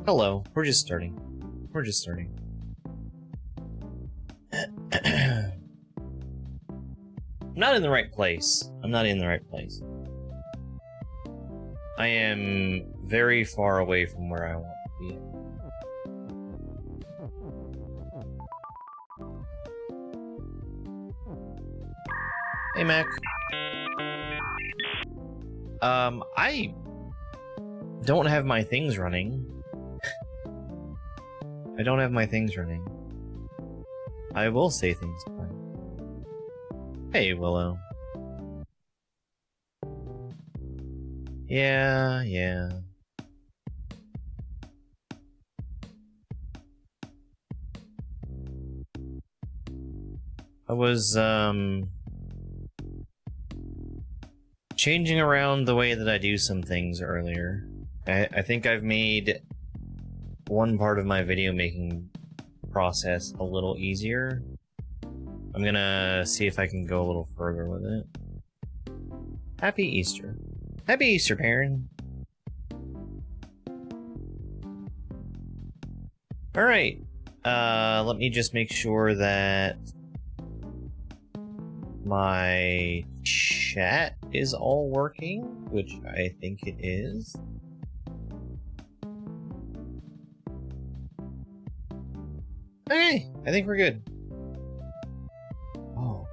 Hello, we're just starting. We're just starting. I'm not in the right place. I'm not in the right place. I am very far away from where I want to be. Hey, Mac. I don't have my things running. I don't have my things running. I will say things. Hey, Willow. Yeah. I was, changing around the way that I do some things earlier. I think I've made one part of my video making process a little easier. I'm gonna see if I can go a little further with it. Happy Easter. Happy Easter, Perrin. Alright. Let me just make sure that my chat is all working, which I think it is. Okay, I think we're good. Oh.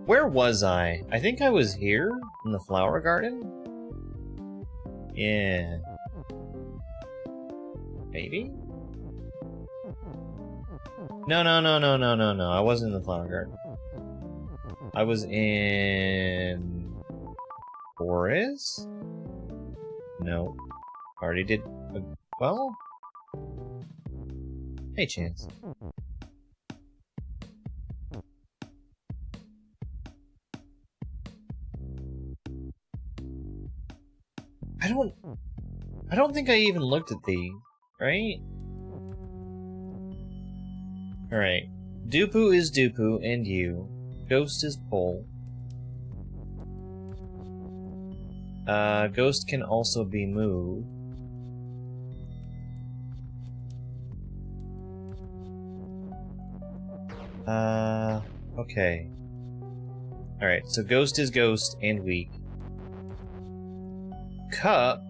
Where was I? I think I was here in the flower garden? Yeah. Maybe? No. I wasn't in the flower garden. I was in... Forest? No. Already did... Well... Hey, Chance. I don't think I even looked at these, right? Alright. Dupu is Dupu, and you. Ghost is Pole. Ghost can also be moved. Okay. Alright, so Ghost is Ghost and weak. Cup?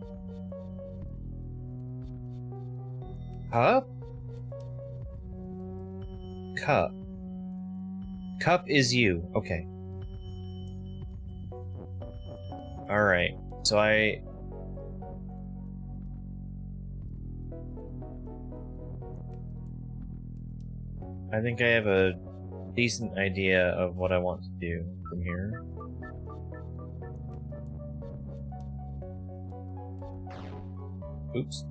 Cup? Cup. Cup is you. Okay. Alright. So I think I have a decent idea of what I want to do from here. Oops.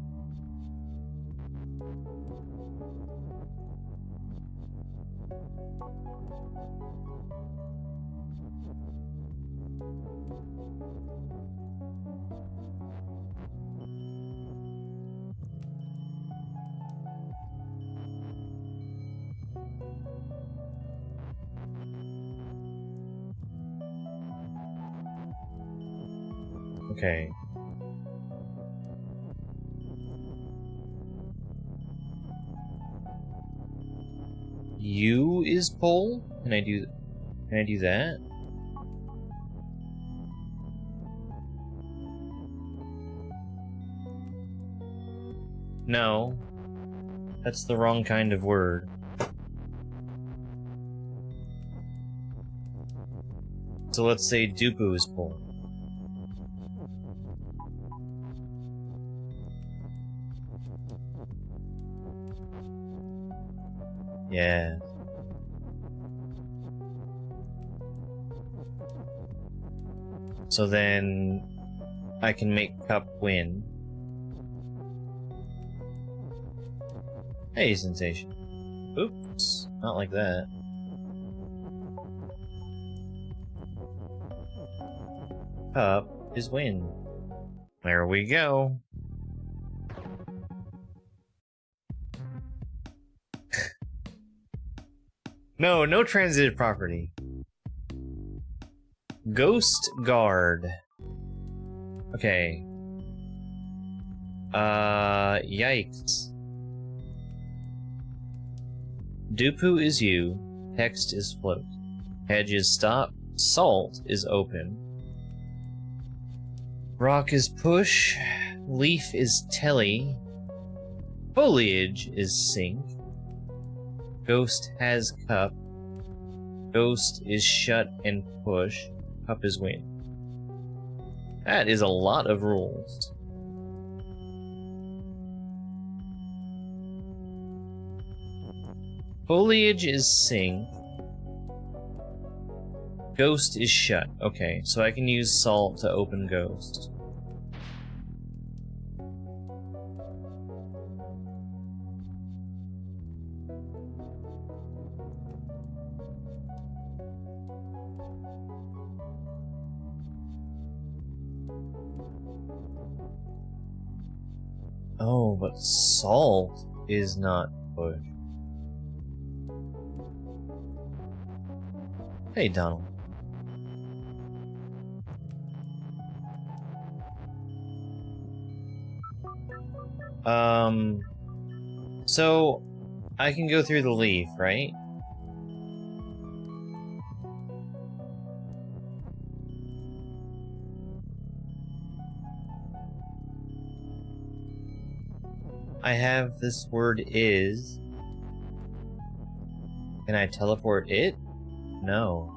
Okay. You is Pole? Can I do that? No. That's the wrong kind of word. So let's say Dupu is Pole. Yeah. So then I can make Cup win. Hey, Sensation. Oops, not like that. Cup is win. There we go. No transitive property. Ghost Guard. Okay. Yikes. Dupu is you. Text is float. Hedge is stop. Salt is open. Rock is push. Leaf is telly. Foliage is sink. Ghost has cup. Ghost is shut and push. Cup is win. That is a lot of rules. Foliage is sink. Ghost is shut. Okay, so I can use salt to open ghost. Oh, but salt is not push. Hey, Donald. So I can go through the leaf, right? I have this word is. Can I teleport it? No.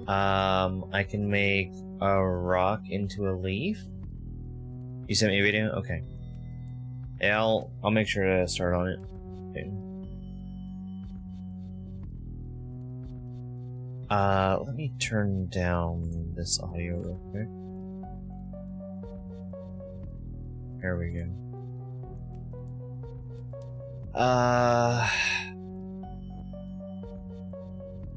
I can make a rock into a leaf? You sent me a video? Okay. Yeah, I'll make sure to start on it. Okay. Let me turn down this audio real quick. There we go.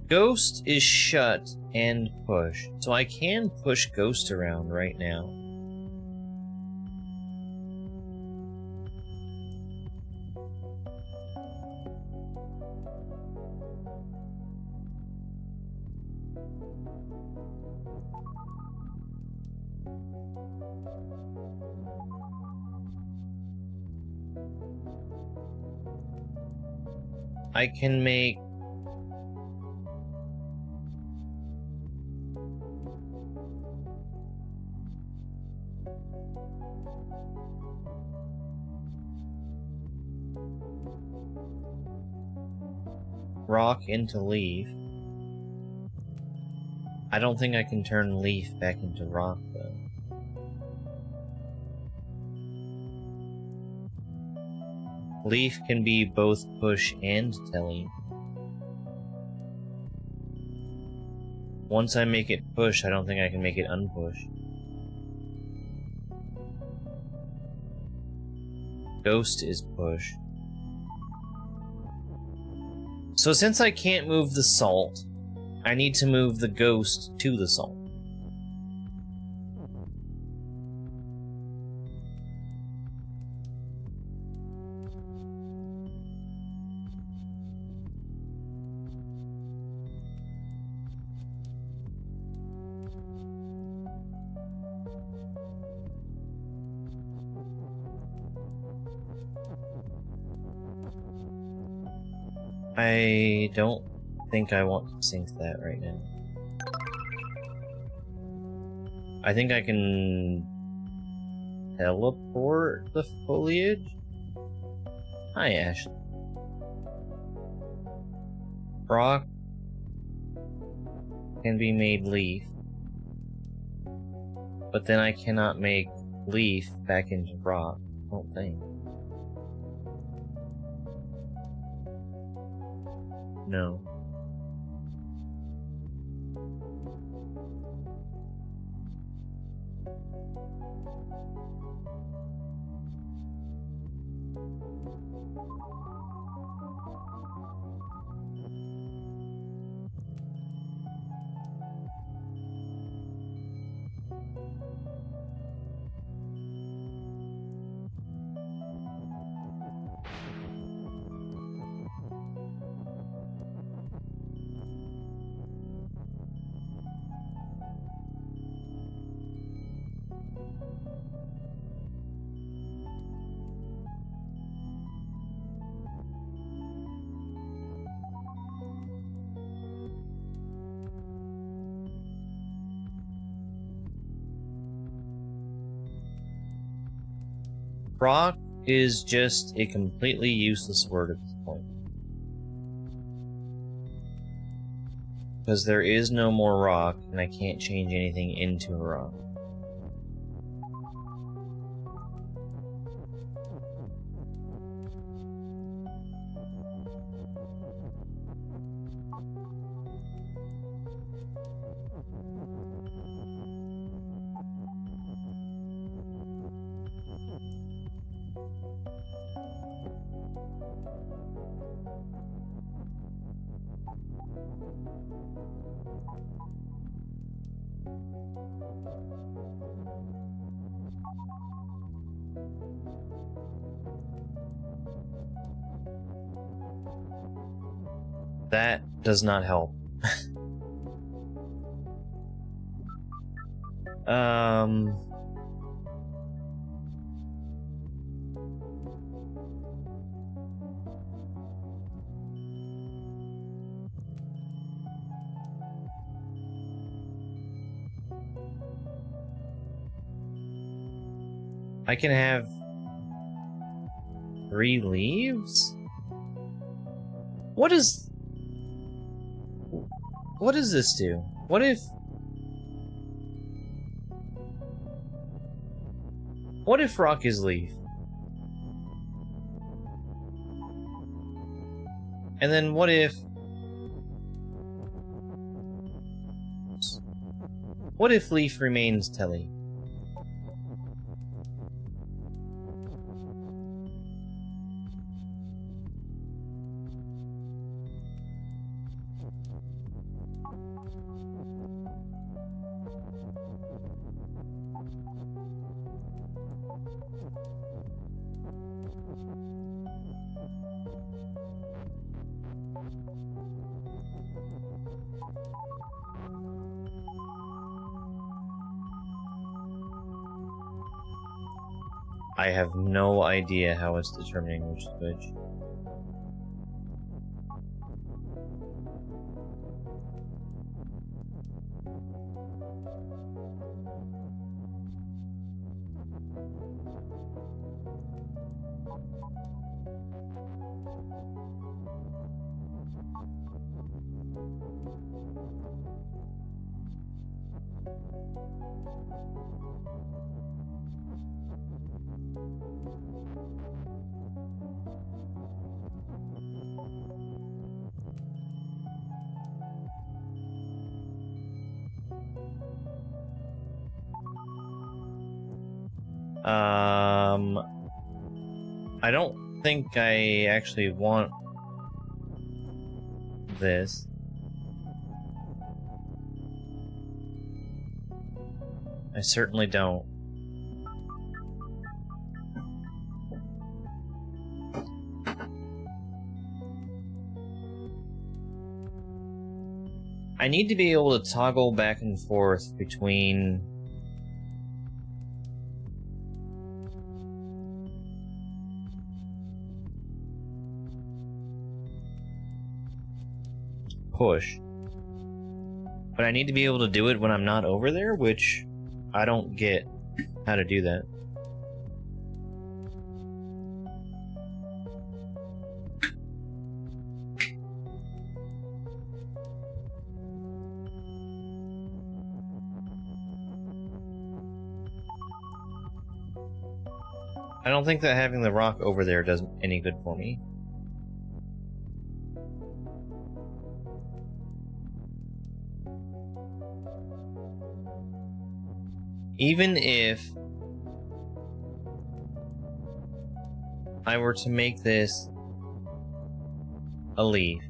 Ghost is shut and push. So I can push Ghost around right now. I can make rock into leaf. I don't think I can turn leaf back into rock though. Leaf can be both push and telly. Once I make it push, I don't think I can make it unpush. Ghost is push. So since I can't move the salt, I need to move the ghost to the salt. I don't think I want to sync that right now. I think I can teleport the foliage? Hi, Ashley. Rock can be made leaf, but then I cannot make leaf back into rock, I don't think. No. Rock is just a completely useless word at this point. Because there is no more rock, and I can't change anything into a rock. That does not help. I can have 3 leaves? What does this do? What if rock is leaf? And then what if leaf remains telly? I have no idea how it's determining which is which. I don't think I actually want this. I certainly don't. I need to be able to toggle back and forth between push. But I need to be able to do it when I'm not over there, which I don't get how to do that. I don't think that having the rock over there does any good for me. Even if I were to make this a leaf,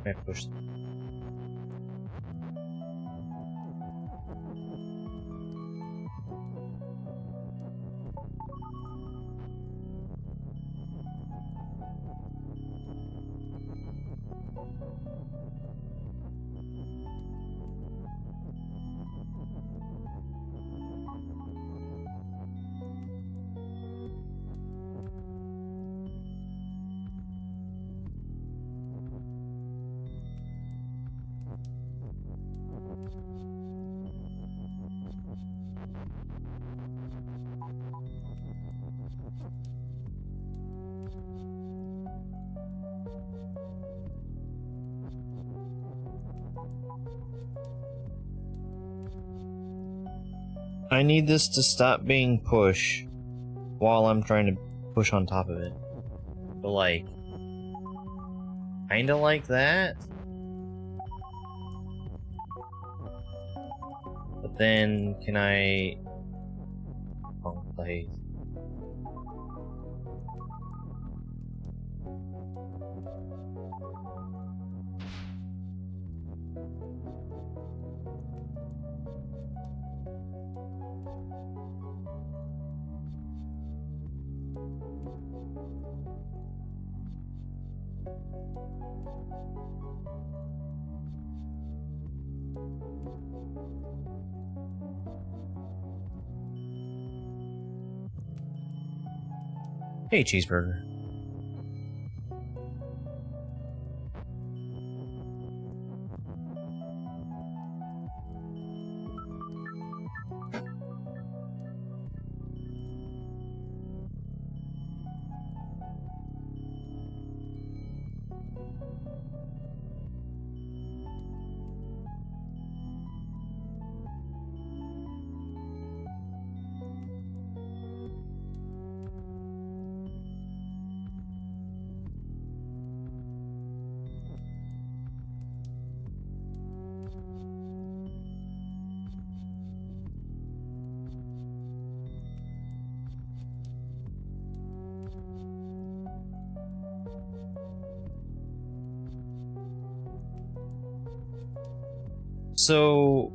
I push. I need this to stop being push while I'm trying to push on top of it. But like, kinda like that. But then, can I... Oh, please. Hey, cheeseburger. So...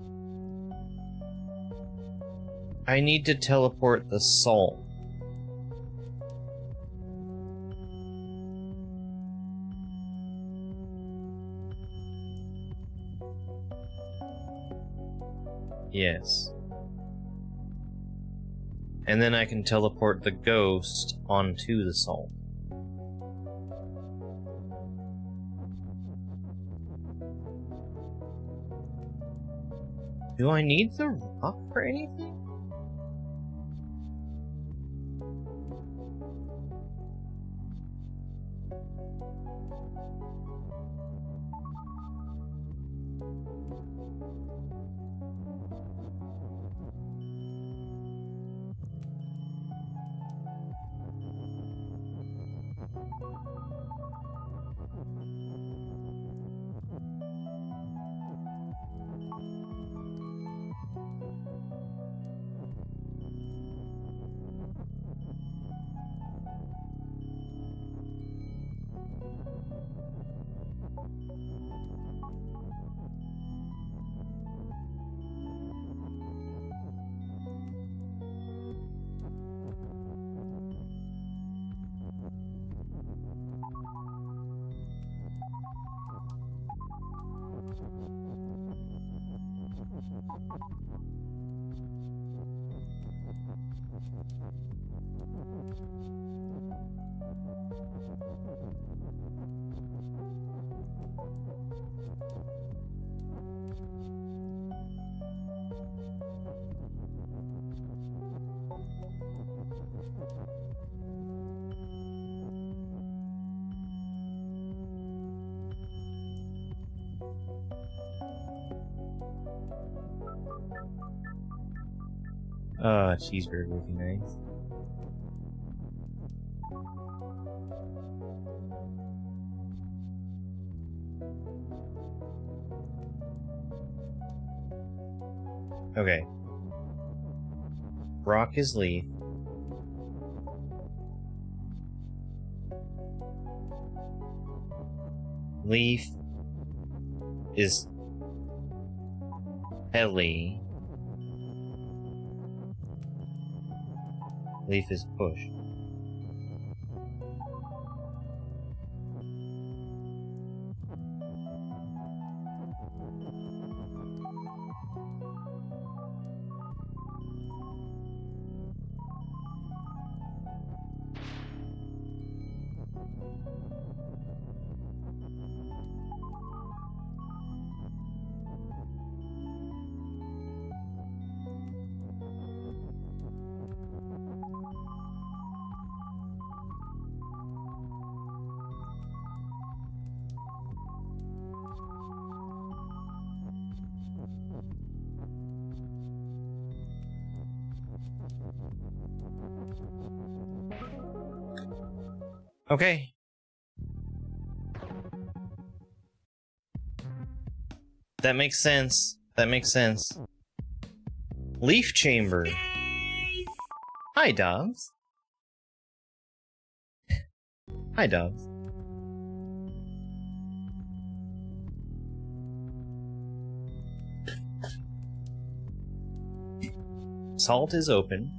I need to teleport the salt. Yes. And then I can teleport the ghost onto the salt. Do I need the rock for anything? Cheeseburger would be nice. Okay. Rock is leaf. Leaf is Ellie. Leaf is push. Okay. That makes sense. That makes sense. Leaf chamber. Hi, Dobbs. Hi, Dobbs. Salt is open.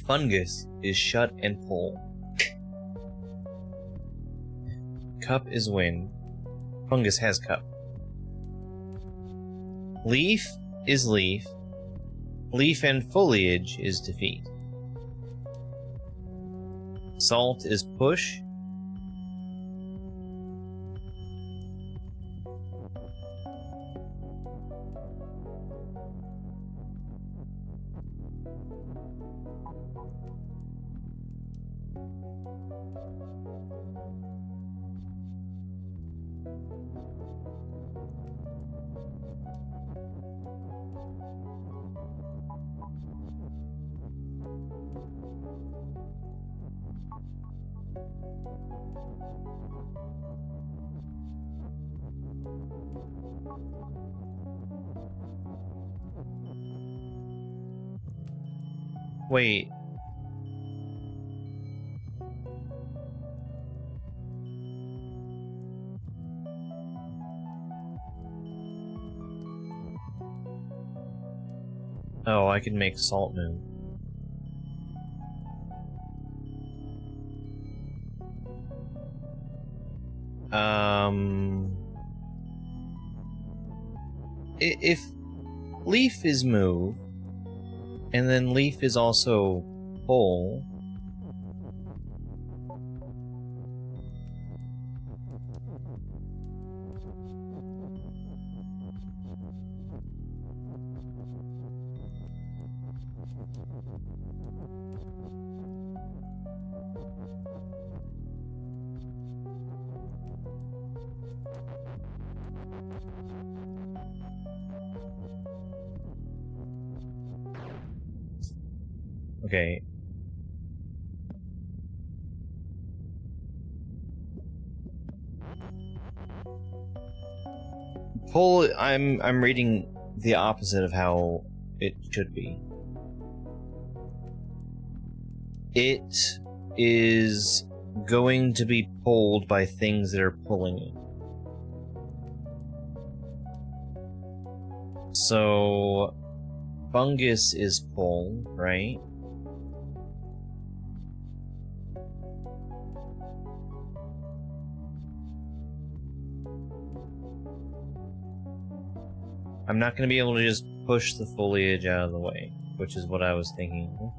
Fungus is shut and full. Cup is wind. Fungus has cup. Leaf is leaf. Leaf and foliage is defeat. Salt is push. Wait. Oh, I can make salt move. If leaf is move, and then leaf is also pull, okay. Pull, I'm reading the opposite of how it should be. It is going to be pulled by things that are pulling it. So fungus is pull, right? I'm not going to be able to just push the foliage out of the way, which is what I was thinking.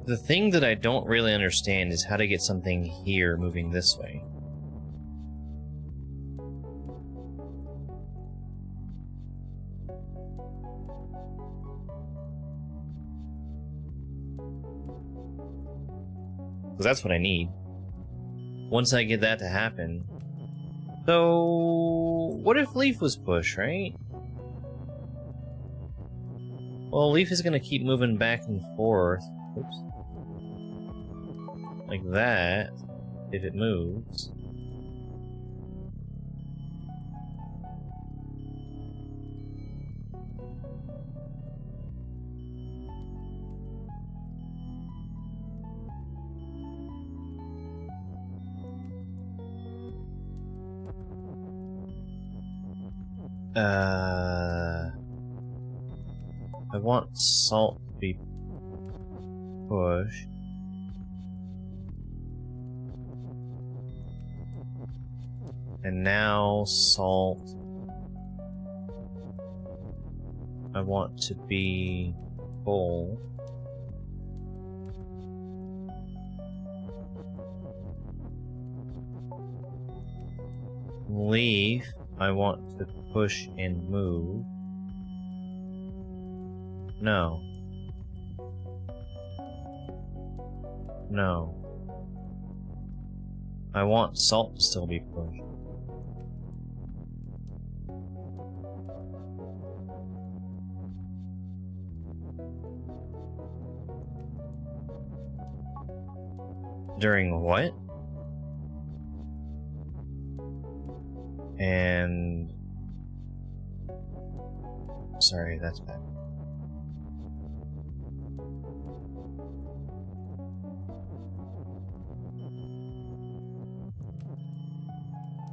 The thing that I don't really understand is how to get something here moving this way. Because that's what I need. Once I get that to happen... So, what if leaf was push, right? Well, leaf is gonna keep moving back and forth. Oops. Like that, if it moves. I want salt to be pushed. And now salt I want to be full. Leaf I want to push and move. No. No. I want salt to still be pushed. During what? And... Sorry, that's bad.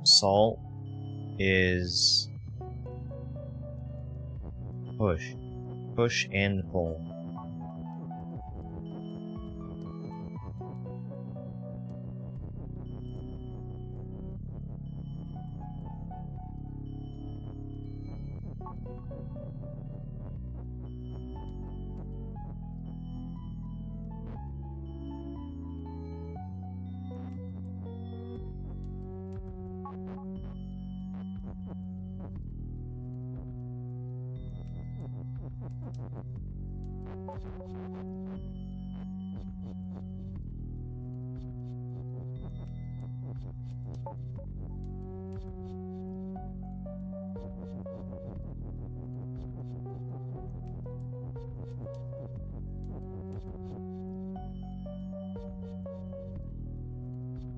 Salt is push. Push and pull.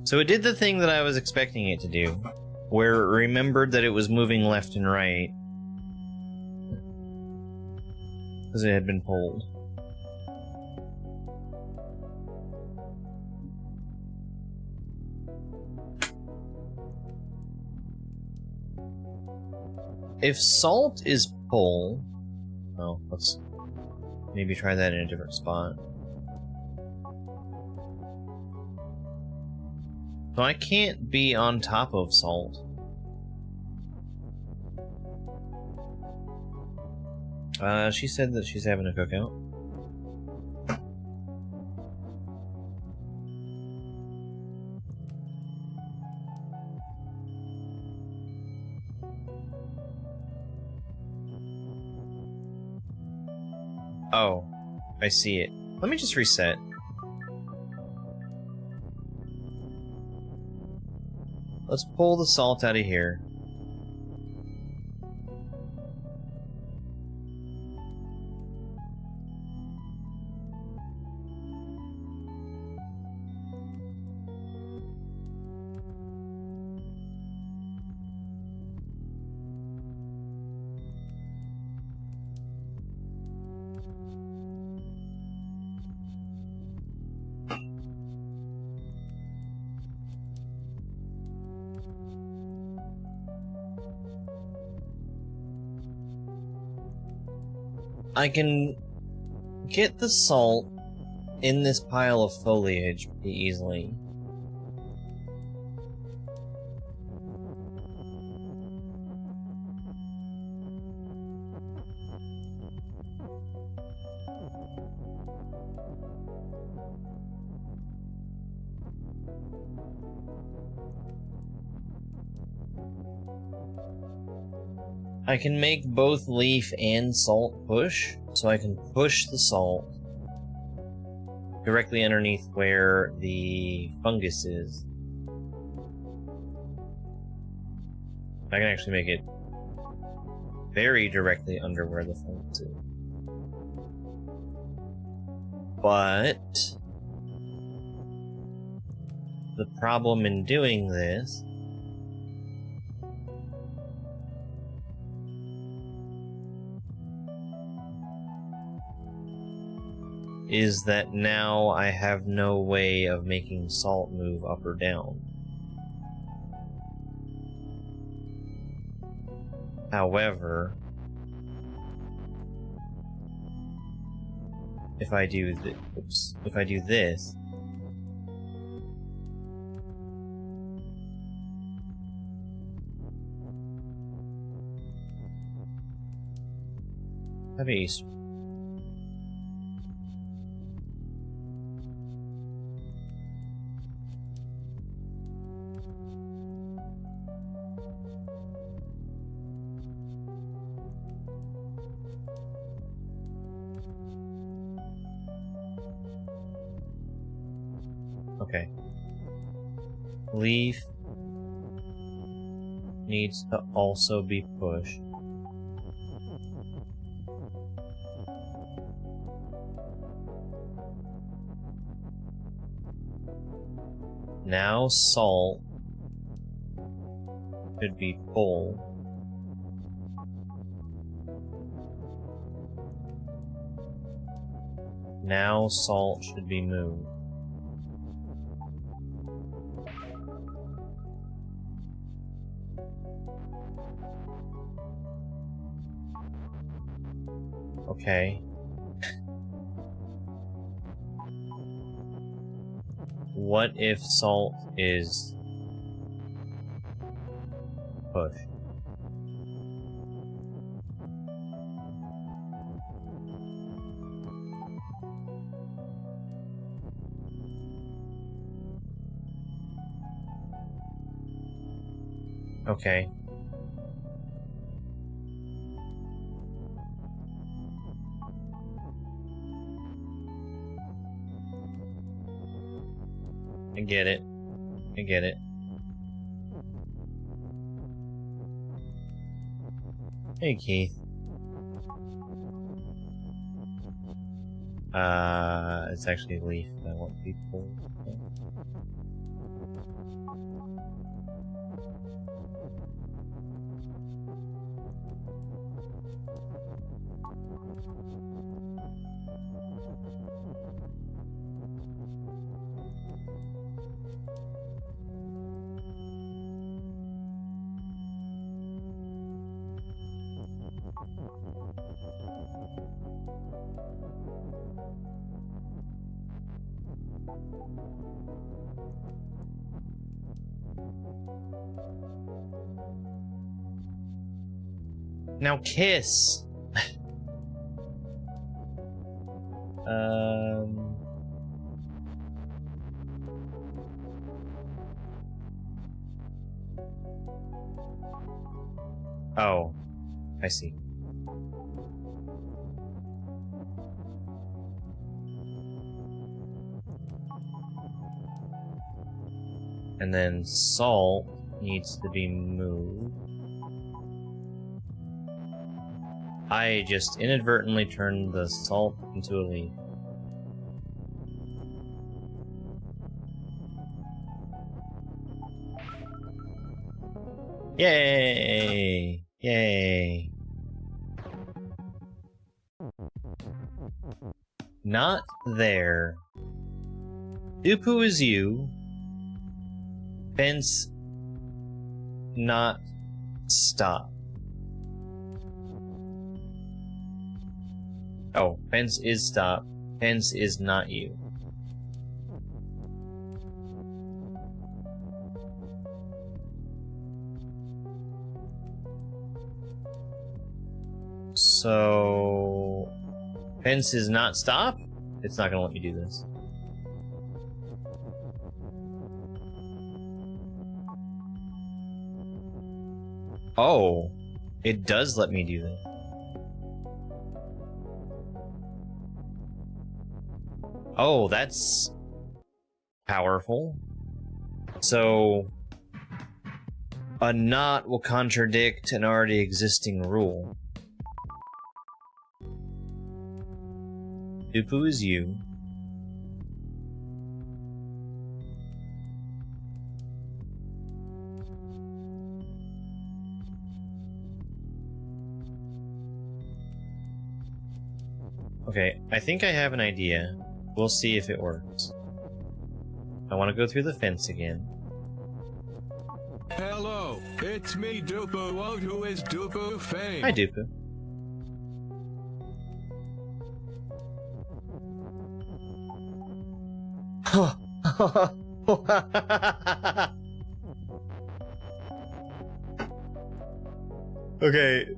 So it did the thing that I was expecting it to do, where it remembered that it was moving left and right, because it had been pulled. If salt is pull... Well, let's maybe try that in a different spot. So I can't be on top of salt. She said that she's having a cookout. Oh, I see it. Let me just reset. Let's pull the salt out of here. I can get the salt in this pile of foliage pretty easily. I can make both leaf and salt push, so I can push the salt directly underneath where the fungus is. I can actually make it very directly under where the fence is. But the problem in doing this is that now I have no way of making salt move up or down. However, if I do this, Happy Easter. Okay. Leaf needs to also be pushed. Now salt should be full. Now salt should be moved. Okay. What if salt is pushed? Okay. I get it. I get it. Hey, Keith. It's actually a leaf. I want people. Now kiss! Oh, I see. And then salt needs to be moved. I just inadvertently turned the salt into a leaf. Yay! Yay! Not there. Dupu is you. Fence not stop. Oh, fence is stop. Fence is not you. So... fence is not stop? It's not gonna let me do this. Oh, it does let me do this. Oh, that's powerful. So A knot will contradict an already existing rule. Dupu is you. Okay, I think I have an idea. We'll see if it works. I want to go through the fence again. Hello, it's me, Dupu. Who is Dupu Fame? Hi, Dupu. Okay.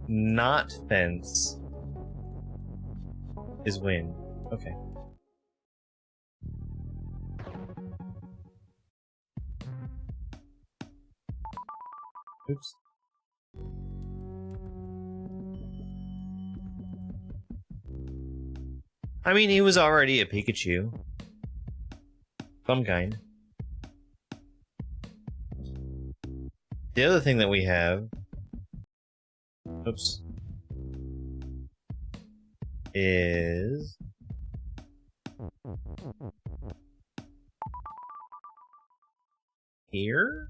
Not fence is win. Okay. Oops. I mean, he was already a Pikachu. Some kind. The other thing that we have... Oops. Is... Here?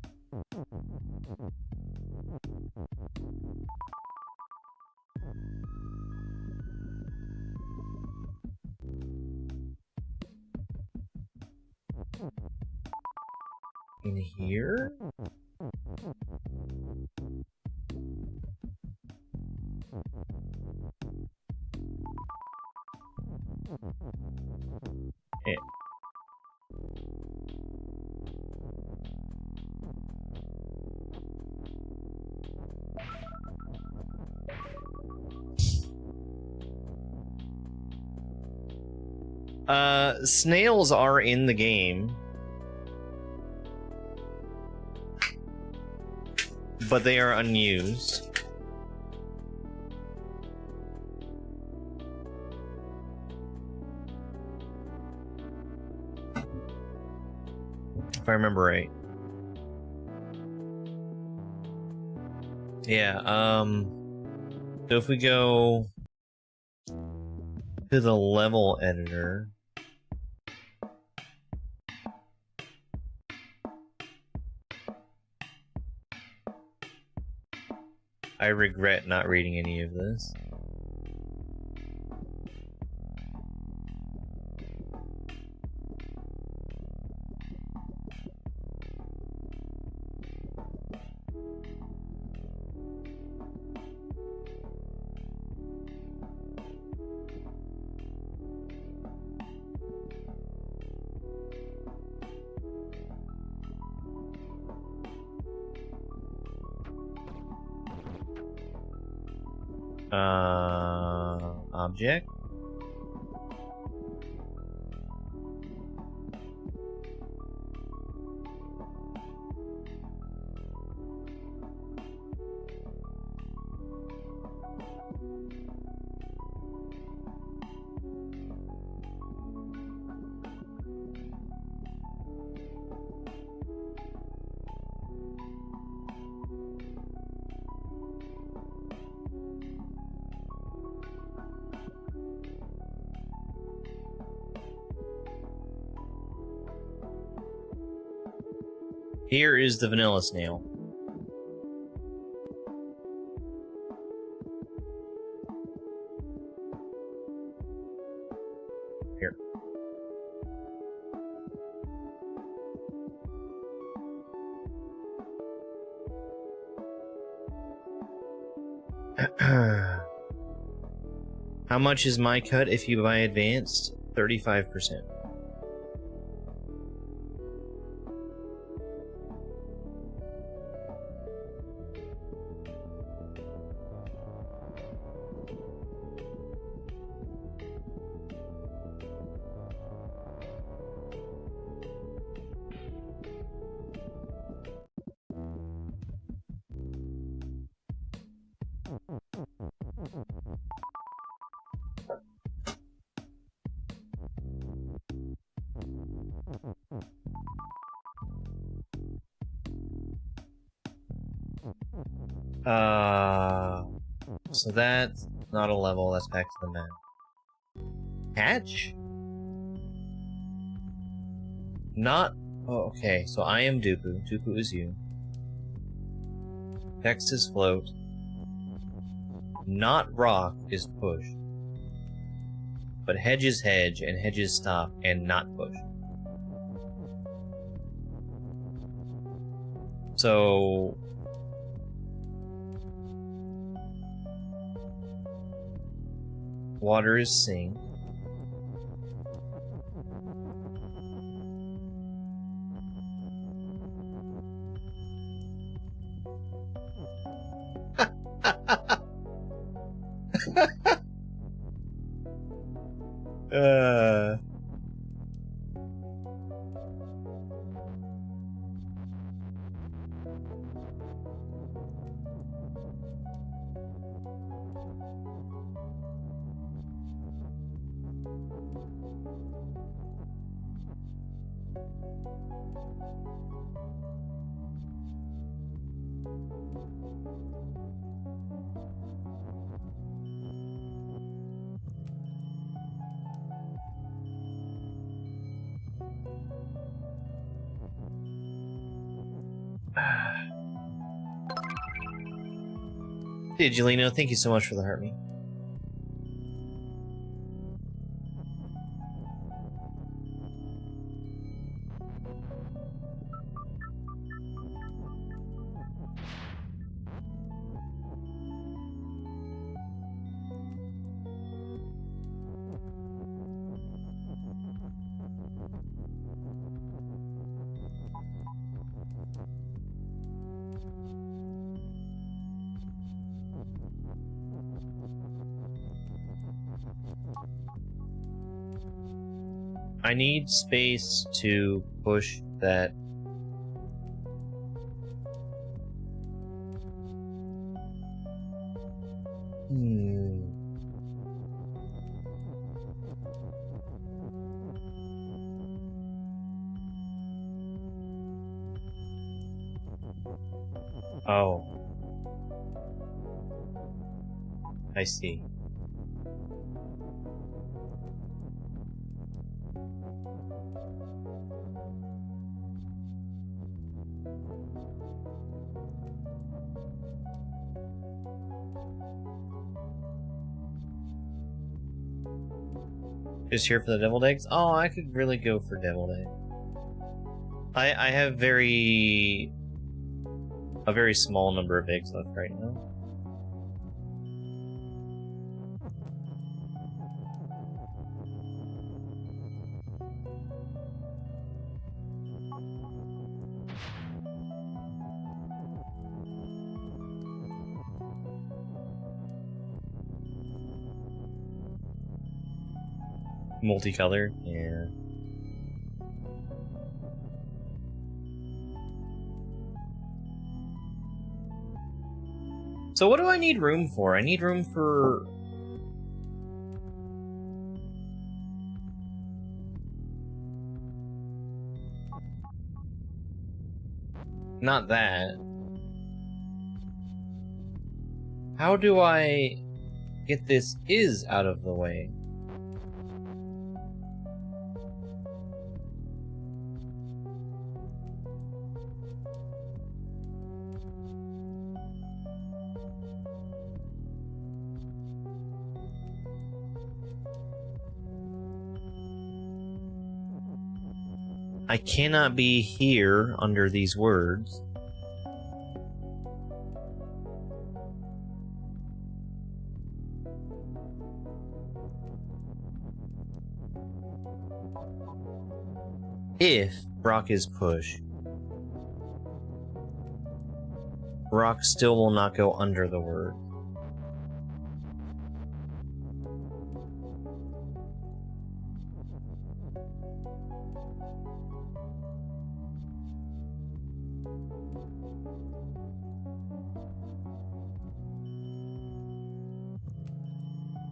In here? Eh. Snails are in the game. But they are unused. If I remember right. Yeah, so if we go to the level editor, I regret not reading any of this. Object. Here is the vanilla snail. Here. How much is my cut if you buy advanced? 35%. So that's not a level, that's back to the map. Hatch? Not... Oh, okay, so I am Dupu. Dupu is you. Text is float. Not rock is push. But hedge is hedge, and hedge is stop, and not push. So... Water is sink. Hey, Jelino, thank you so much for the heart me. I need space to push that. Oh. I see. Just here for the deviled eggs? Oh, I could really go for deviled egg. I have a very small number of eggs left right now. Multicolor? Yeah. So what do I need room for? I need room for... Not that. How do I get this is out of the way? I cannot be here under these words. If rock is push, rock still will not go under the word.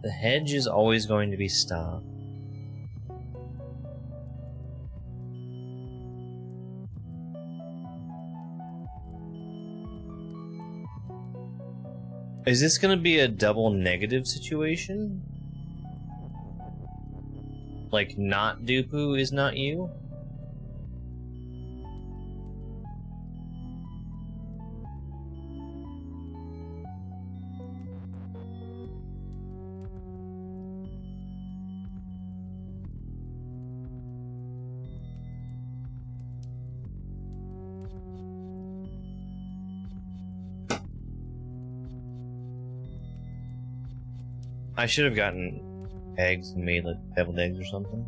The hedge is always going to be stopped. Is this gonna be a double negative situation? Like, not Dupu is not you? I should have gotten eggs and made like deviled eggs or something.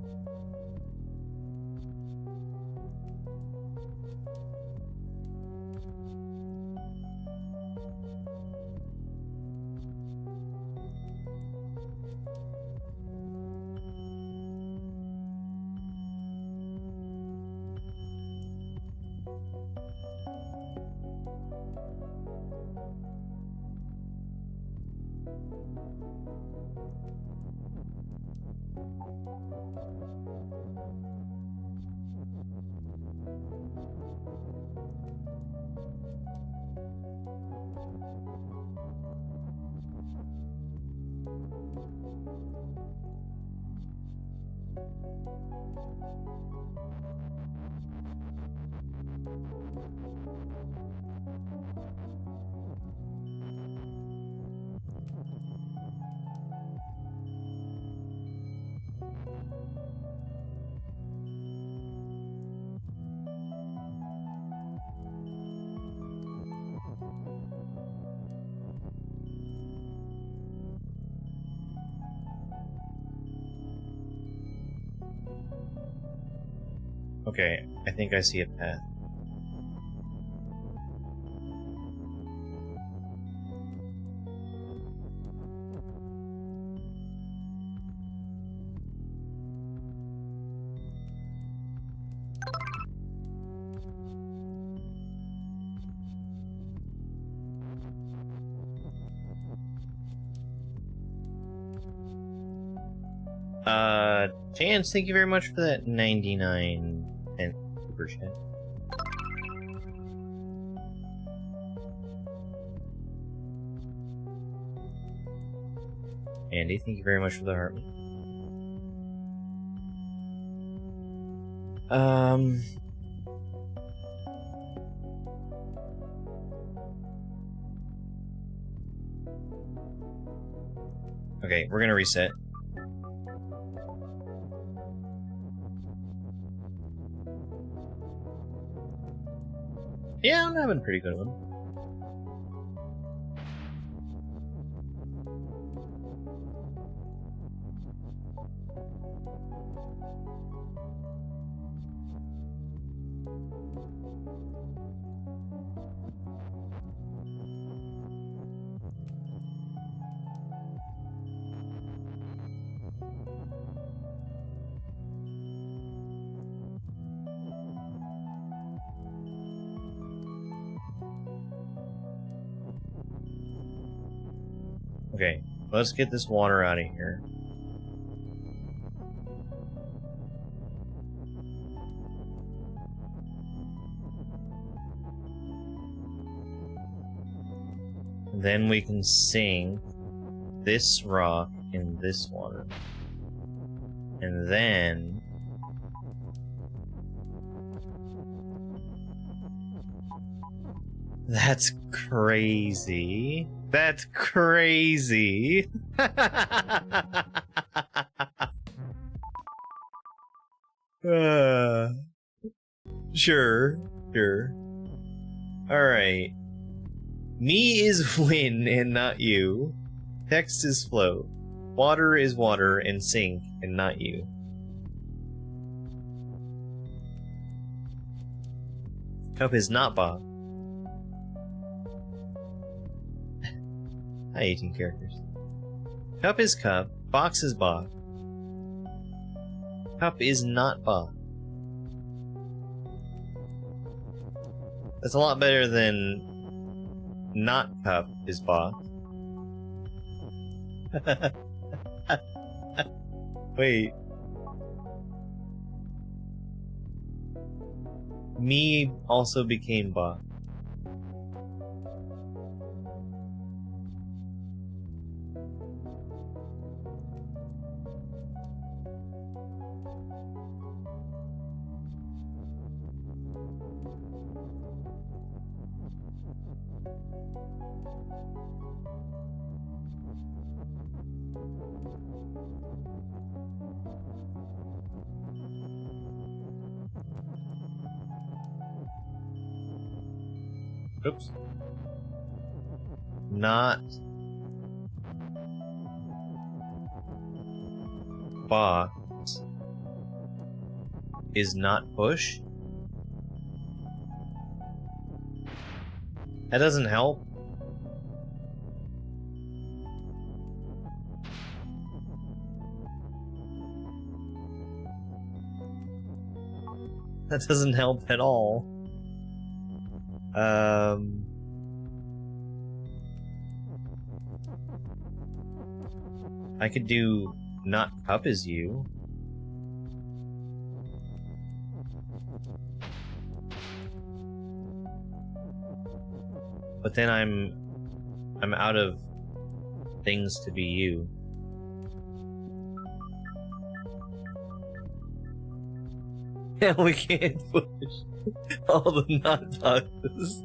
Okay, I think I see a path. Chance, thank you very much for that 99 and super chat. Andy, thank you very much for the heart. Okay, we're gonna reset. Yeah, I'm having a pretty good one. Okay, let's get this water out of here. Then we can sink this rock in this water. And then... That's crazy. That's crazy. Sure. Alright. Me is win and not you. Text is float. Water is water and sink and not you. Cup is not Bob. Hi, 18 characters. Cup is cup. Box is box. Cup is not box. That's a lot better than not cup is box. Wait. Me also became bot. Oops. Not bot is not push? That doesn't help. That doesn't help at all. I could do not cup as you. But then I'm out of things to be you. Yeah, we can't push all the not boxes.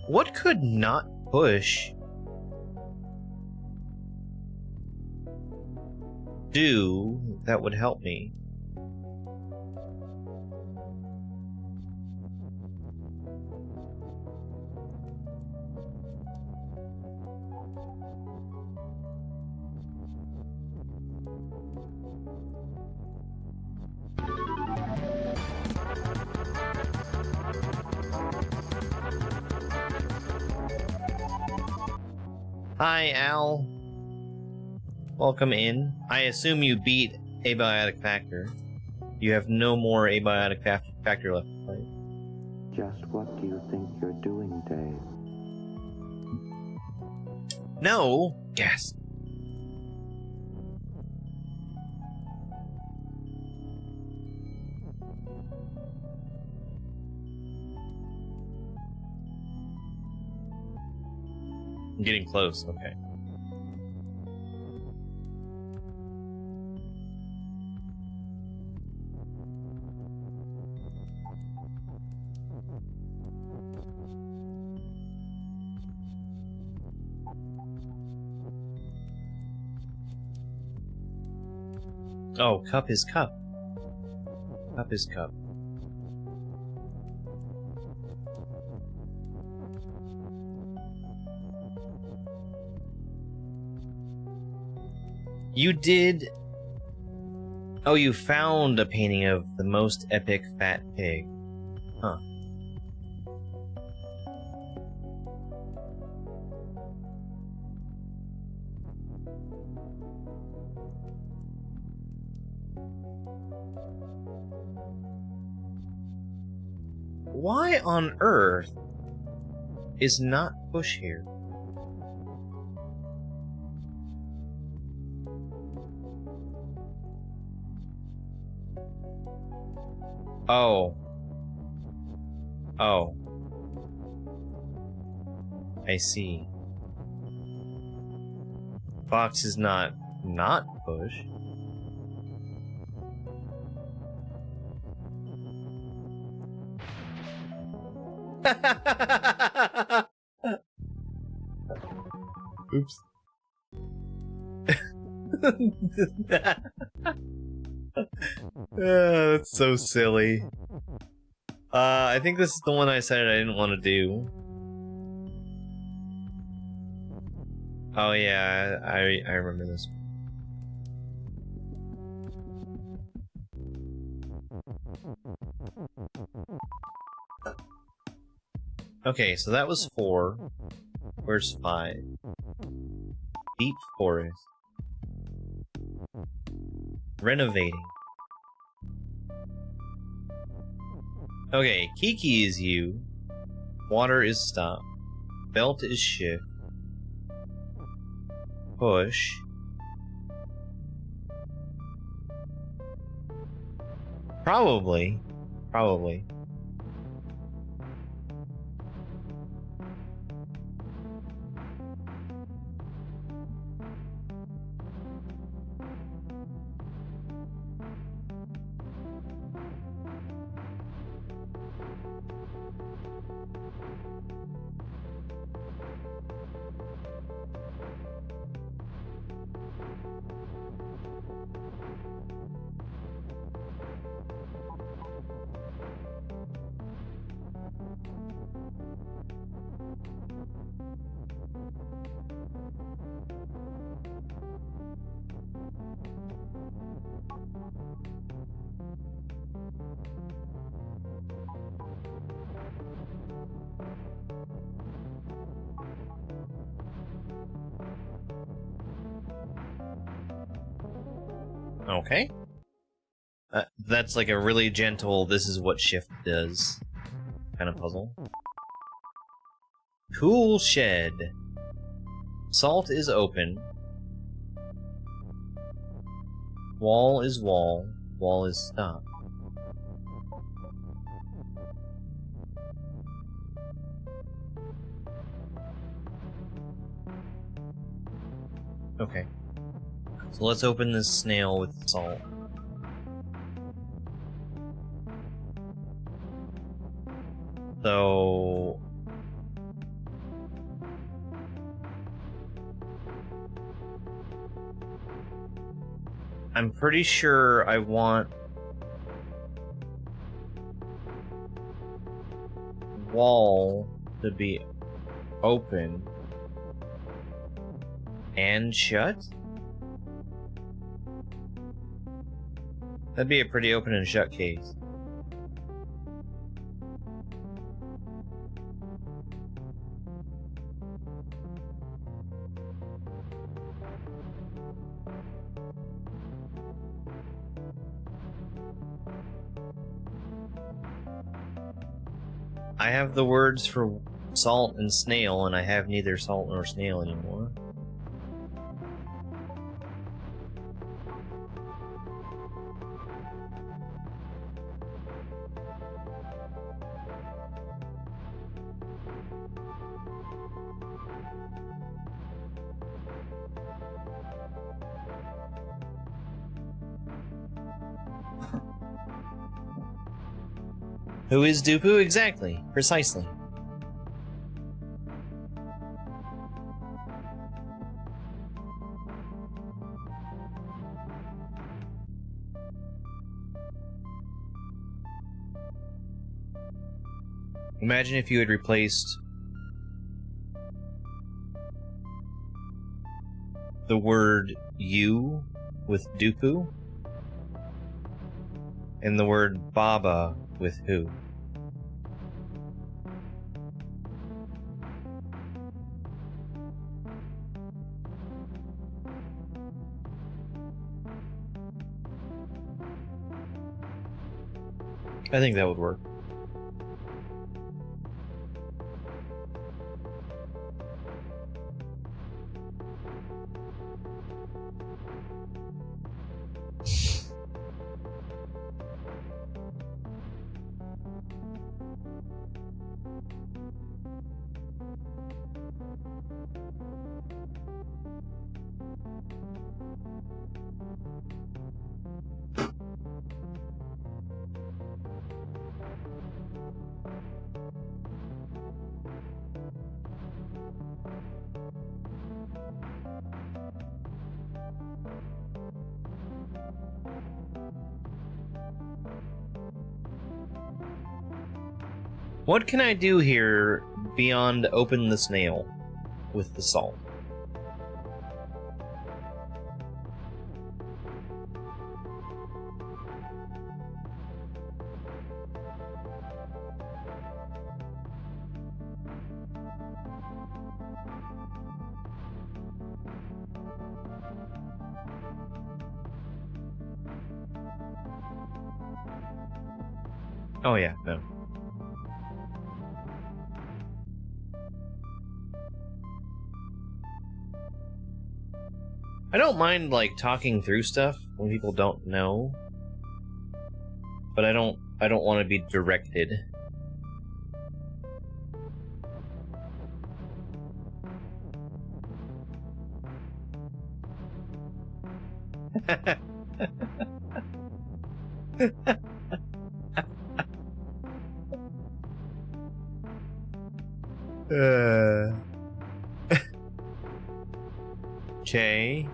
What could not push do that would help me? Hi, Al. Welcome in. I assume you beat Abiotic Factor. You have no more Abiotic Factor left to play. Just what do you think you're doing, Dave? No! Yes. I'm getting close, okay. Oh, cup is cup. Cup is cup. You did... Oh, you found a painting of the most epic fat pig. Huh. Why on earth is not push here? Oh. Oh. I see. Fox is not push. Oops. That's so silly. I think this is the one I said I didn't want to do. Oh yeah, I remember this one. Okay, so that was 4. Where's 5? Deep forest. Renovating. Okay, Kiki is you. Water is stop. Belt is shift. push. Probably. Probably. Okay. That's like a really gentle, this is what shift does kind of puzzle. Tool shed. Salt is open. Wall is wall. Wall is stop. Okay. So let's open this snail with salt. So... I'm pretty sure I want... wall to be open and shut? That'd be a pretty open and shut case. I have the words for salt and snail, and I have neither salt nor snail anymore. Who is Dupu? Exactly. Precisely. Imagine if you had replaced the word you with Dupu and the word Baba with who. I think that would work. What can I do here beyond open the snail with the salt? Oh yeah, no. I don't mind, like, talking through stuff when people don't know. But I don't want to be directed. Okay.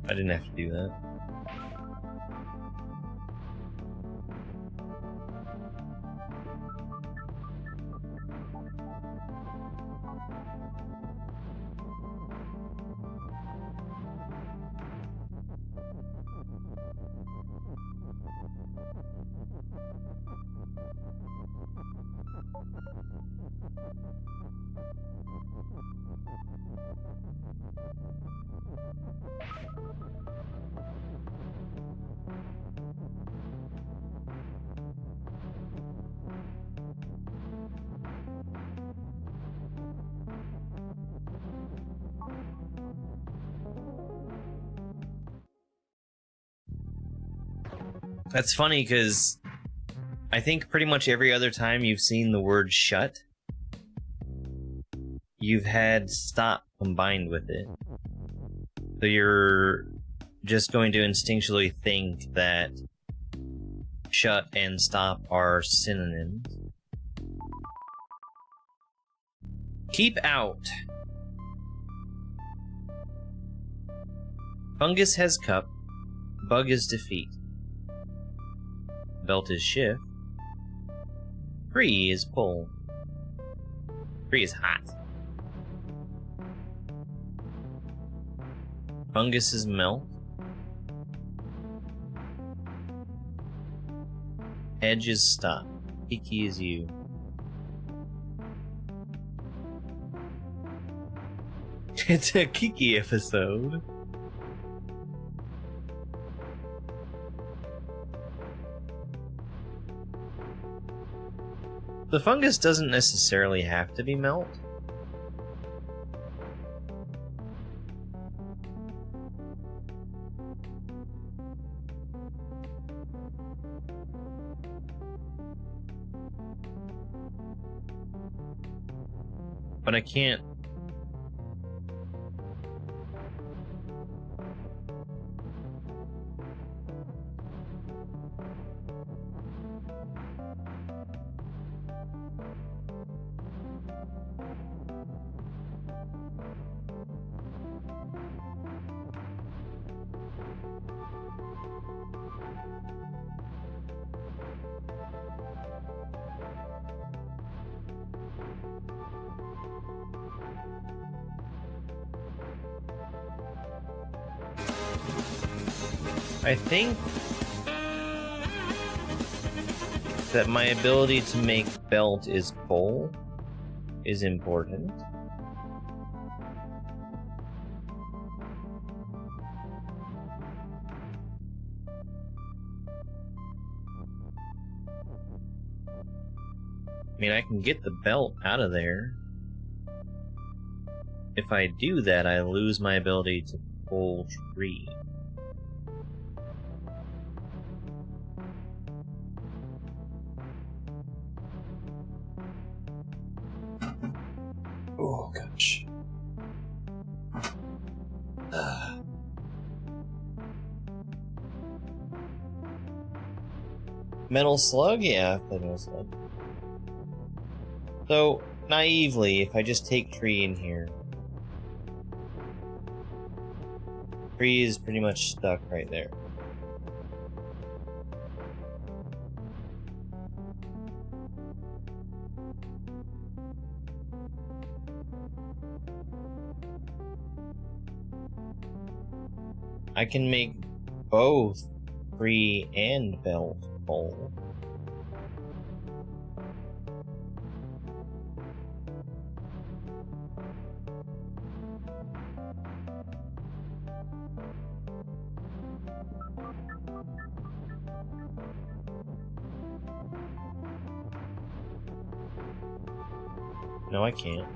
I didn't have to do that. That's funny, because I think pretty much every other time you've seen the word shut, you've had stop combined with it. So you're just going to instinctually think that shut and stop are synonyms. Keep out. Fungus has cup. Bug is defeat. Belt is shift. Free is pull. Free is hot. Fungus is melt. Hedge is stop. Kiki is you. It's a Kiki episode. The fungus doesn't necessarily have to be melt. But I can't. I think that my ability to make belt is full is important. I mean, I can get the belt out of there. If I do that, I lose my ability to pull tree. Oh, gosh. Metal Slug? Yeah, I've played Metal Slug. So, naively, if I just take tree in here, tree is pretty much stuck right there. I can make both tree and belt pole. No, I can't.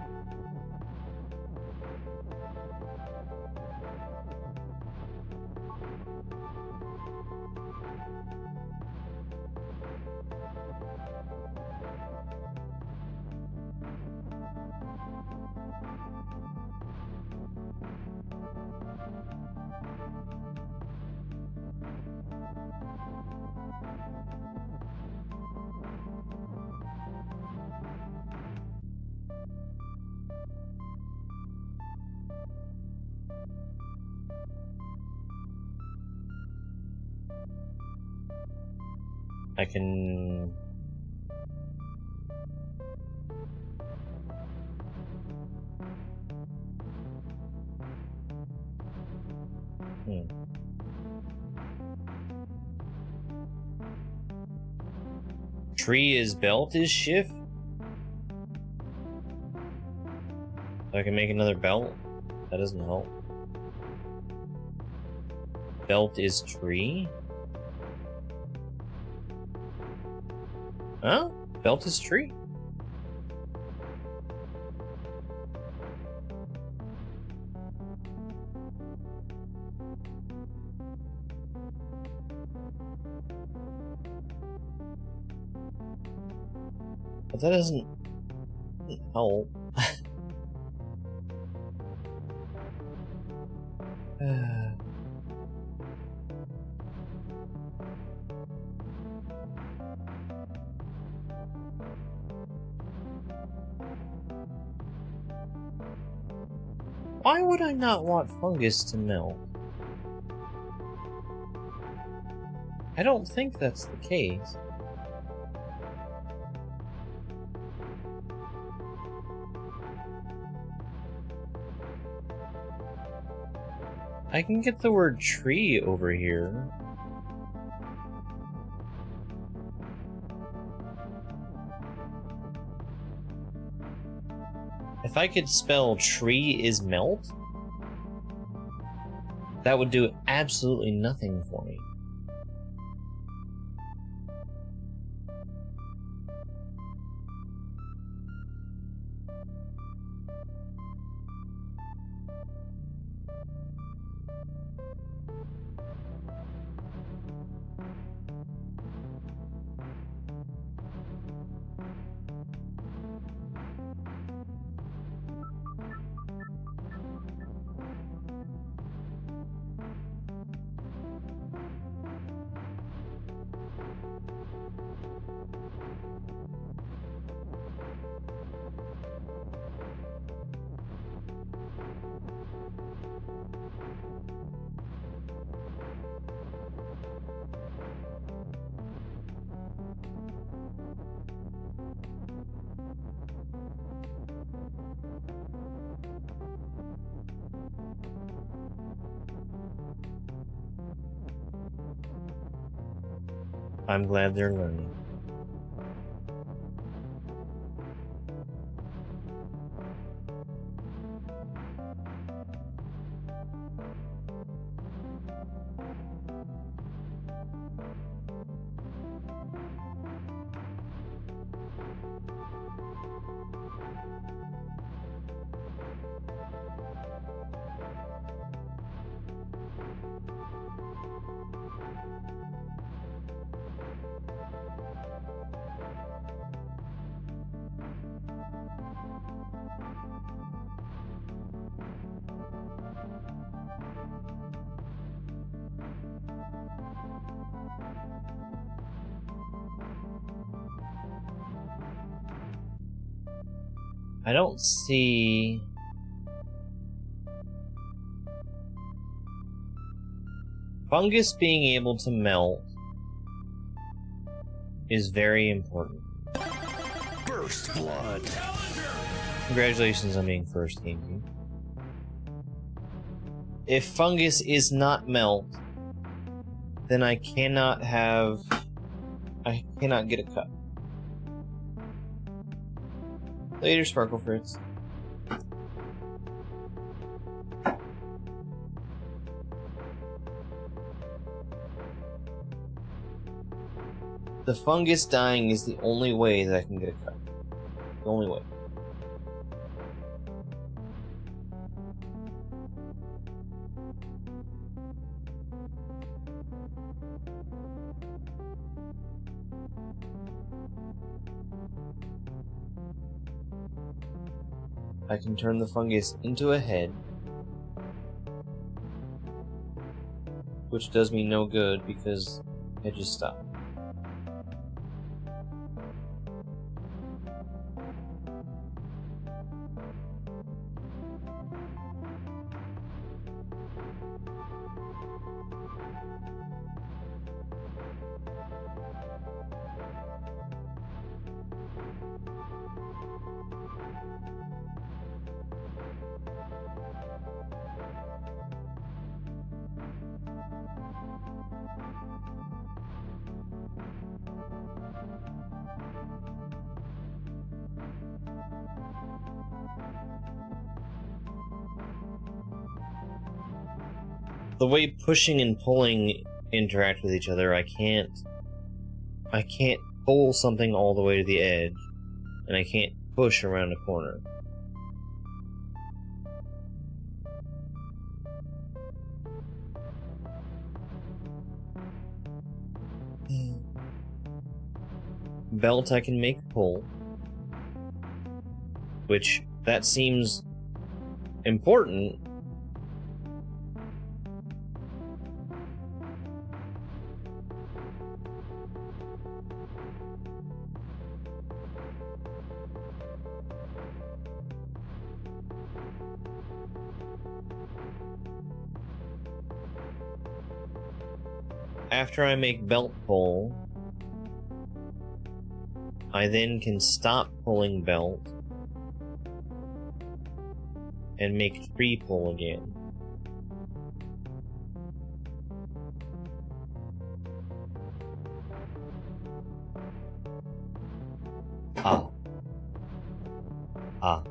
I can... Tree is belt is shift? So I can make another belt? That doesn't help. Belt is tree? Huh? Belt is tree? But that doesn't help. Why would I not want fungus to melt? I don't think that's the case. I can get the word tree over here. If I could spell tree is melt, that would do absolutely nothing for me. I'm glad they're learning. I don't see... Fungus being able to melt is very important. First blood. Congratulations on being first, Kiki. If fungus is not melt, then I cannot get a cup. Later, Sparkle Fritz. The fungus dying is the only way that I can get a cup. The only way. I can turn the fungus into a head, which does me no good because I just stop. The way pushing and pulling interact with each other, I can't pull something all the way to the edge, and I can't push around a corner. Belt I can make pull, which that seems important. After I make belt pull, I then can stop pulling belt and make tree pull again. Ah. Ah.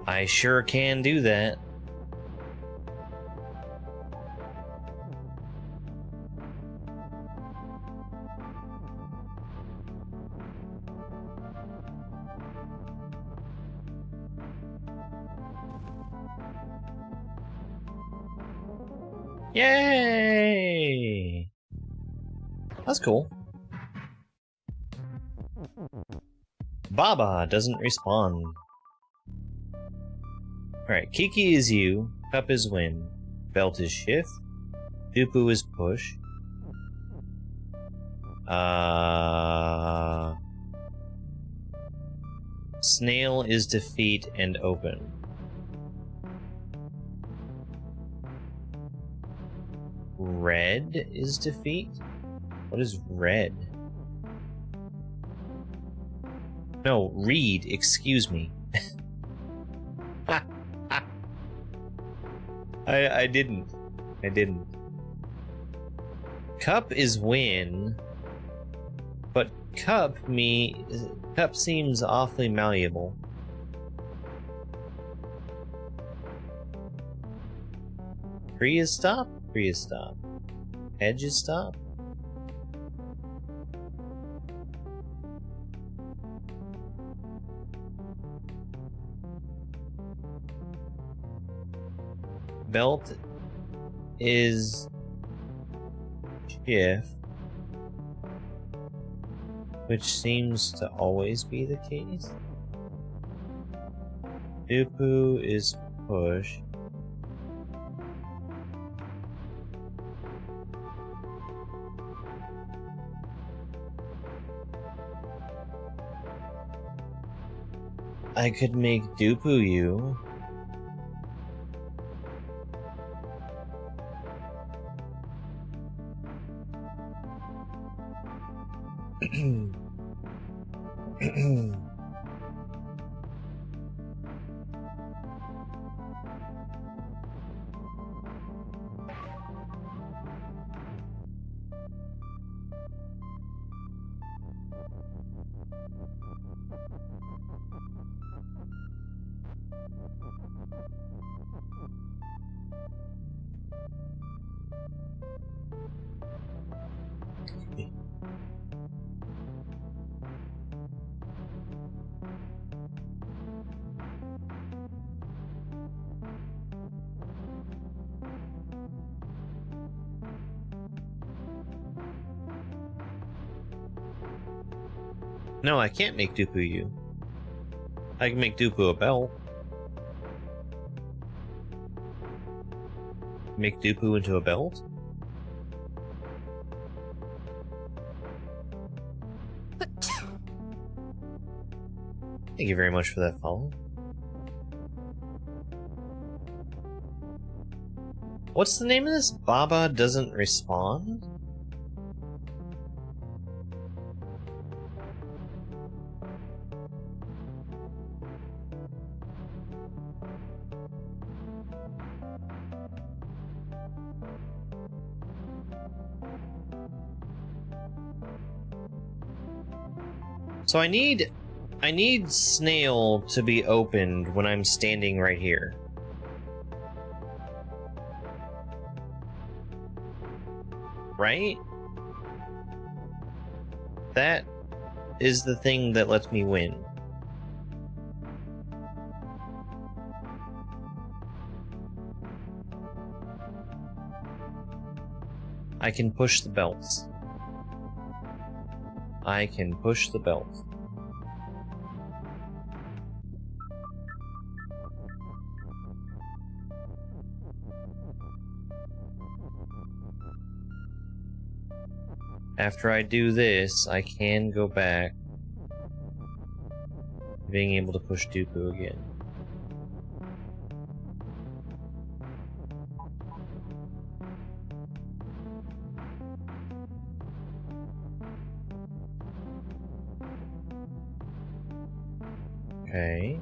I sure can do that. Yay! That's cool. Baba doesn't respond. Alright, Kiki is you, Cup is win, Belt is shift, Dupu is push. Snail is defeat and open. Red is defeat? What is red? No, read, excuse me. I didn't. Cup is win, but cup seems awfully malleable. Tree is stop, tree is stop. Edge is stop. Belt is shift. which seems to always be the case. Dupu is push. I could make Dupu you. No, I can't make Dupu you. I can make Dupu a belt. Make Dupu into a belt? Thank you very much for that follow. What's the name of this? Baba doesn't respond? So I need snail to be opened when I'm standing right here. Right? That is the thing that lets me win. I can push the belts. I can push the belt. After I do this, I can go back to being able to push Dupu again. Okay.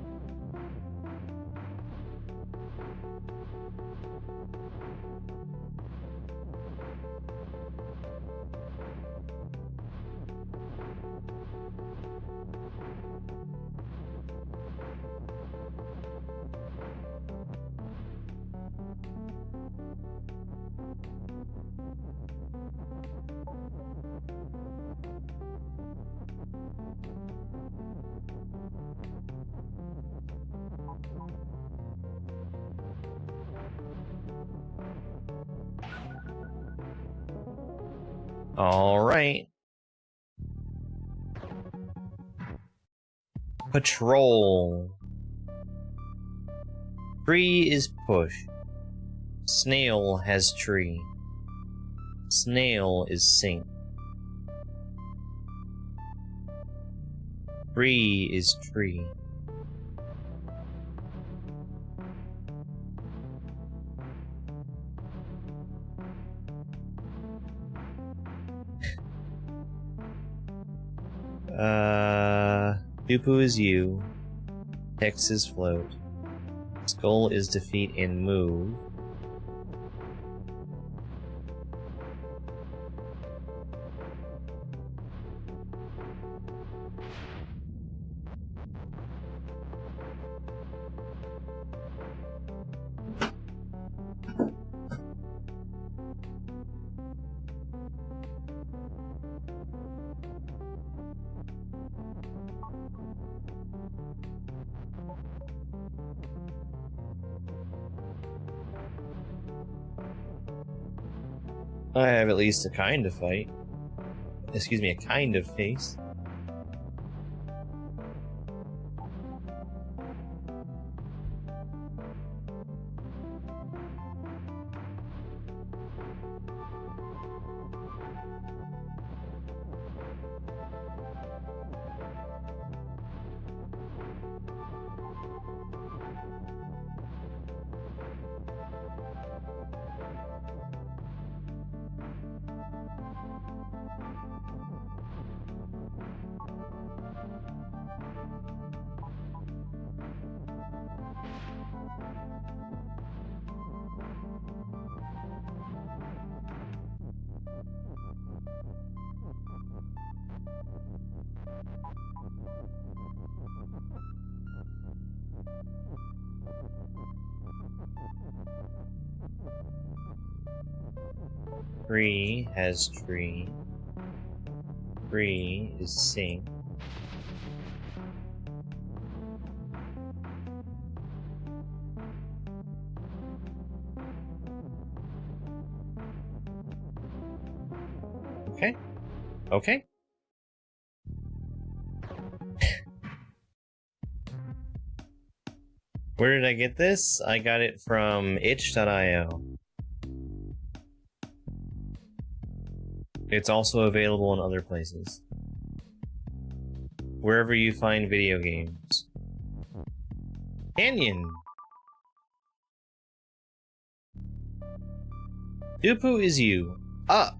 All right. Patrol. Tree is push. Snail has tree. Snail is sink. Tree is tree. Dupu is you. Hex is float. Skull is defeat and move. I have at least a kind of fight. Excuse me, a kind of face. Tree has tree. Tree is sink. Okay. Okay. Where did I get this? I got it from itch.io. It's also available in other places. Wherever you find video games. Canyon! Dupu is you. Up!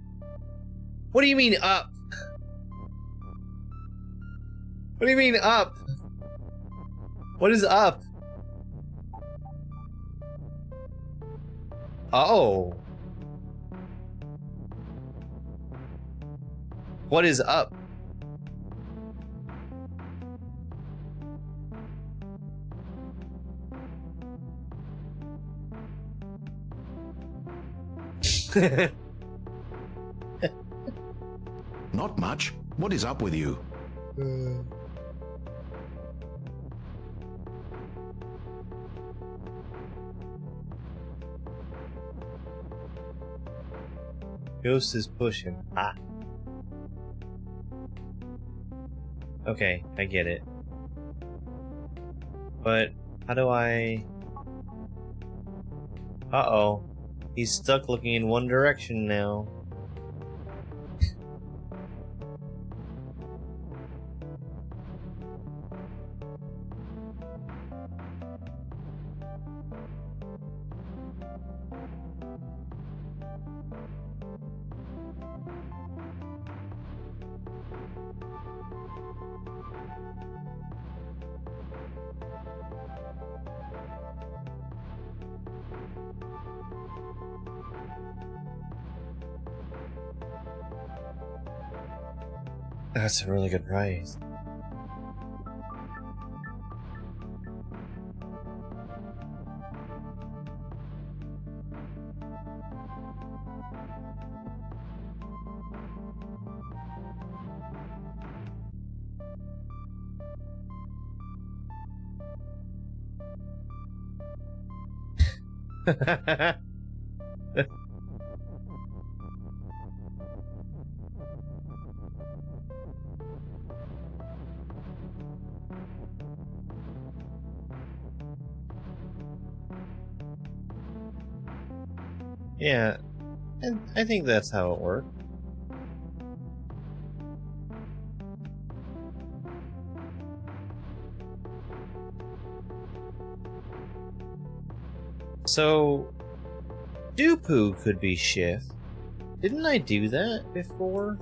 What do you mean up? What do you mean up? What is up? Oh. What is up? Not much. What is up with you? Ghost is pushing. Ah. Okay, I get it. But how do I... Uh-oh. He's stuck looking in one direction now. That's a really good price. Yeah, and I think that's how it worked. So, Dupu could be shift. Didn't I do that before?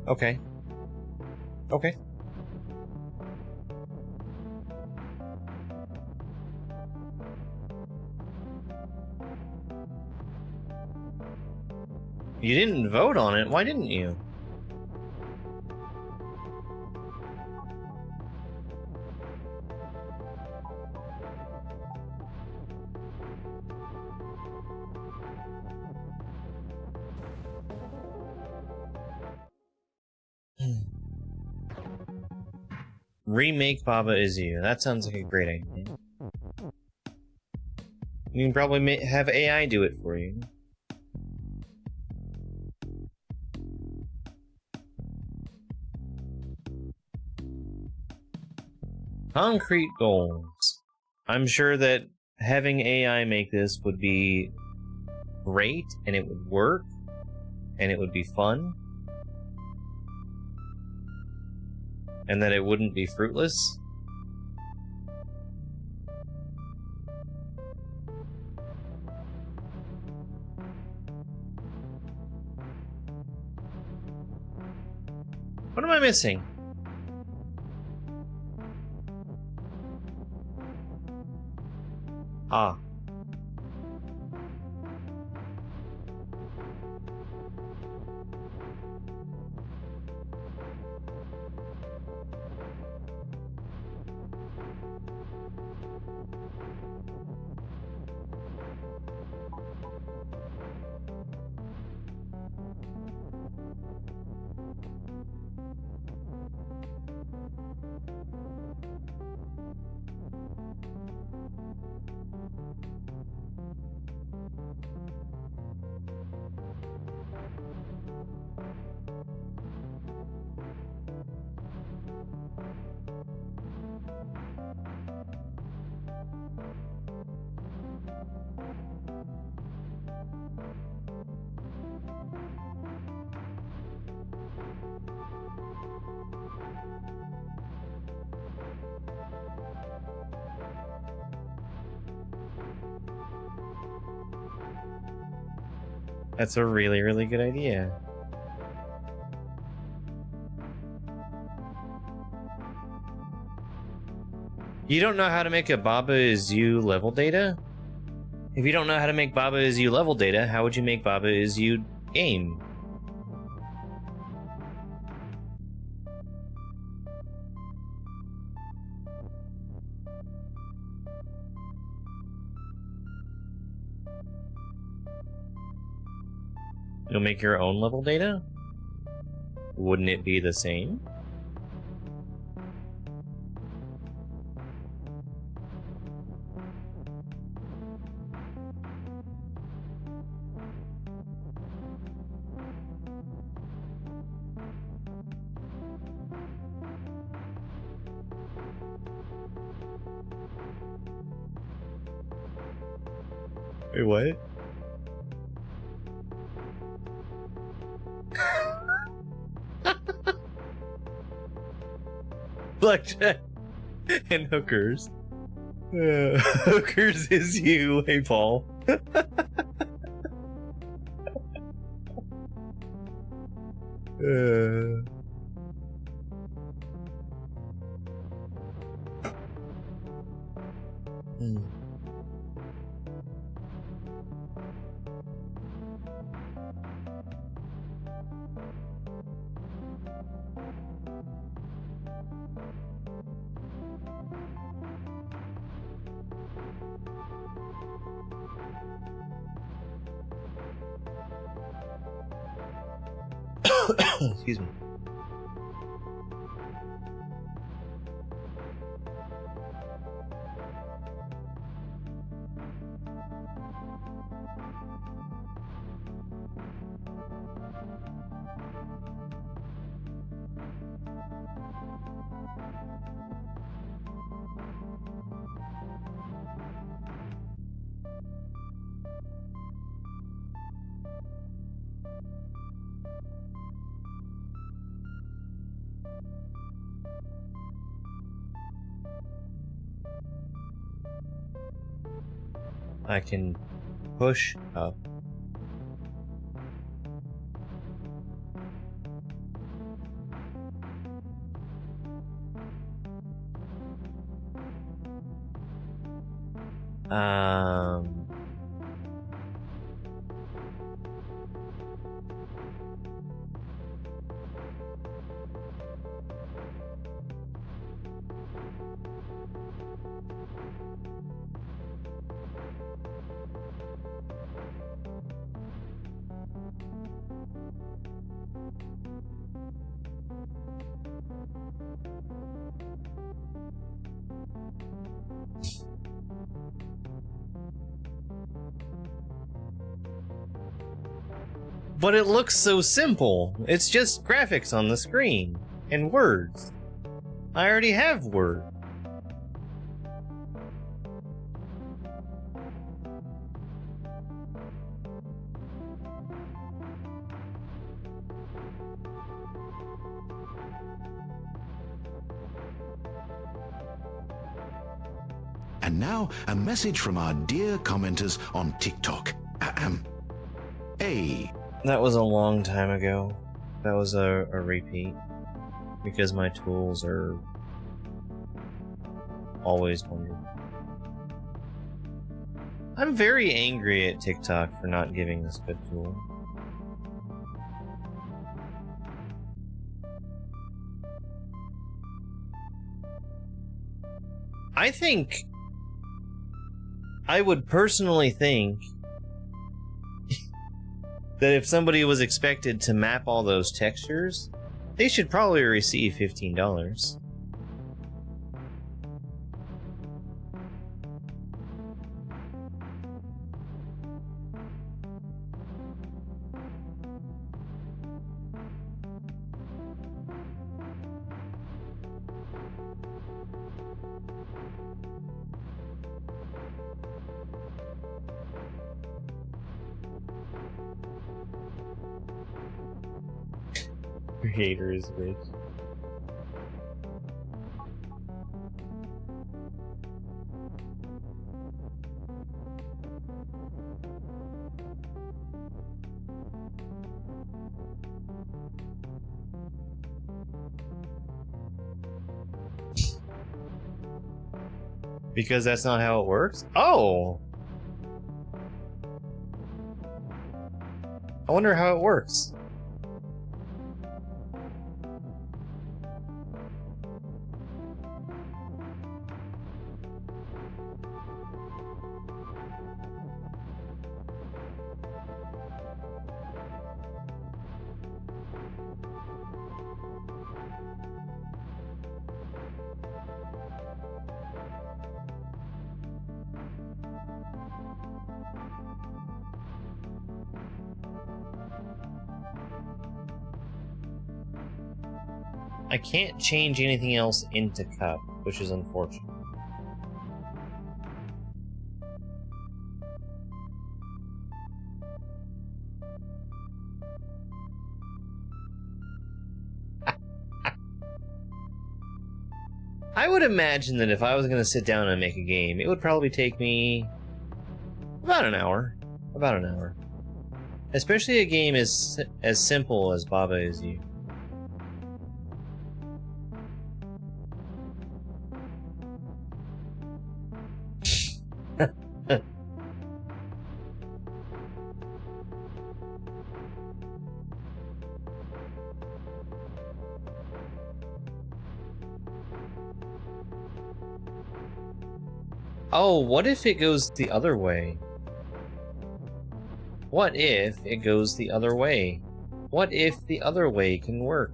Okay. Okay. You didn't vote on it. Why didn't you? Remake Baba Is You. That sounds like a great idea. You can probably have AI do it for you. Concrete goals. I'm sure that having AI make this would be great, and it would work, and it would be fun, and that it wouldn't be fruitless. What am I missing? Ah. That's a really, really good idea. You don't know how to make a Baba is you level data? If you don't know how to make Baba is you level data, how would you make Baba is you game? You'll make your own level data? Wouldn't it be the same? Wait, what? Blackjack and hookers. Hookers is you, hey Paul. Excuse me. I can push up. But it looks so simple. It's just graphics on the screen and words. I already have Word. And now, a message from our dear commenters on TikTok. A. That was a long time ago. That was a repeat. Because my tools are always wonderful. I'm very angry at TikTok for not giving us good tool. I would personally think that if somebody was expected to map all those textures, they should probably receive $15. Creator is rich. Because that's not how it works? Oh! I wonder how it works. I can't change anything else into cup, which is unfortunate. I would imagine that if I was going to sit down and make a game, it would probably take me about an hour. About an hour. Especially a game as simple as Baba Is You. Oh, what if it goes the other way? What if it goes the other way? What if the other way can work?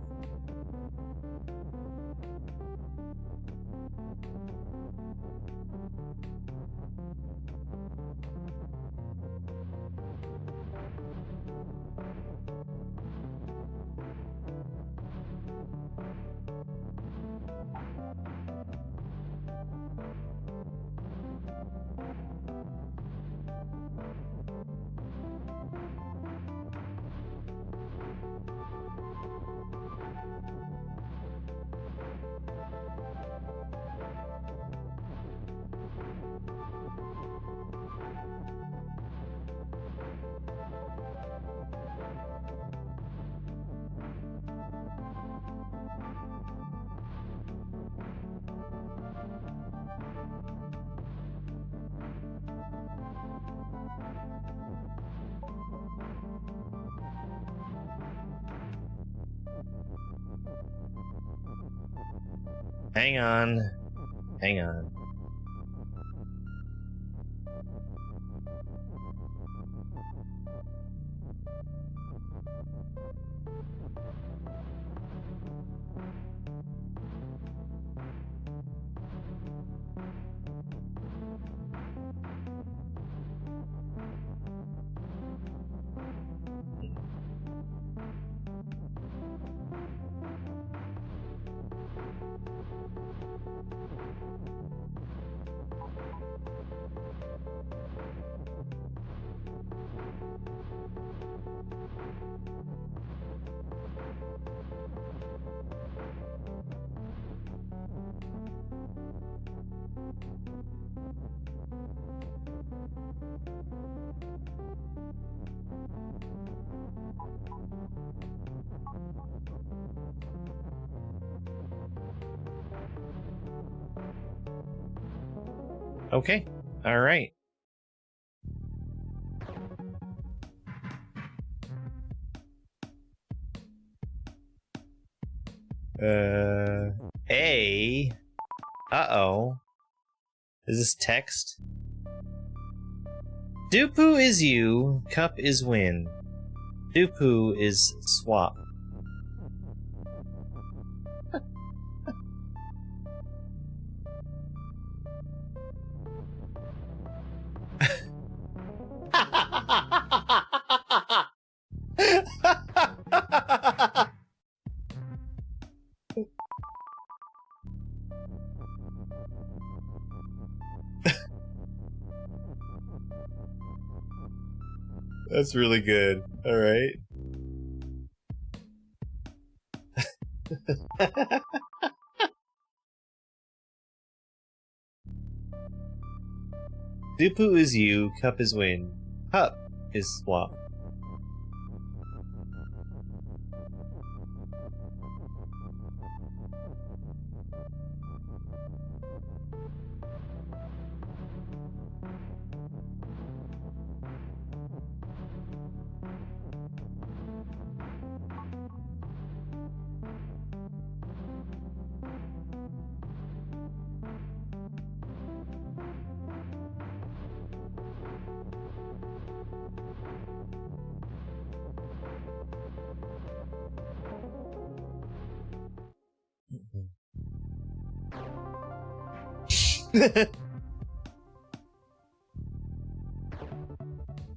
Hang on. Hang on. Okay. All right. A. Uh-oh. Is this text? Dupu is you, cup is win. Dupu is swap. That's really good. All right. Dupu is you, cup is win. Cup is swap.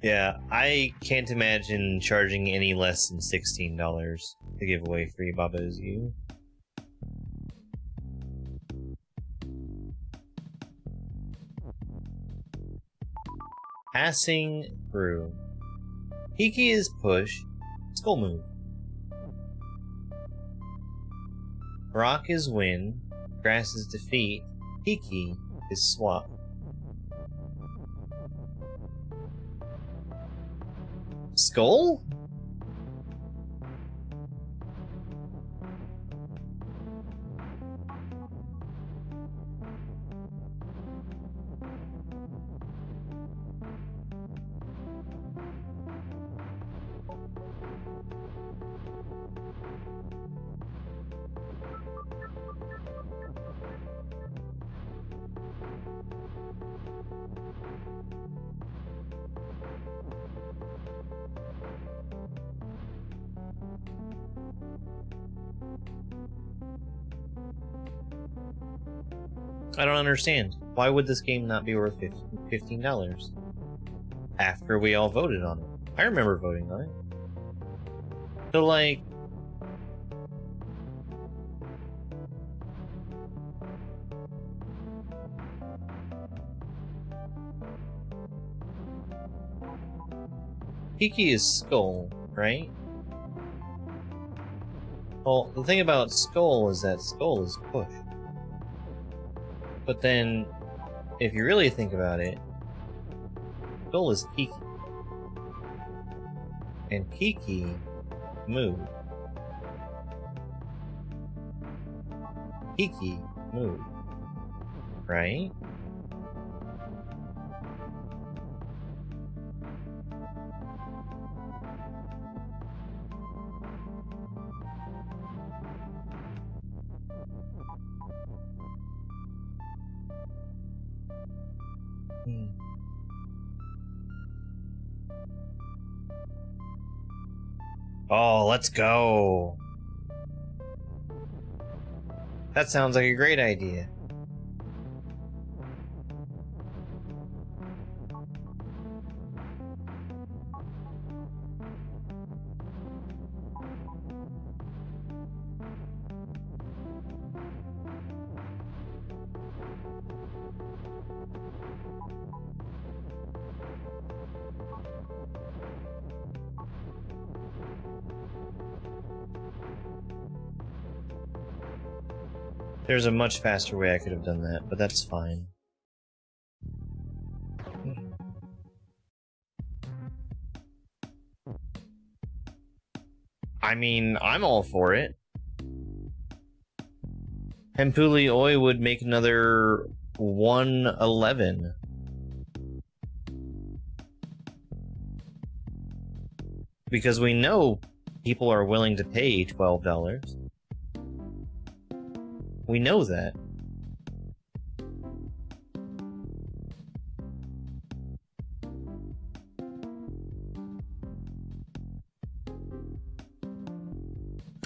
Yeah, I can't imagine charging any less than $16 to give away free Baba's You. Passing through. Kiki is push. Skull move. Rock is win. Grass is defeat. Kiki is swap. Skull? I don't understand. Why would this game not be worth $15? After we all voted on it. I remember voting on it. So, like... Kiki is Skull, right? Well, the thing about Skull is that Skull is push. But then, if you really think about it, Skull is Kiki. And Kiki move. Kiki move. Right? Oh, let's go. That sounds like a great idea. There's a much faster way I could have done that, but that's fine. I mean, I'm all for it. Hempuli Oi would make another 111. Because we know people are willing to pay $12. We know that.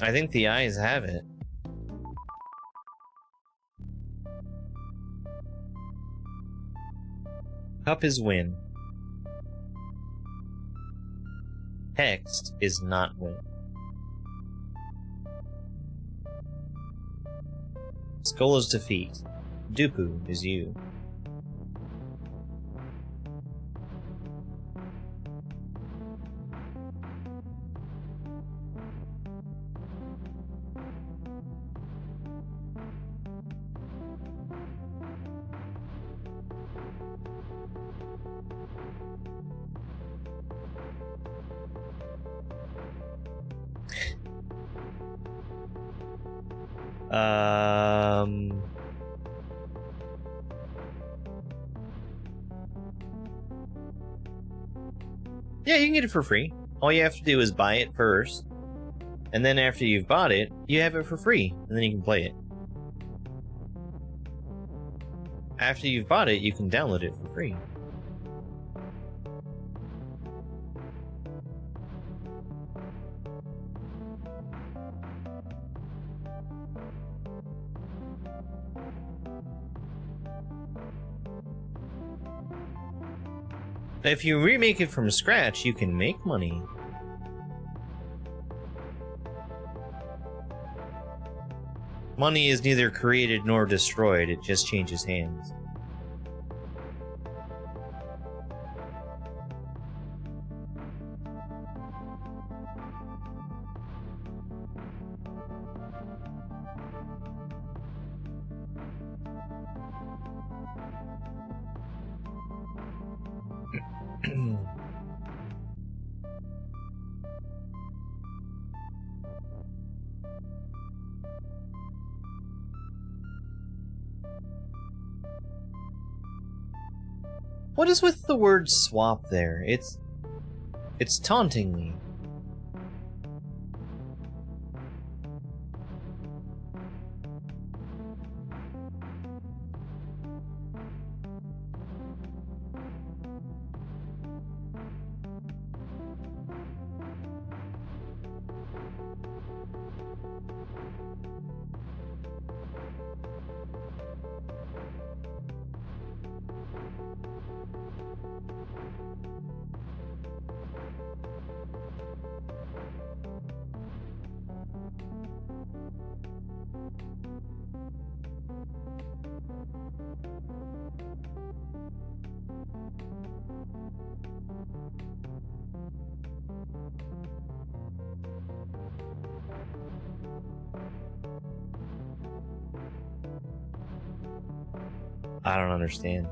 I think the eyes have it. Cup is win. Text is not win. Skull is defeat. Dupu is you. Yeah, you can get it for free. All you have to do is buy it first, and then after you've bought it, you have it for free, and then you can play it. After you've bought it, you can download it for free. If you remake it from scratch, you can make money. Money is neither created nor destroyed, it just changes hands. What is with the word swap there? It's taunting me. I don't understand.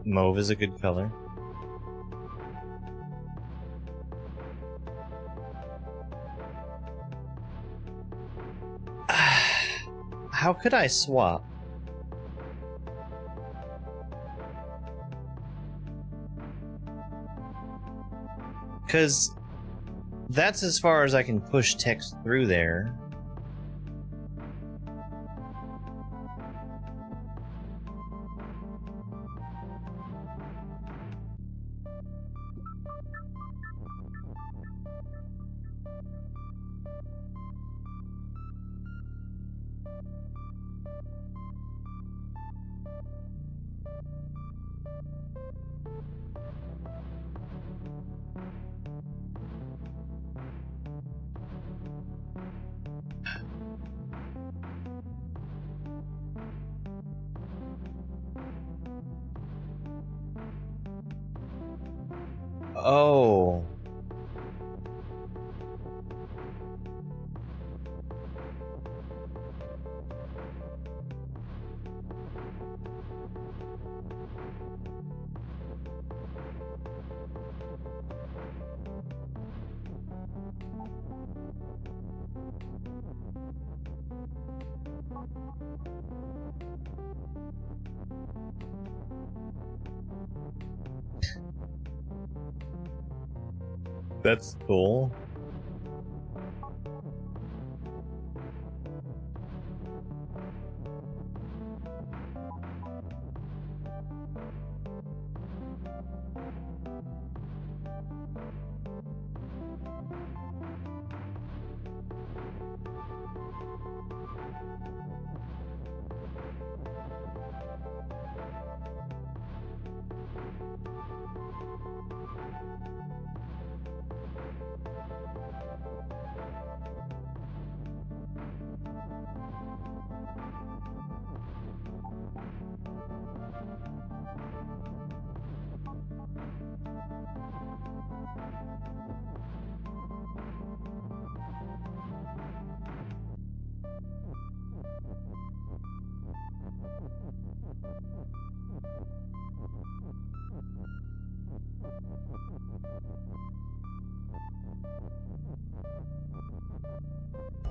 Mauve is a good color. How could I swap? Because that's as far as I can push text through there. Oh. That's cool.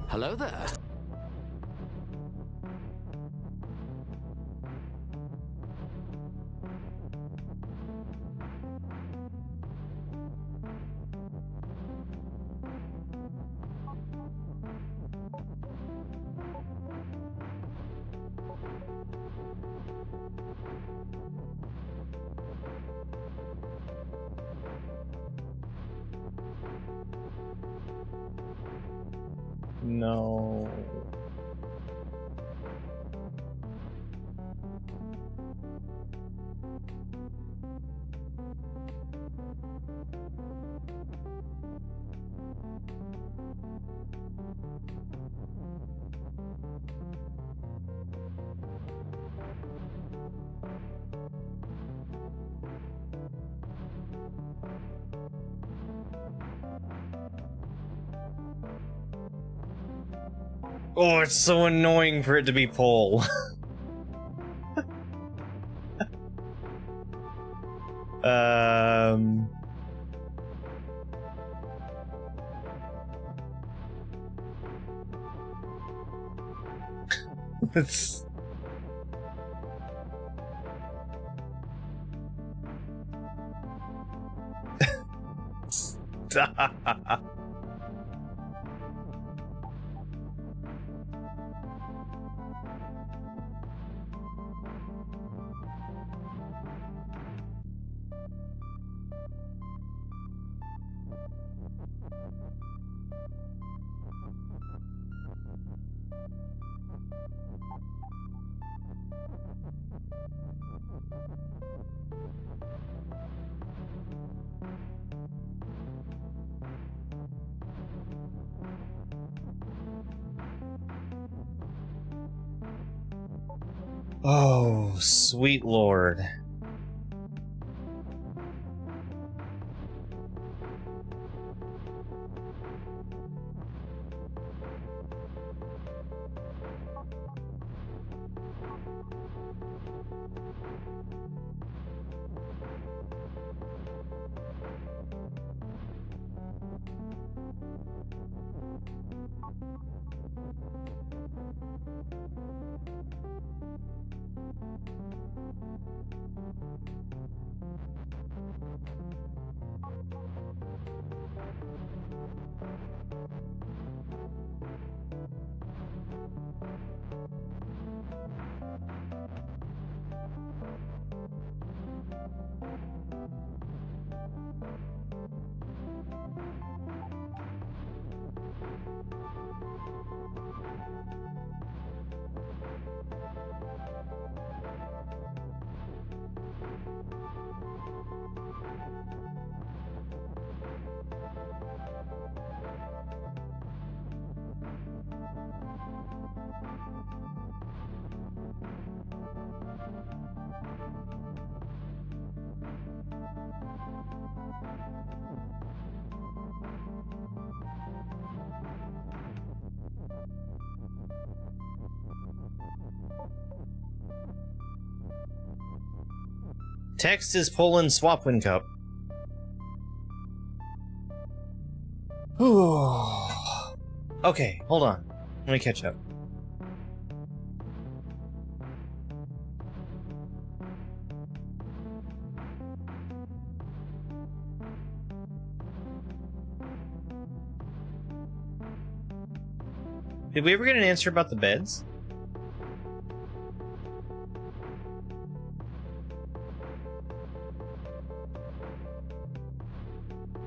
Hello there. No. Oh, it's so annoying for it to be Paul. It's... Stop. Oh, sweet lord. Text is Poland Swapwin Cup. Okay, hold on. Let me catch up. Did we ever get an answer about the beds?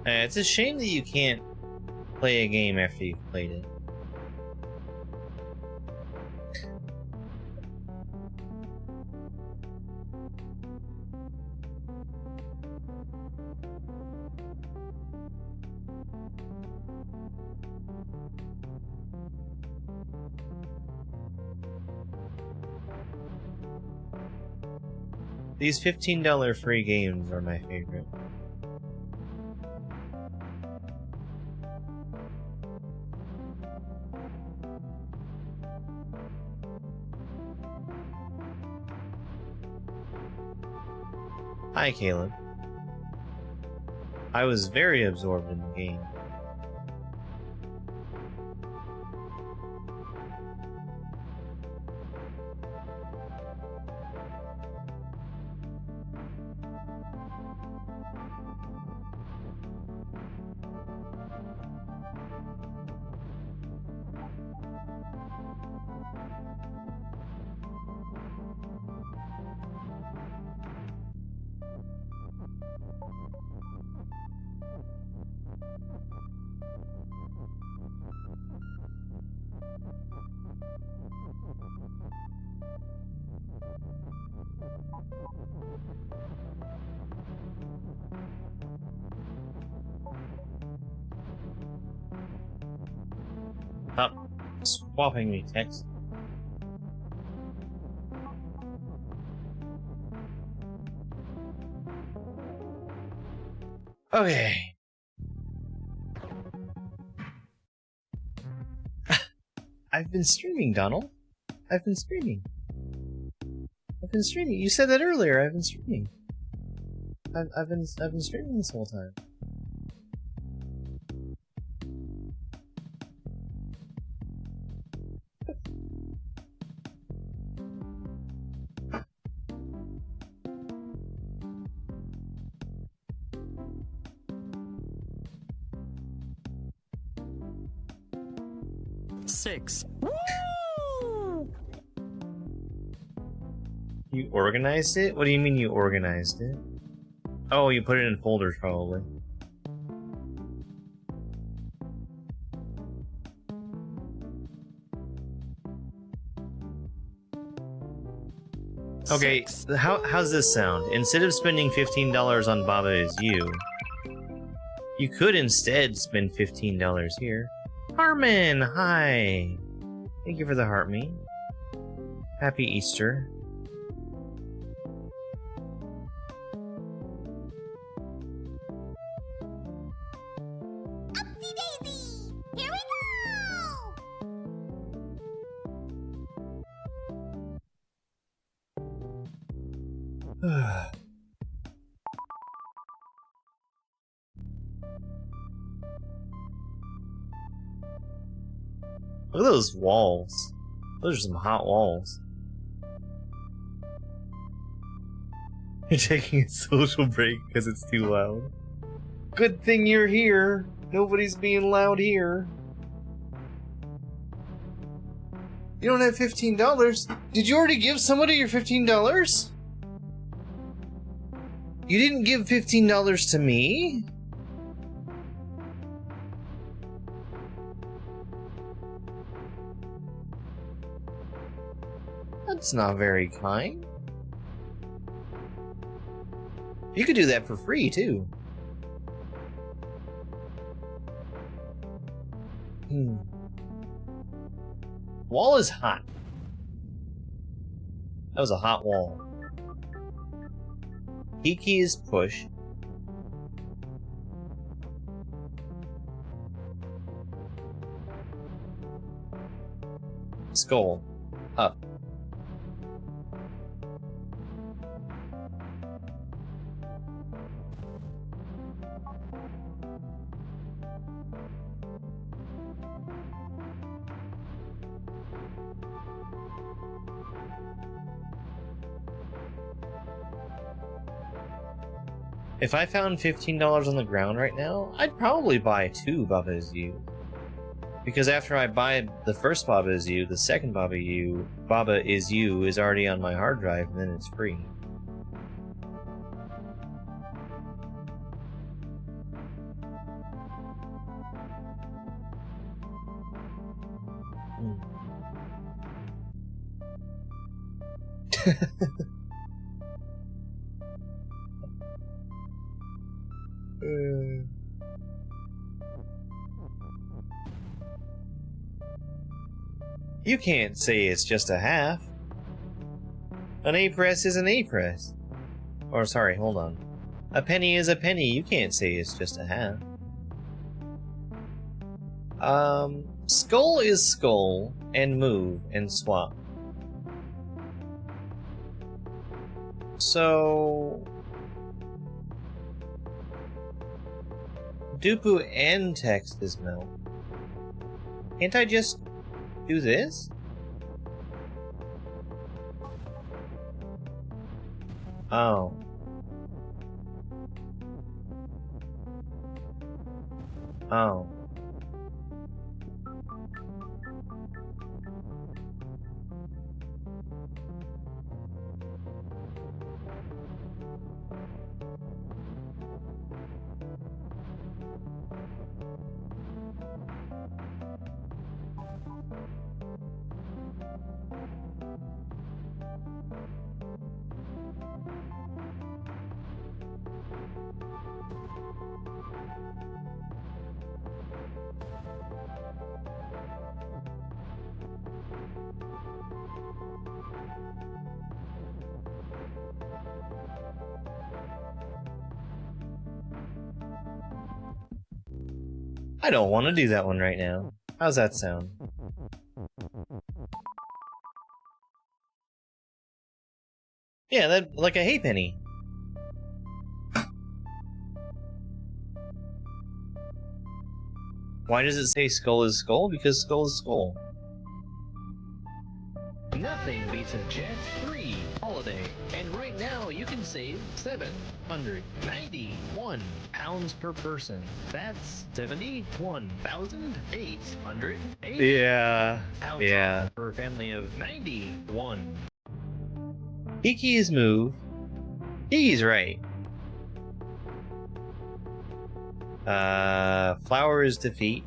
It's a shame that you can't play a game after you've played it. These $15 free games are my favorite. Hi, Caleb. I was very absorbed in the game. Stop swapping me text. Okay. I've been streaming, Donald. I've been streaming. You said that earlier. I've been streaming. I've been streaming this whole time. Six. Woo! You organized it? What do you mean you organized it? Oh, you put it in folders, probably. Okay, how's this sound? Instead of spending $15 on Baba Is You, you could instead spend $15 here. Harmon, hi! Thank you for the heart me. Happy Easter. Upsy-daisy! Here we go! Look at those walls. Those are some hot walls. You're taking a social break because it's too loud. Good thing you're here. Nobody's being loud here. You don't have $15. Did you already give somebody your $15? You didn't give $15 to me? That's not very kind. You could do that for free, too. Wall is hot. That was a hot wall. Kiki is push. Skull. Up. If I found $15 on the ground right now, I'd probably buy 2 Baba Is You. Because after I buy the first Baba Is You, the second Baba Is You is already on my hard drive, and then it's free. You can't say it's just a half. An A-press is an A-press. Or sorry, hold on. A penny is a penny. You can't say it's just a half. Skull is skull, and move, and swap. So... Dupu and text is melt. Can't I just do this? Oh. Oh. I don't want to do that one right now. How's that sound? Yeah, that like a halfpenny. Why does it say skull is skull? Because skull is skull. Nothing beats a Jet 3 holiday, and right now you can save 791 pounds per person. That's 71,880 Yeah. pounds Yeah. for a family of 91. Kiki is move. Kiki's right. Flower is defeat.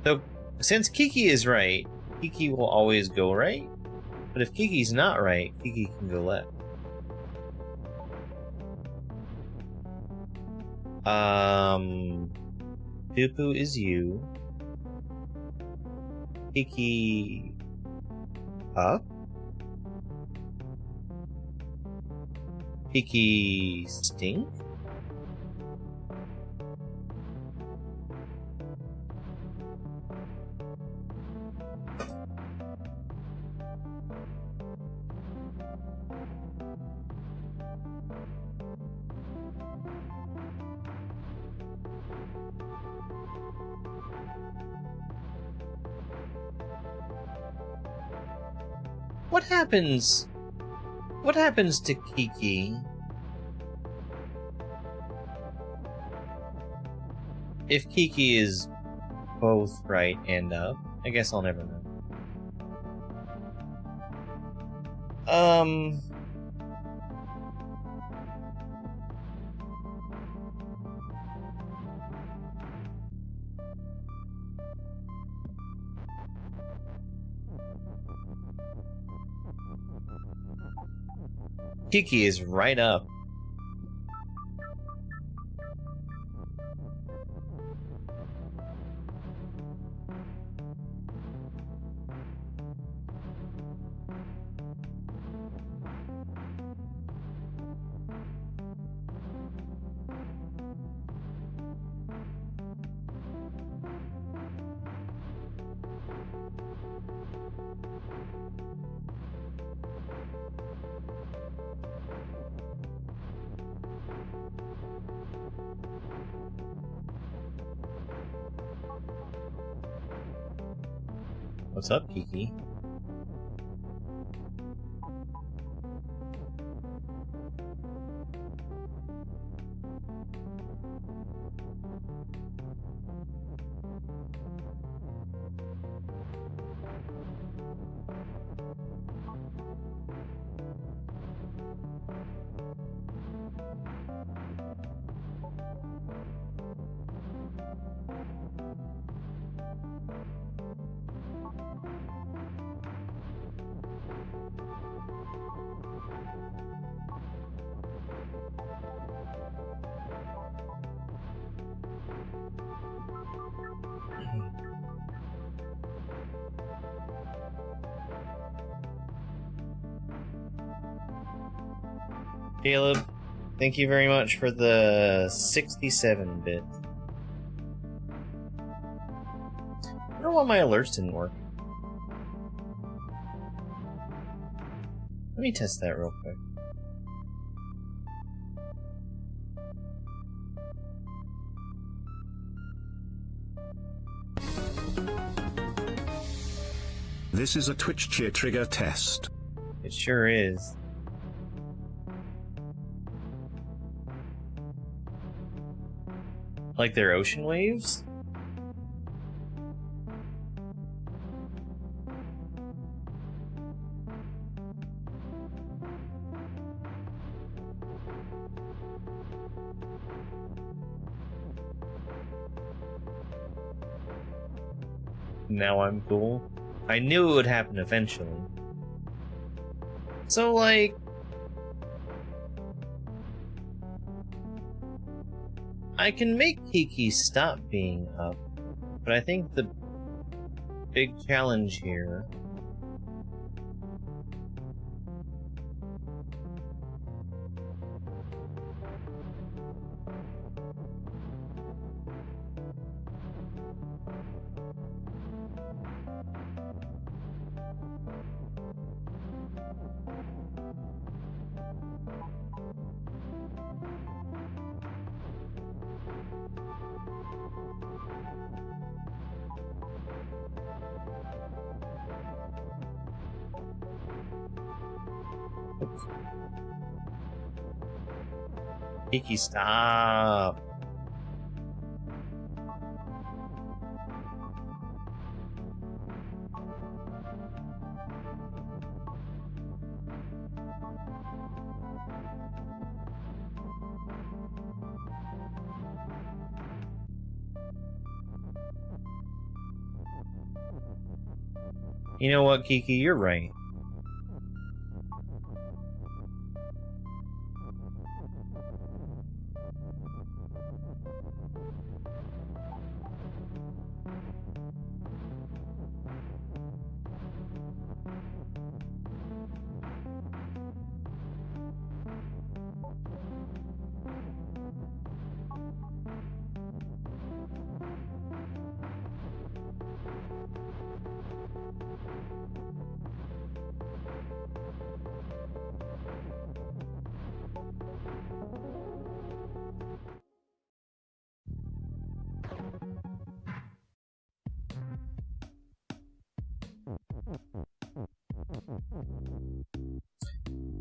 So, since Kiki is right, Kiki will always go right. But if Kiki's not right, Kiki can go left. Dupu is you. Kiki up. Kiki stink. What happens? What happens to Kiki if Kiki is both right and up? I guess I'll never know. Kiki is right up. What's up, Kiki? Caleb, thank you very much for the 67 bit. I don't know why my alerts didn't work. Let me test that real quick. This is a Twitch cheer trigger test. It sure is. Like their ocean waves? Now I'm cool. I knew it would happen eventually. So, like... I can make Kiki stop being up, but I think the big challenge here... Oops. Kiki, stop! You know what, Kiki, you're right.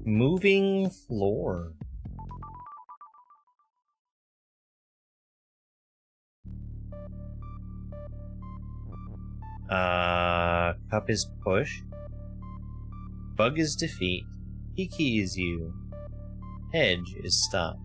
Moving floor. Cup is push. Bug is defeat. Kiki is you. Hedge is stop.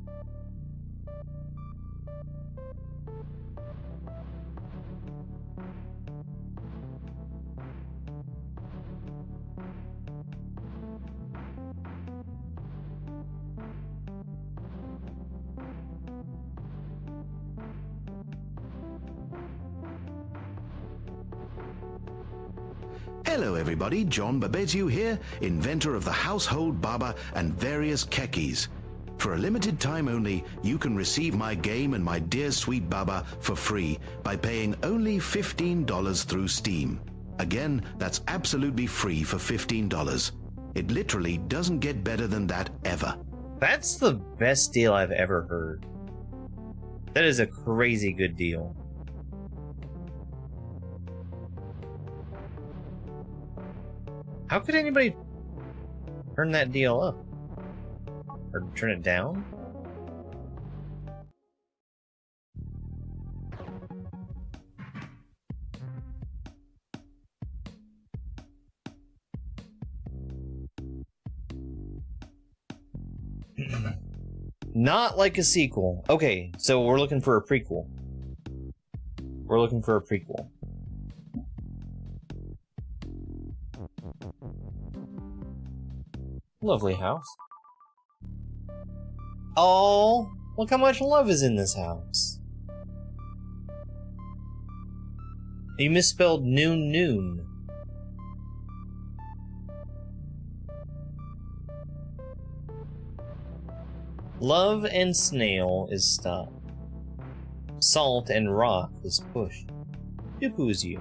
Hello everybody, John Babeziu here, inventor of the household baba and various kekis. For a limited time only, you can receive my game and my dear sweet baba for free by paying only $15 through Steam. Again, that's absolutely free for $15. It literally doesn't get better than that ever. That's the best deal I've ever heard. That is a crazy good deal. How could anybody turn that deal up? Or turn it down? Not like a sequel. Okay, so we're looking for a prequel. We're looking for a prequel. Lovely house. Oh, look how much love is in this house. You misspelled noon. Love and snail is stopped. Salt and rock is pushed. Dupu's you.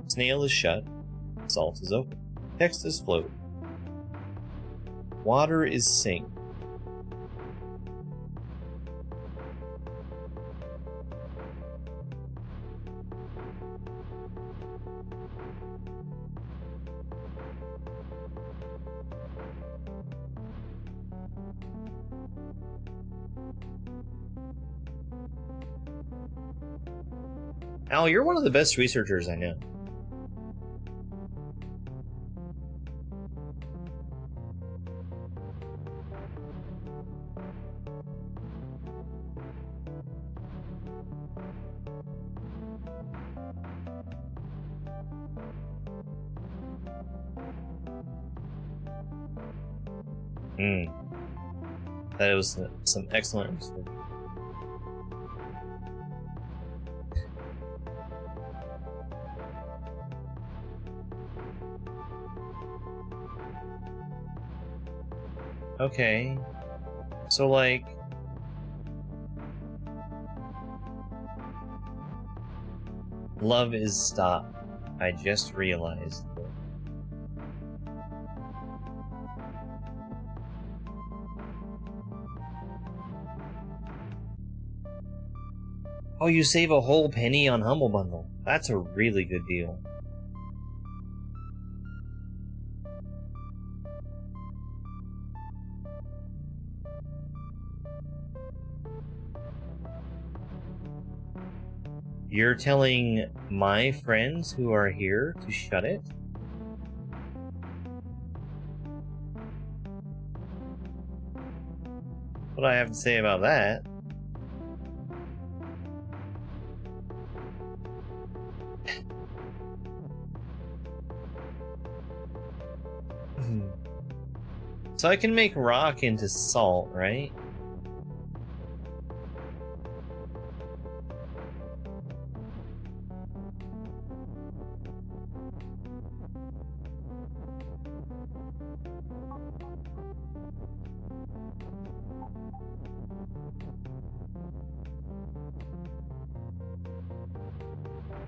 Snail is shut. Salt is open. Text is float. Water is sink. Al, you're one of the best researchers I know. That was some excellent research. Okay, so like, love is stopped. I just realized. Oh, you save a whole penny on Humble Bundle. That's a really good deal. You're telling my friends who are here to shut it? What do I have to say about that? So I can make rock into salt, right?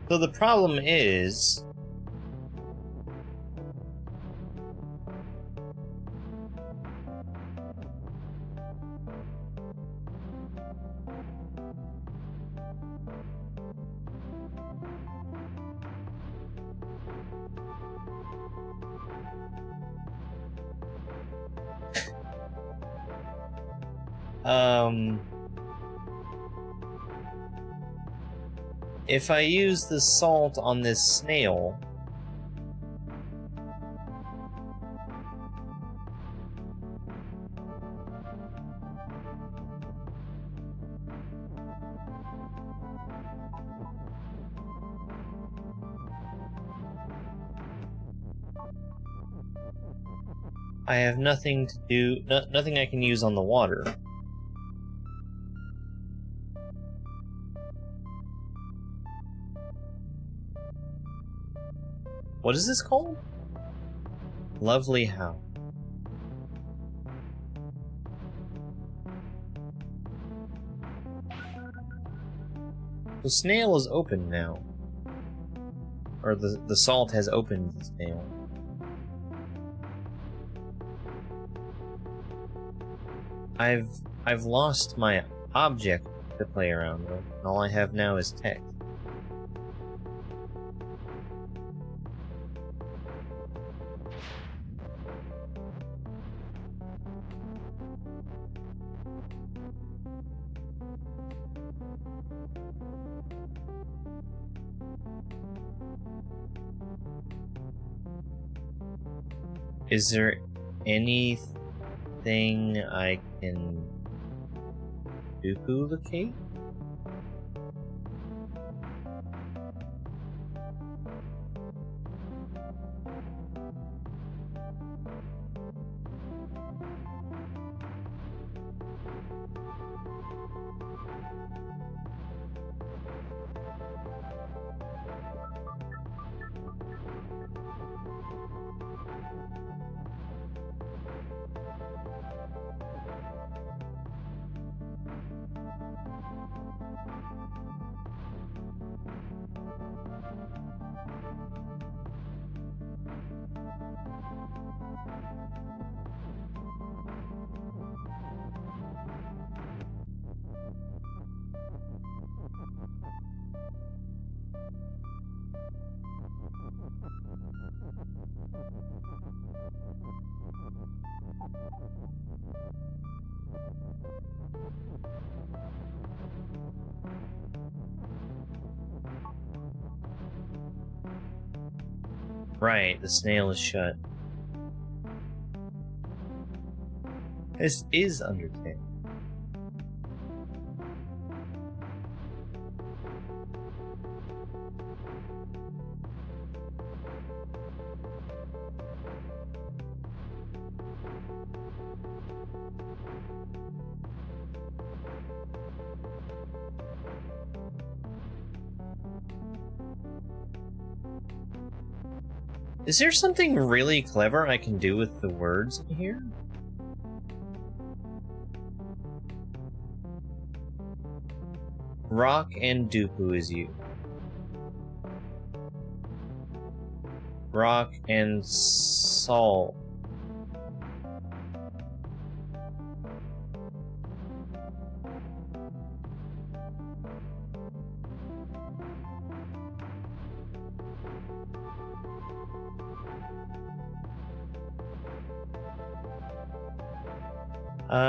So the problem is, if I use the salt on this snail, I have nothing to do, nothing I can use on the water. What is this called? Lovely how. The snail is open now. Or the salt has opened the snail. I've lost my object to play around with. All I have now is text. Is there anything I can duplicate? Right, the snail is shut. This is Undertale. Is there something really clever I can do with the words in here? Rock and Dooku is you. Rock and Salt.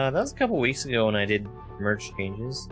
That was a couple weeks ago when I did merch changes.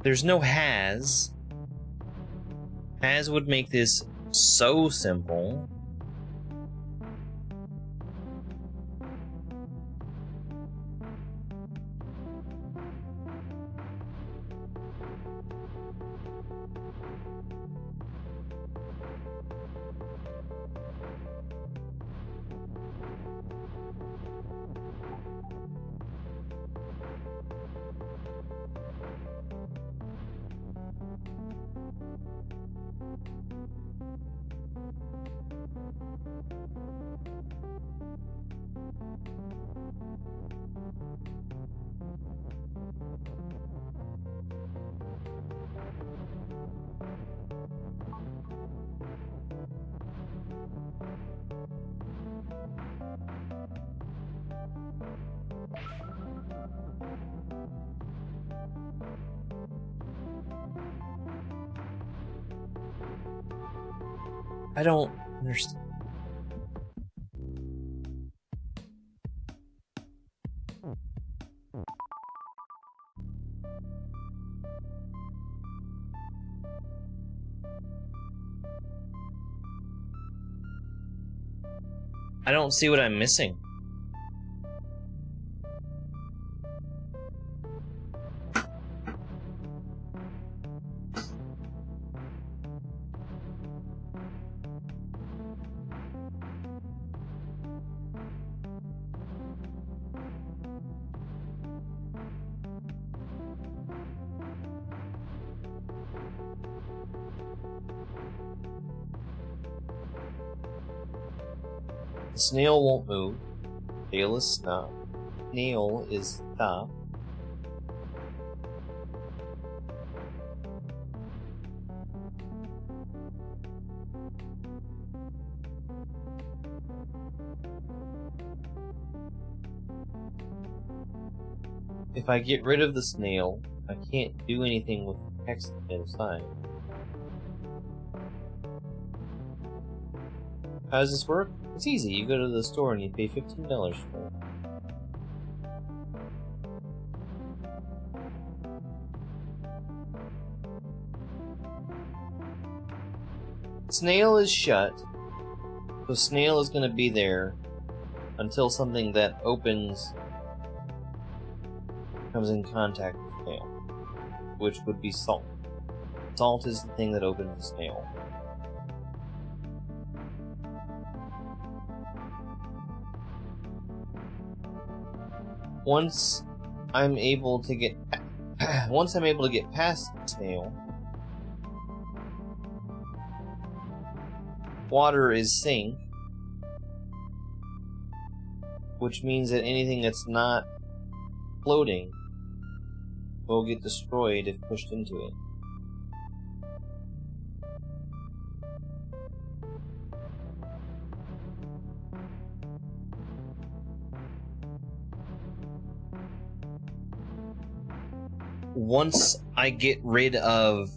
There's no has. Has would make this so simple. I don't understand. I don't see what I'm missing. The snail won't move. Tail is stop. Snail is stop. If I get rid of the snail, I can't do anything with the text on the other side. How does this work? It's easy. You go to the store and you pay $15 for it. Snail is shut, so snail is going to be there until something that opens comes in contact with snail, which would be salt. Salt is the thing that opens the snail. Once I'm able to get past the snail, water is sink, which means that anything that's not floating will get destroyed if pushed into it. Once I get rid of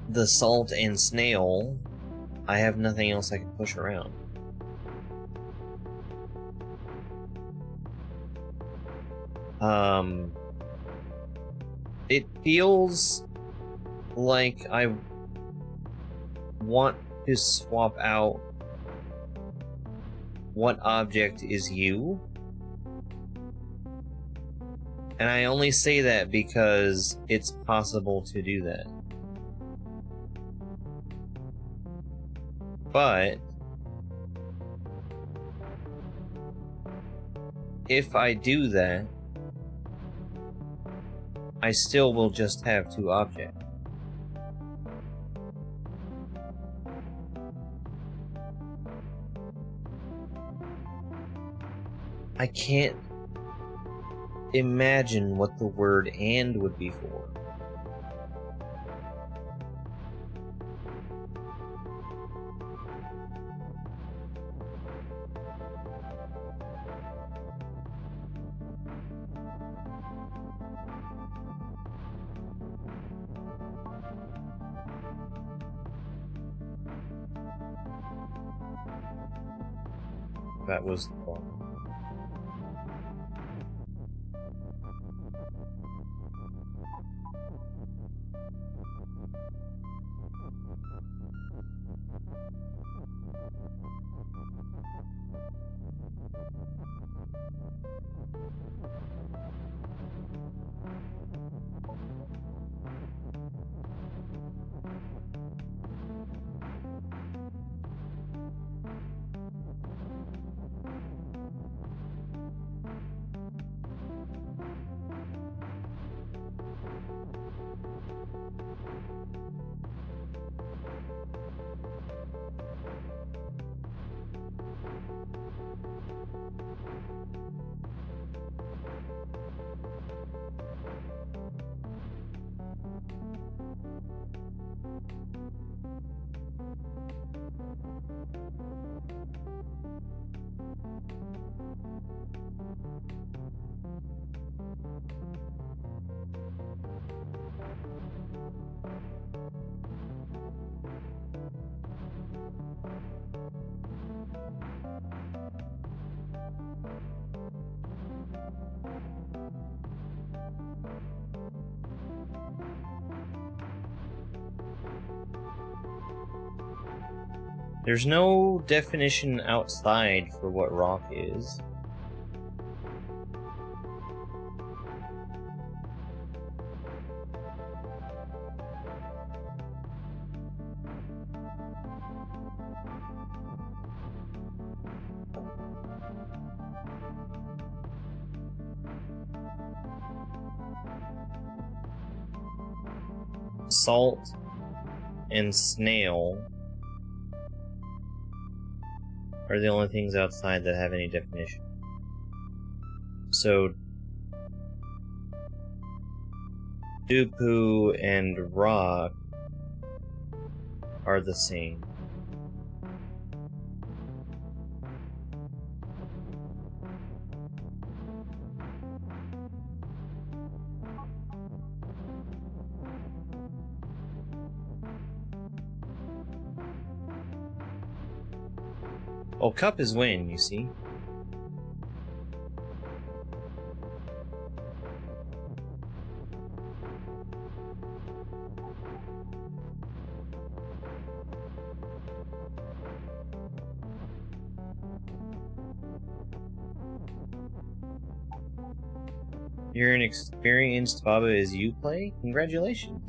the salt and snail, I have nothing else I can push around. It feels like I want to swap out what object is you. And I only say that because it's possible to do that. But if I do that, I still will just have two objects. I can't imagine what the word "and" would be for. That was the point. There's no definition outside for what rock is. Salt and snail are the only things outside that have any definition. So, Dupu and rock are the same. Oh, cup is win, you see. You're an experienced Baba as you play? Congratulations.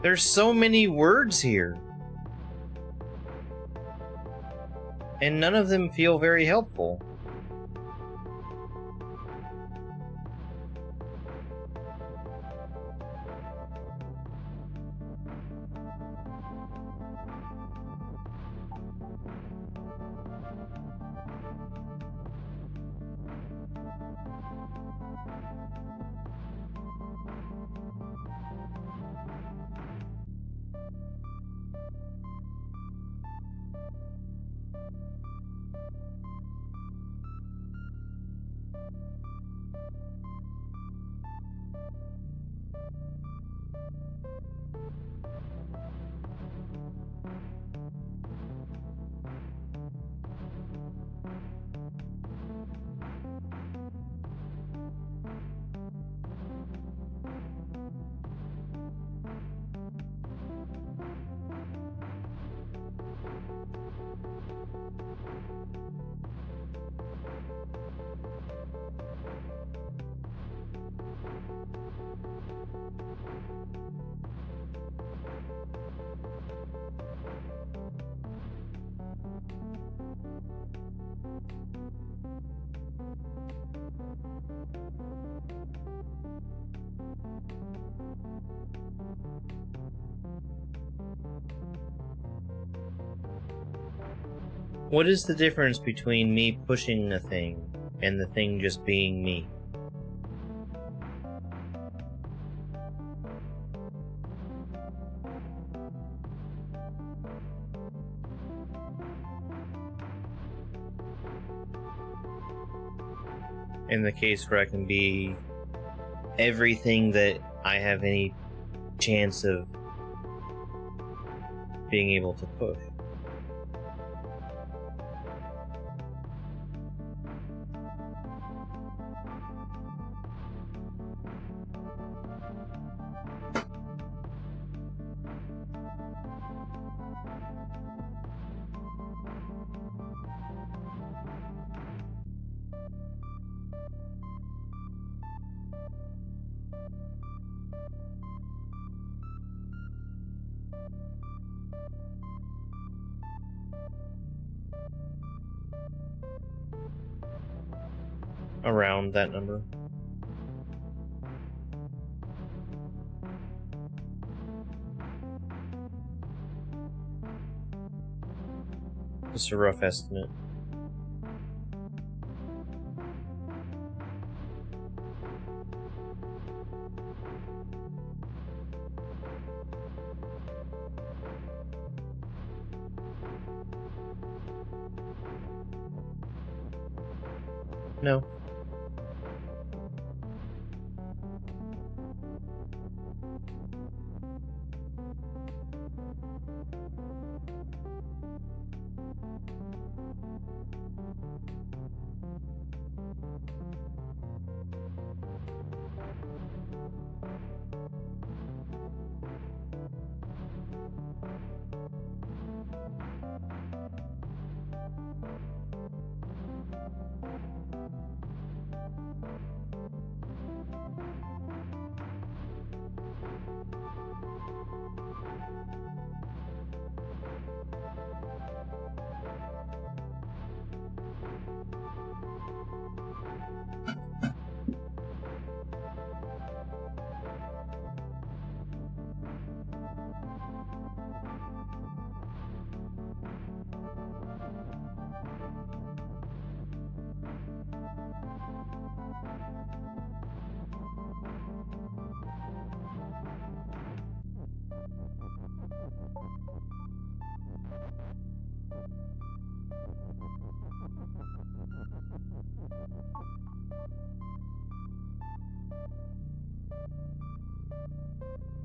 There's so many words here. And none of them feel very helpful. What is the difference between me pushing a thing and the thing just being me? In the case where I can be everything that I have any chance of being able to push. Around that number. Just a rough estimate. No.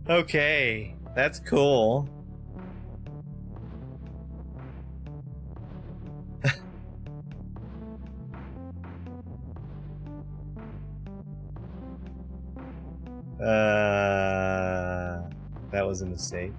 Okay, that's cool. That was a mistake.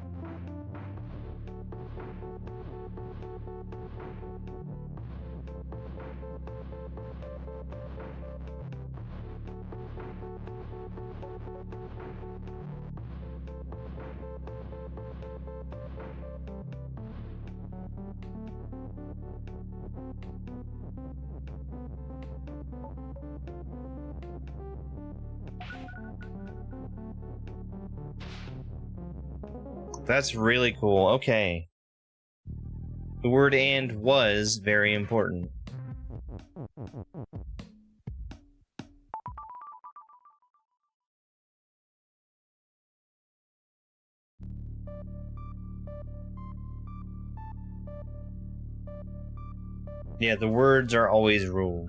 That's really cool. Okay. The word "and" was very important. Yeah, the words are always rule.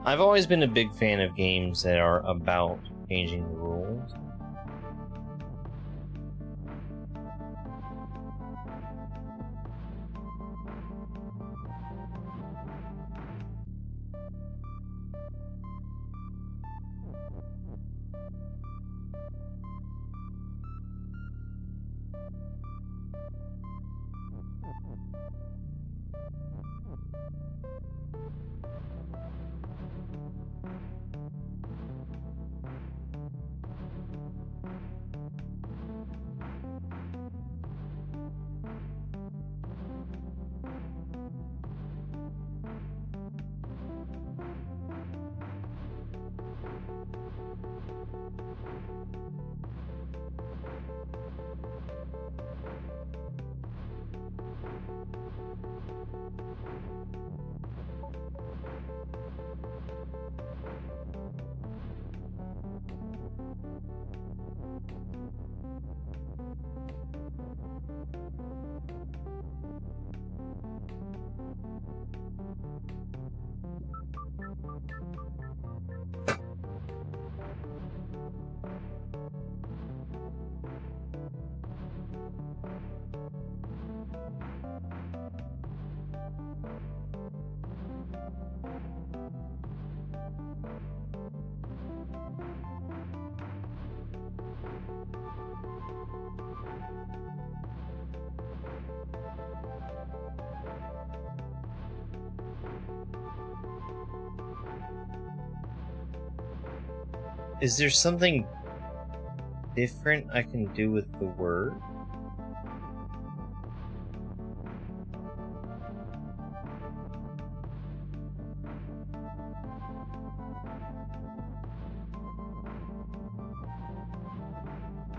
I've always been a big fan of games that are about changing the rules. Is there something different I can do with the word?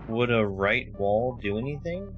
Would a right wall do anything?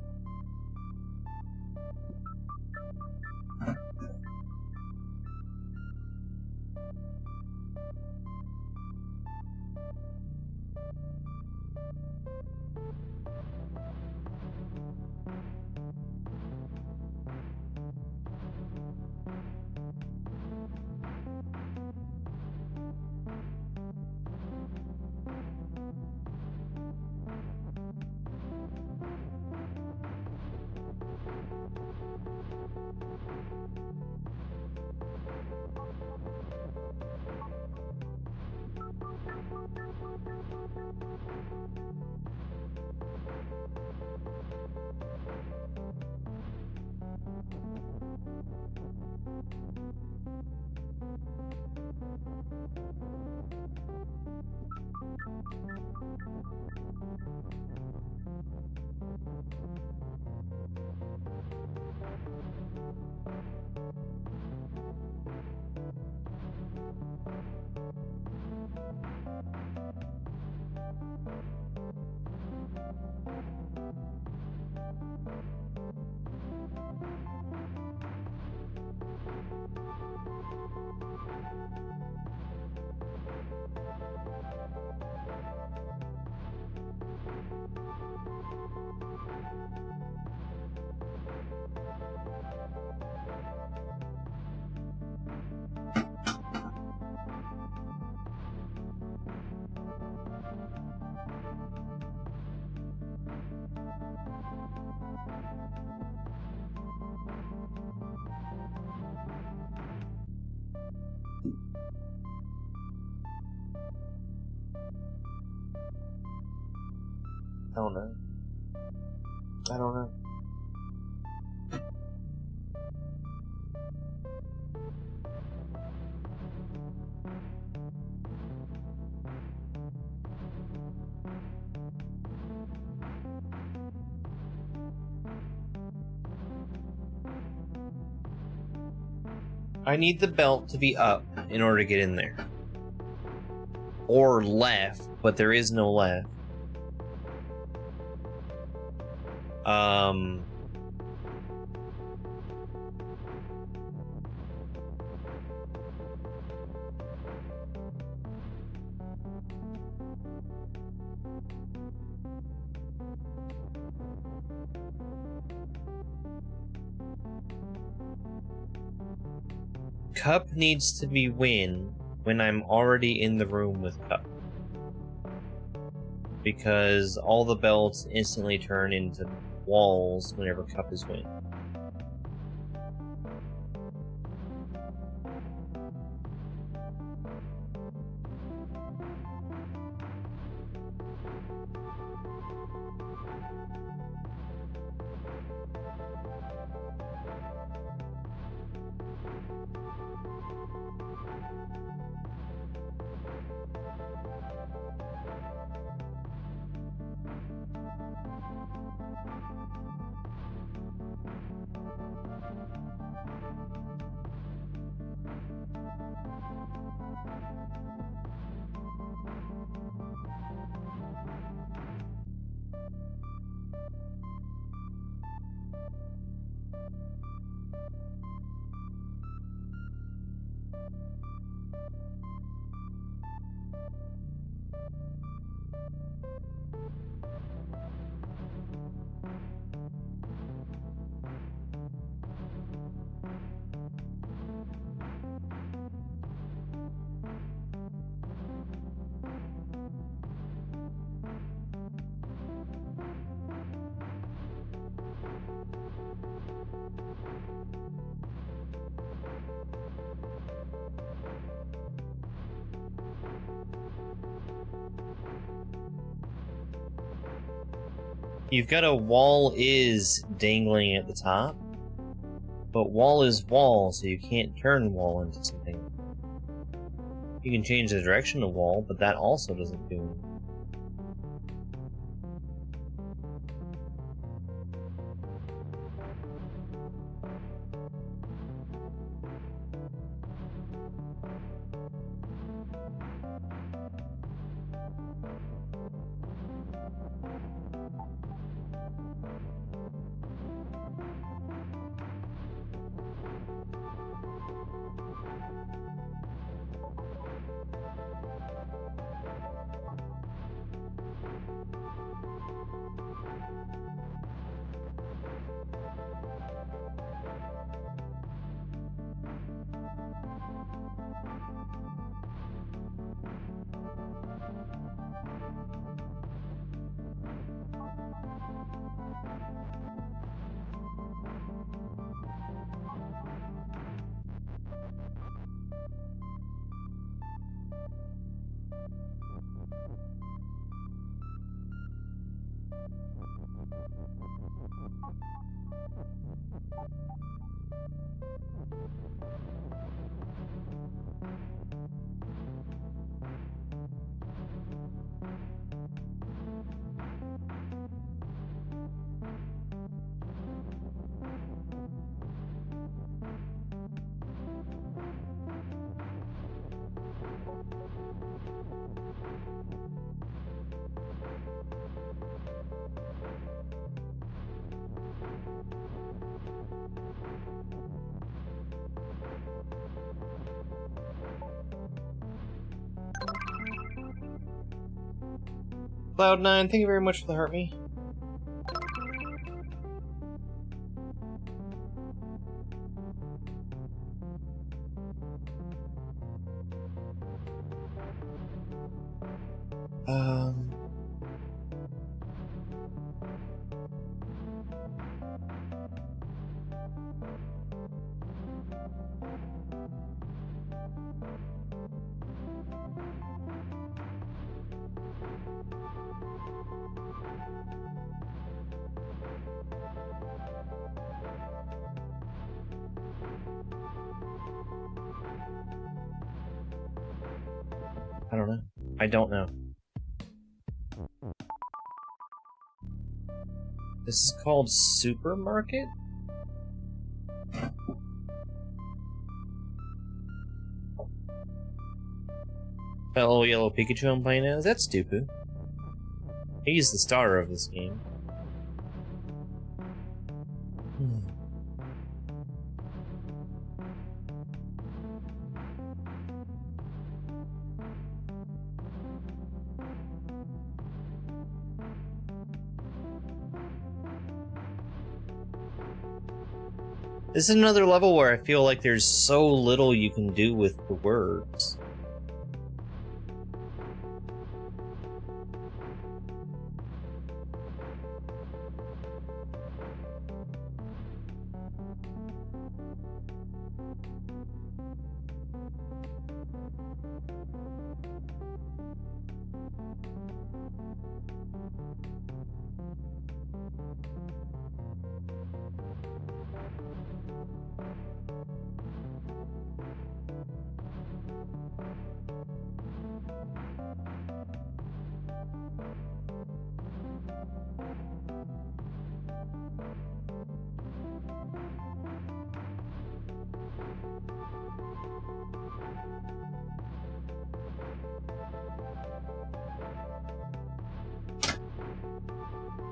I don't know. I don't know. I need the belt to be up in order to get in there. Or left, but there is no left. Cup needs to be when I'm already in the room with Cup. Because all the belts instantly turn into walls whenever Cup is win. You've got a wall is dangling at the top, but wall is wall, so you can't turn wall into something. You can change the direction of wall, but that also doesn't do anything. Cloud9, thank you very much for the heart me. I don't know. I don't know. This is called Supermarket? That little yellow Pikachu I'm playing as? That's stupid. He's the star of this game. This is another level where I feel like there's so little you can do with the words.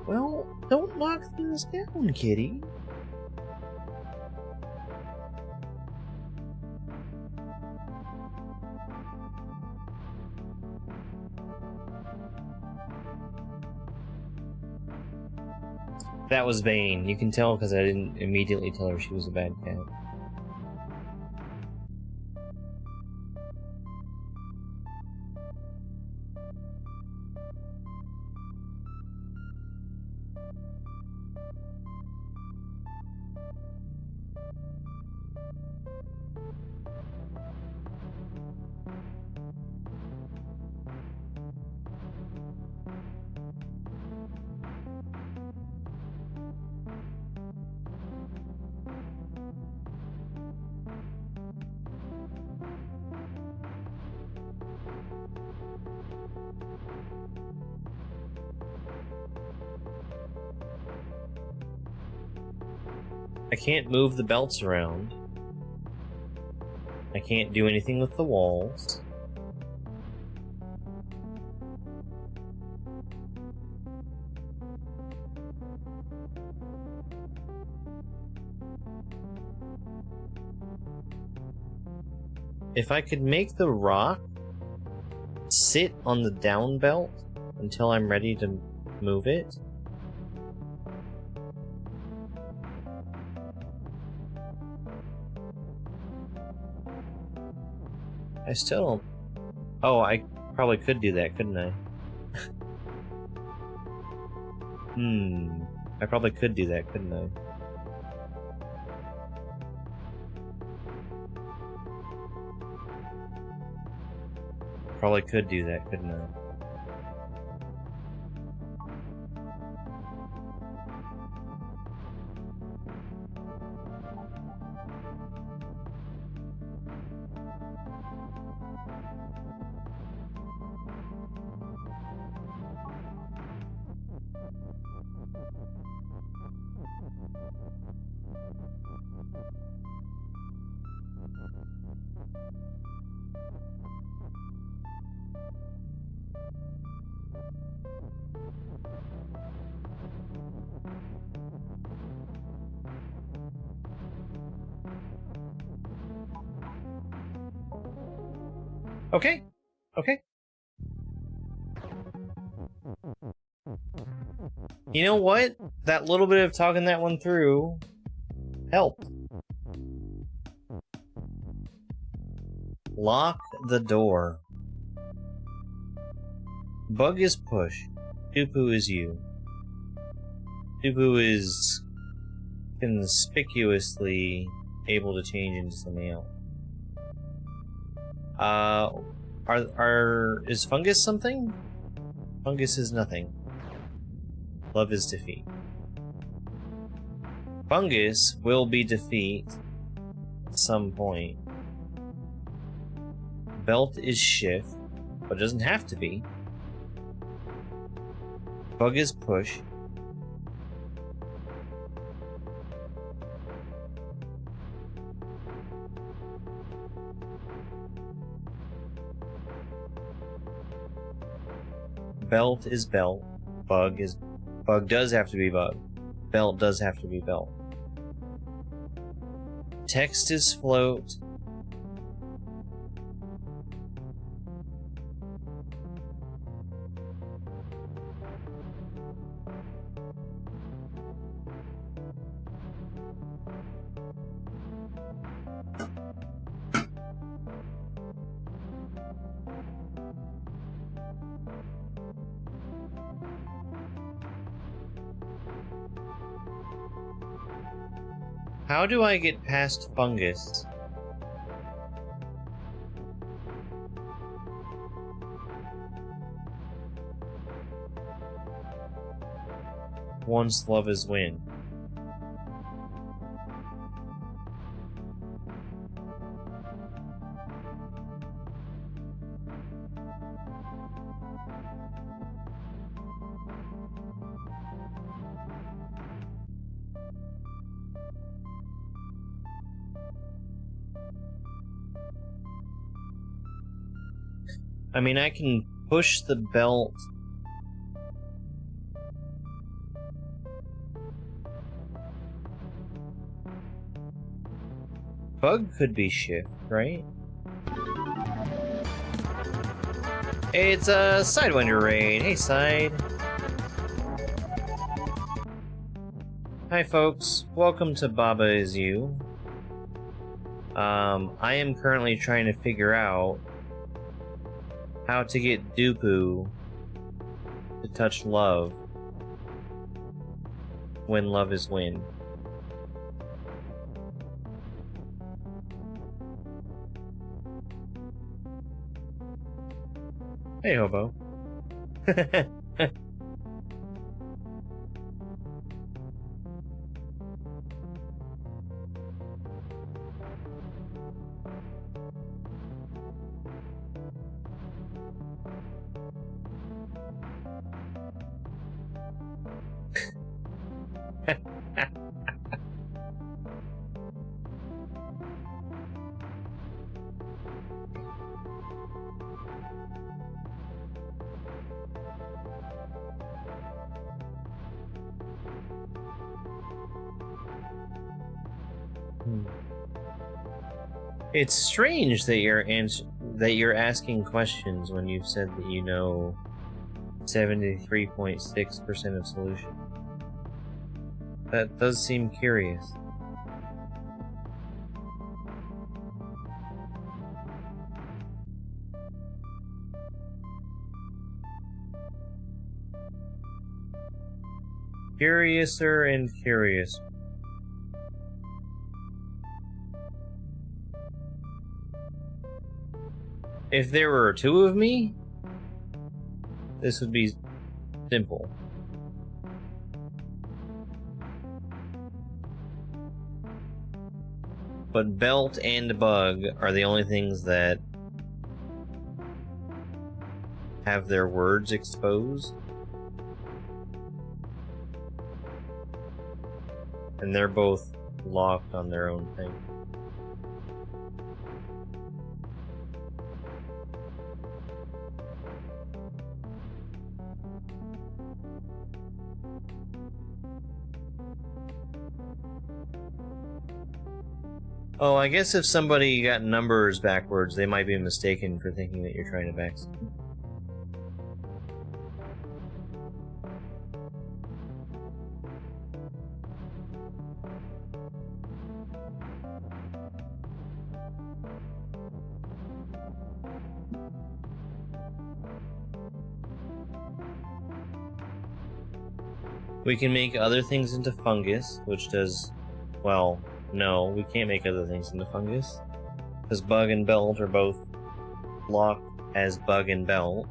Well, don't knock things down, kitty. That was Bane. You can tell because I didn't immediately tell her she was a bad cat. I can't move the belts around. I can't do anything with the walls. If I could make the rock sit on the down belt until I'm ready to move it. I still don't... Oh, I probably could do that, couldn't I? I probably could do that, couldn't I? Probably could do that, couldn't I? Okay. Okay. You know what? That little bit of talking that one through helped. Lock the door. Bug is push. Dupu is you. Dupu is conspicuously able to change into something else. Is fungus something? Fungus is nothing. Love is defeat. Fungus will be defeat at some point. Belt is shift, but it doesn't have to be. Bug is push. Belt is belt. Bug does have to be bug. Belt does have to be belt. Text is float. How do I get past fungus? Once love is win. I mean, I can push the belt. Bug could be shift, right? It's a Sidewinder raid. Hey, Side. Hi, folks. Welcome to Baba Is You. I am currently trying to figure out how to get Dupu to touch love when love is win. Hey, Hobo. It's strange that you're asking questions when you've said that you know 73.6% of solution. That does seem curious. Curiouser and curious. If there were two of me, this would be simple. But belt and bug are the only things that have their words exposed. And they're both locked on their own thing. Oh, I guess if somebody got numbers backwards, they might be mistaken for thinking that you're trying to backstab. We can make other things into fungus, which does... Well, no, we can't make other things into fungus. Because bug and belt are both locked as bug and belt.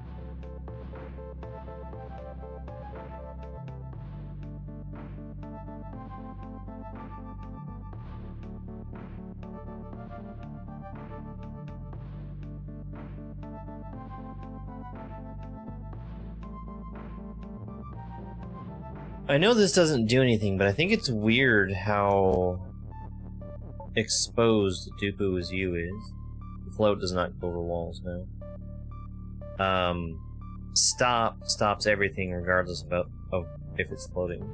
I know this doesn't do anything, but I think it's weird how exposed Dupu as you is. The float does not go over walls now. Stop stops everything regardless of if it's floating.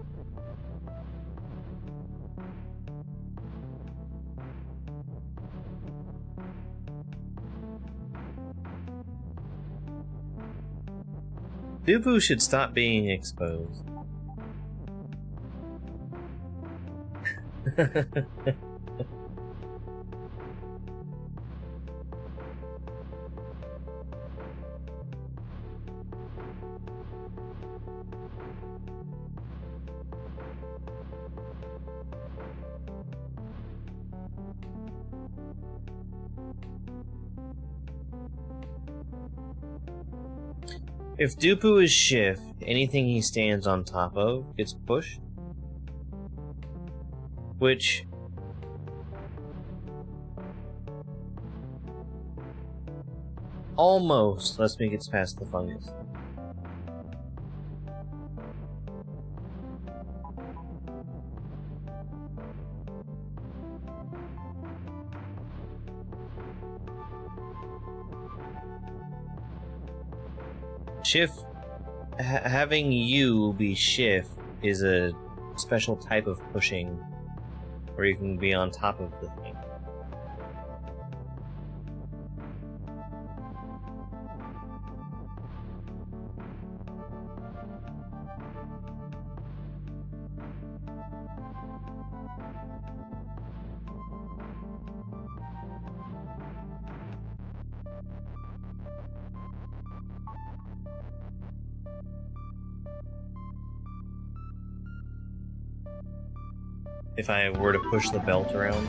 Dupu should stop being exposed. If Dupu is shift, anything he stands on top of gets pushed. Which... almost lets me get past the fungus. Shift, having you be shift is a special type of pushing where you can be on top of the thing. If I were to push the belt around,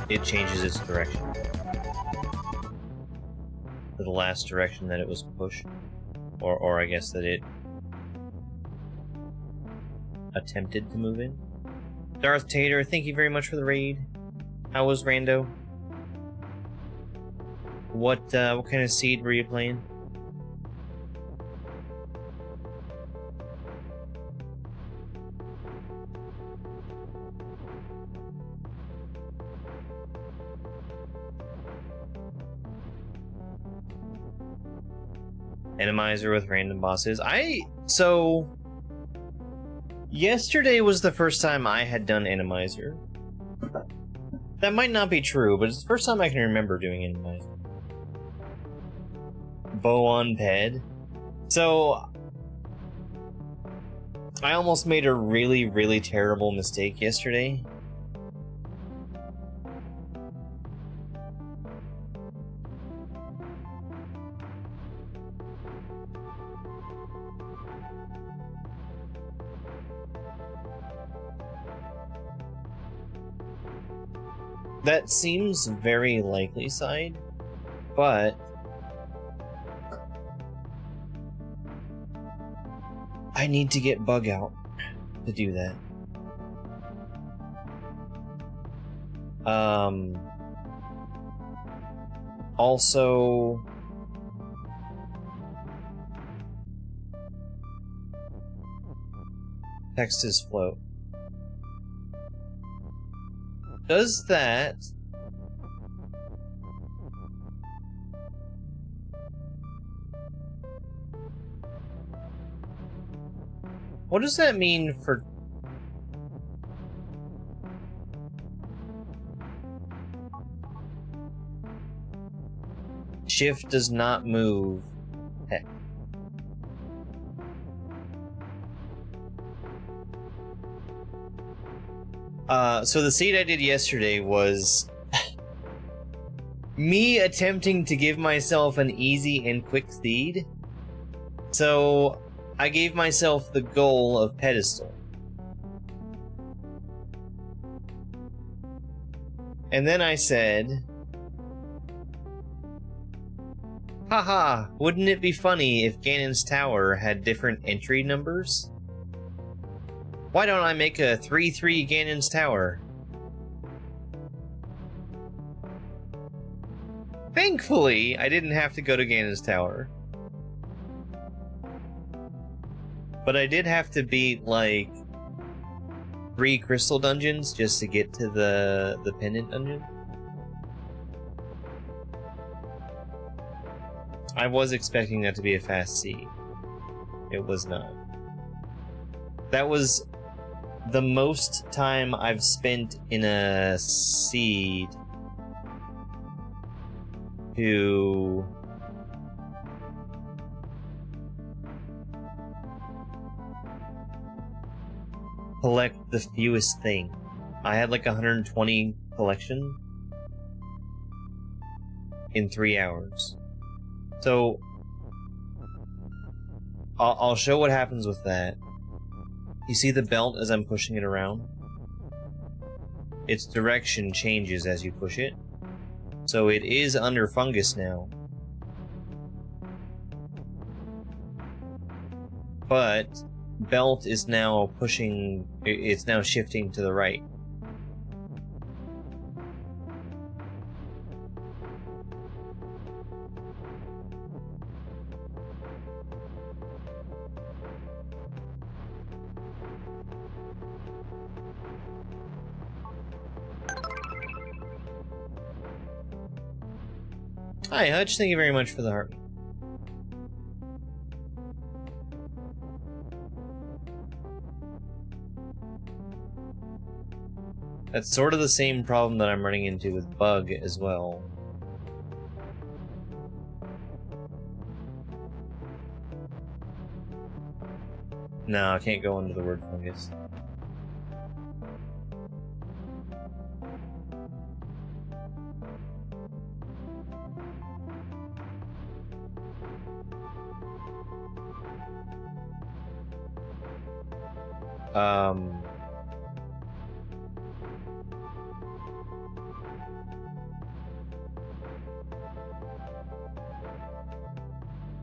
it changes its direction to the last direction that it was pushed, or I guess that it attempted to move in. Darth Tater, thank you very much for the raid. How was Rando? What kind of seed were you playing? Enemizer with random bosses. So yesterday was the first time I had done Enemizer. That might not be true, but it's the first time I can remember doing Enemizer. Bow on Ped. So I almost made a really, really terrible mistake yesterday. That seems very likely, Side, but I need to get bug out to do that. Also, text is float. Does that... What does that mean for... Shift does not move. Heck. So the seed I did yesterday was me attempting to give myself an easy and quick seed So, I gave myself the goal of pedestal. And then I said, haha, wouldn't it be funny if Ganon's Tower had different entry numbers? Why don't I make a 3-3 Ganon's Tower? Thankfully, I didn't have to go to Ganon's Tower. But I did have to beat, like, 3 crystal dungeons just to get to the pendant dungeon. I was expecting that to be a fast seed. It was not. That was the most time I've spent in a seed to collect the fewest thing. I had like 120 collection in 3 hours. So I'll show what happens with that. You see the belt as I'm pushing it around? Its direction changes as you push it. So it is under fungus now. But belt is now pushing, it's now shifting to the right. Hi, Hutch. Thank you very much for the heart. That's sort of the same problem that I'm running into with Bug as well. No, I can't go into the word fungus.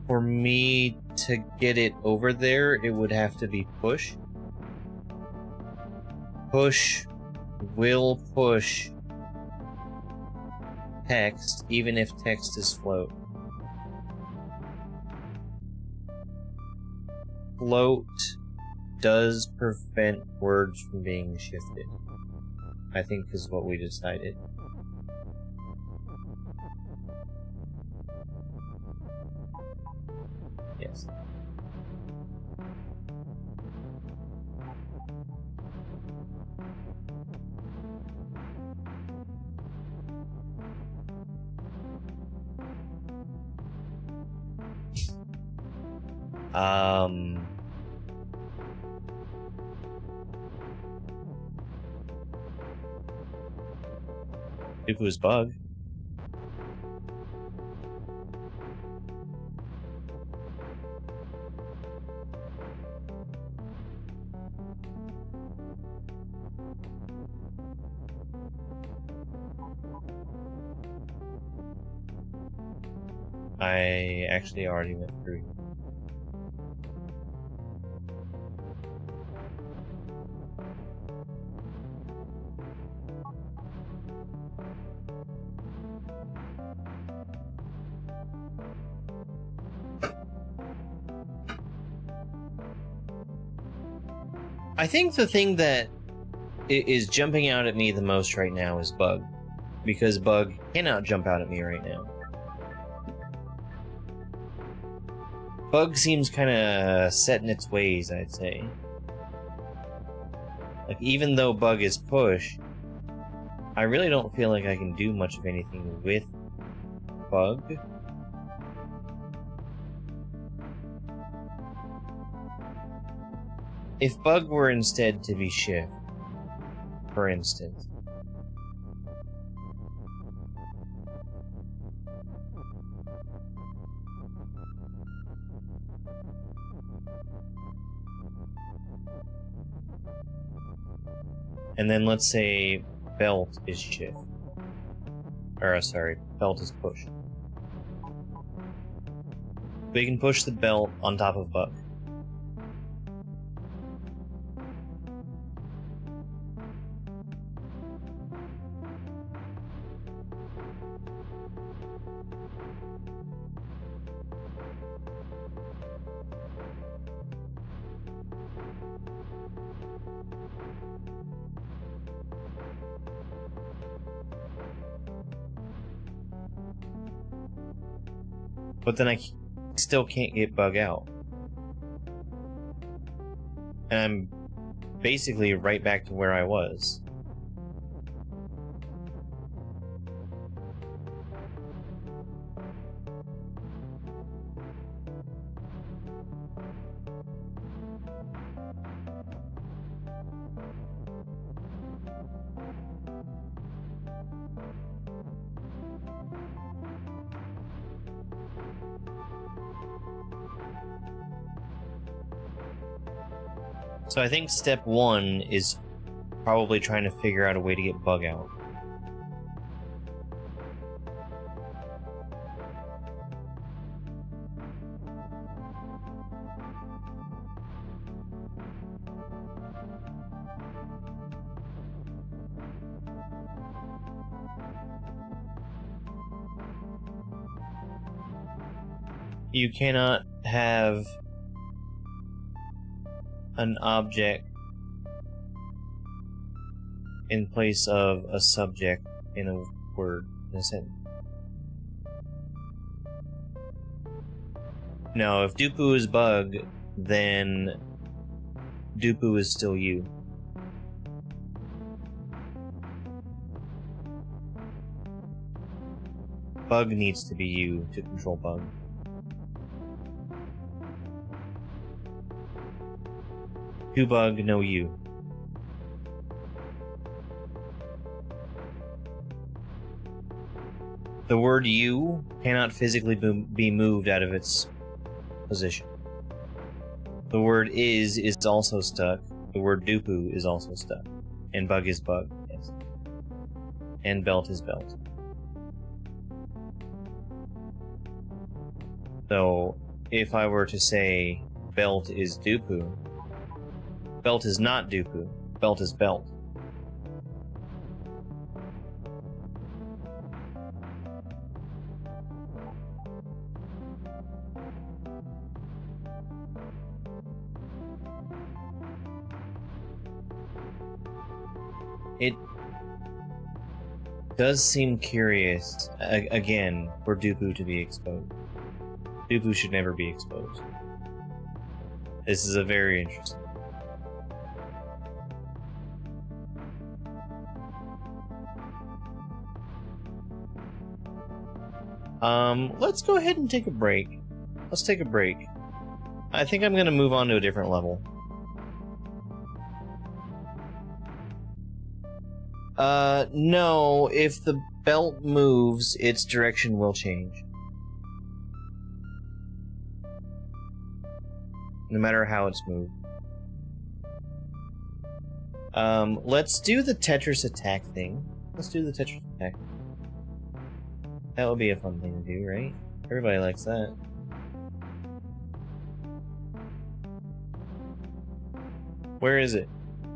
For me to get it over there, it would have to be push. Push will push text, even if text is float. Float does prevent words from being shifted, I think is what we decided. Yes. Dooku's bug. I actually already went through. I think the thing that is jumping out at me the most right now is Bug, because Bug cannot jump out at me right now. Bug seems kind of set in its ways, I'd say. Like, even though Bug is push, I really don't feel like I can do much of anything with Bug. If Bug were instead to be shift, for instance, And then let's say belt is shift. Or, sorry, belt is push. We can push the belt on top of bug. But then I still can't get bug out. And I'm basically right back to where I was. So I think step one is probably trying to figure out a way to get bug out. You cannot have an object in place of a subject in a word, in a sentence. No, if Dupu is bug, then Dupu is still you. Bug needs to be you to control bug. To bug, no you. The word you cannot physically be moved out of its position. The word is also stuck. The word dupu is also stuck. And bug is bug, yes. And belt is belt. So, if I were to say belt is dupu, belt is not dupu, belt is belt. It does seem curious, again, for dupu to be exposed. Dupu should never be exposed. This is a very interesting. Let's go ahead and take a break. Let's take a break. I think I'm gonna move on to a different level. No, if the belt moves, its direction will change. No matter how it's moved. Let's do the Tetris attack thing. Let's do the Tetris attack. That would be a fun thing to do, right? Everybody likes that. Where is it?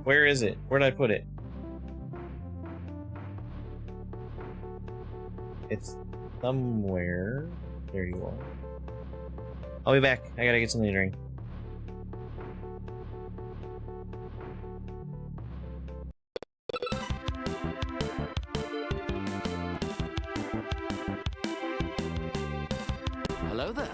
Where is it? Where'd I put it? It's somewhere. There you are. I'll be back. I gotta get something to drink. Hello there.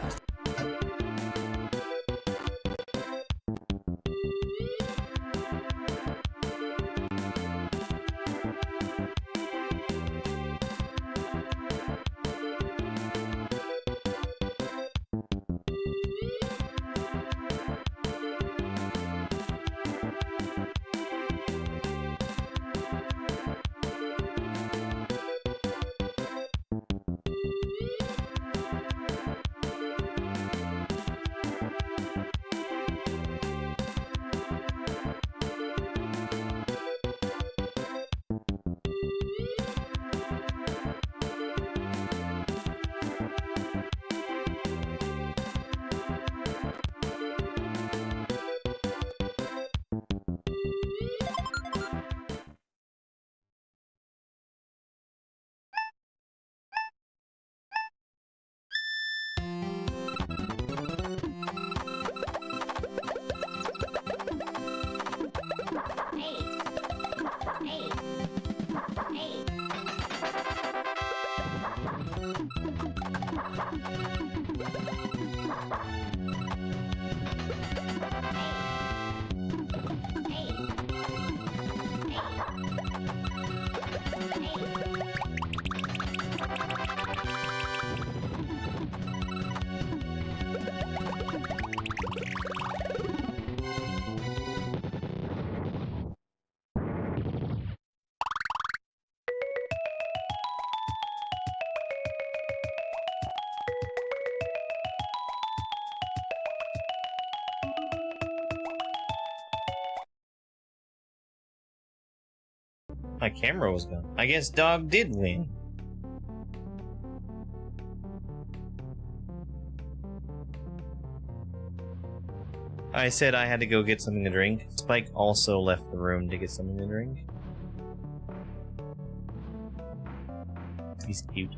My camera was gone. I guess dog did win. I said I had to go get something to drink. Spike also left the room to get something to drink. He's cute.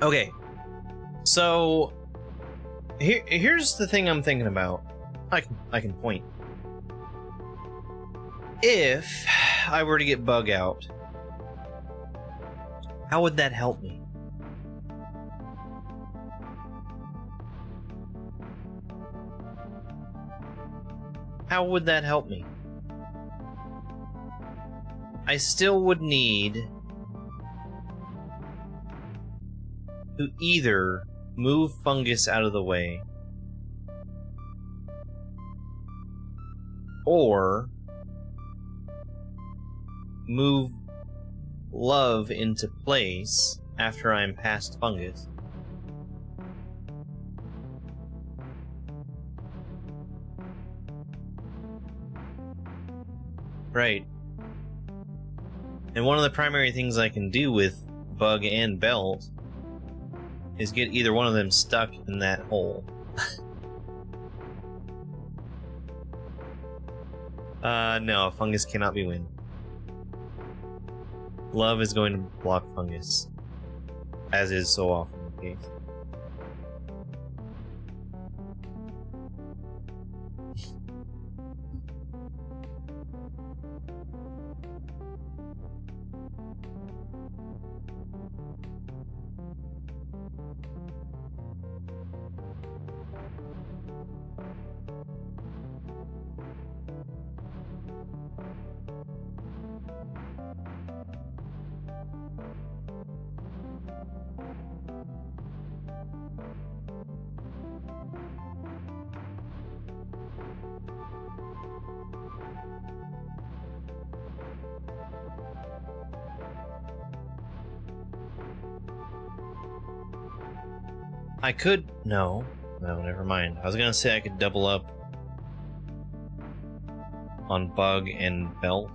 Okay. So here's the thing I'm thinking about. I can point. If I were to get bug out, how would that help me? How would that help me? I still would need to either move fungus out of the way or move love into place after I'm past fungus. Right. And one of the primary things I can do with bug and belt is get either one of them stuck in that hole. No, fungus cannot be win. Love is going to block fungus, as is so often the case. I could... No, never mind. I was gonna say I could double up on bug and belt,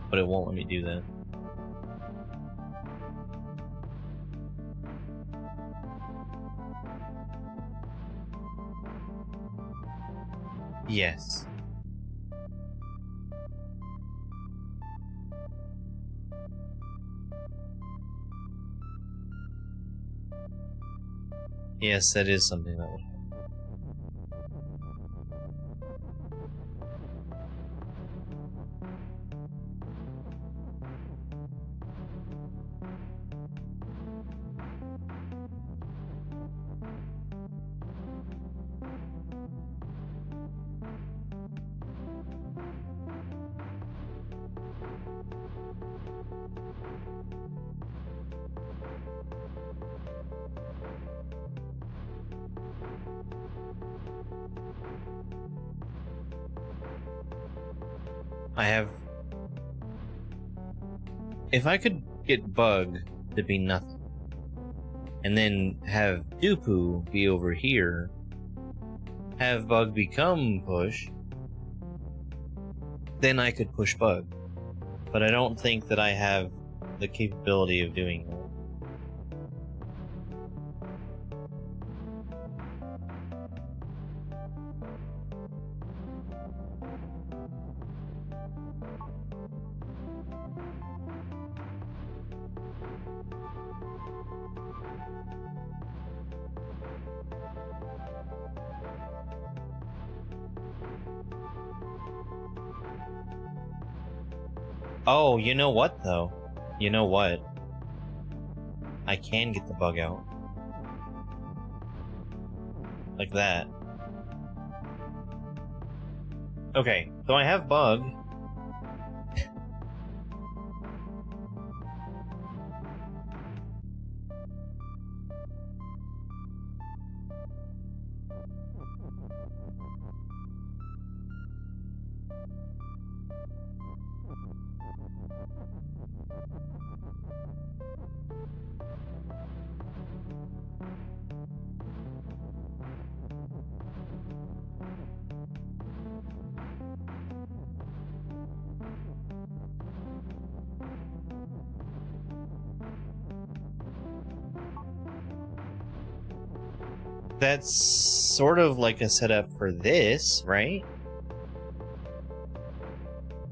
but it won't let me do that. Yes. Yes, that is something that would happen. I have... If I could get bug to be nothing, and then have Dupu be over here, have bug become push, then I could push bug. But I don't think that I have the capability of doing that. Oh, you know what, though? You know what? I can get the bug out. Like that. Okay, so I have bug. That's sort of like a setup for this, right?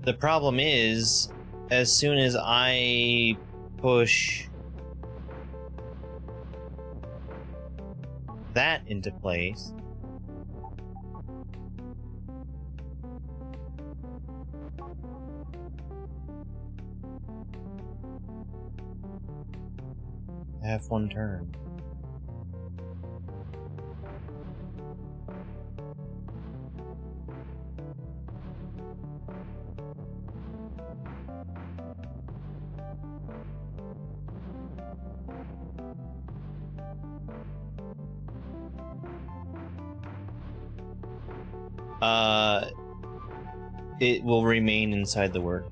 The problem is, as soon as I push that into place, I have one turn. It will remain inside the word.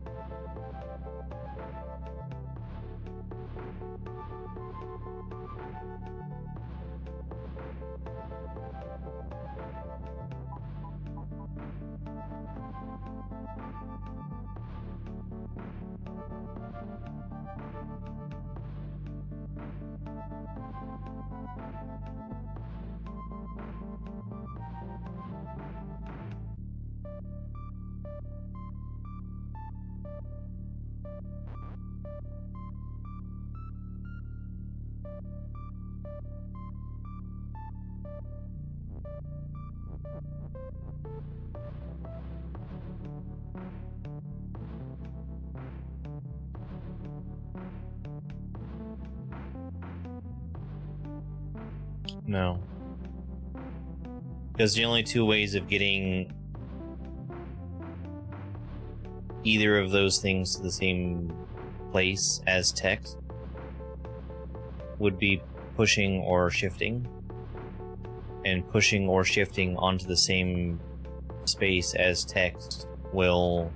No. Because the only two ways of getting either of those things to the same place as text would be pushing or shifting. And pushing or shifting onto the same space as text will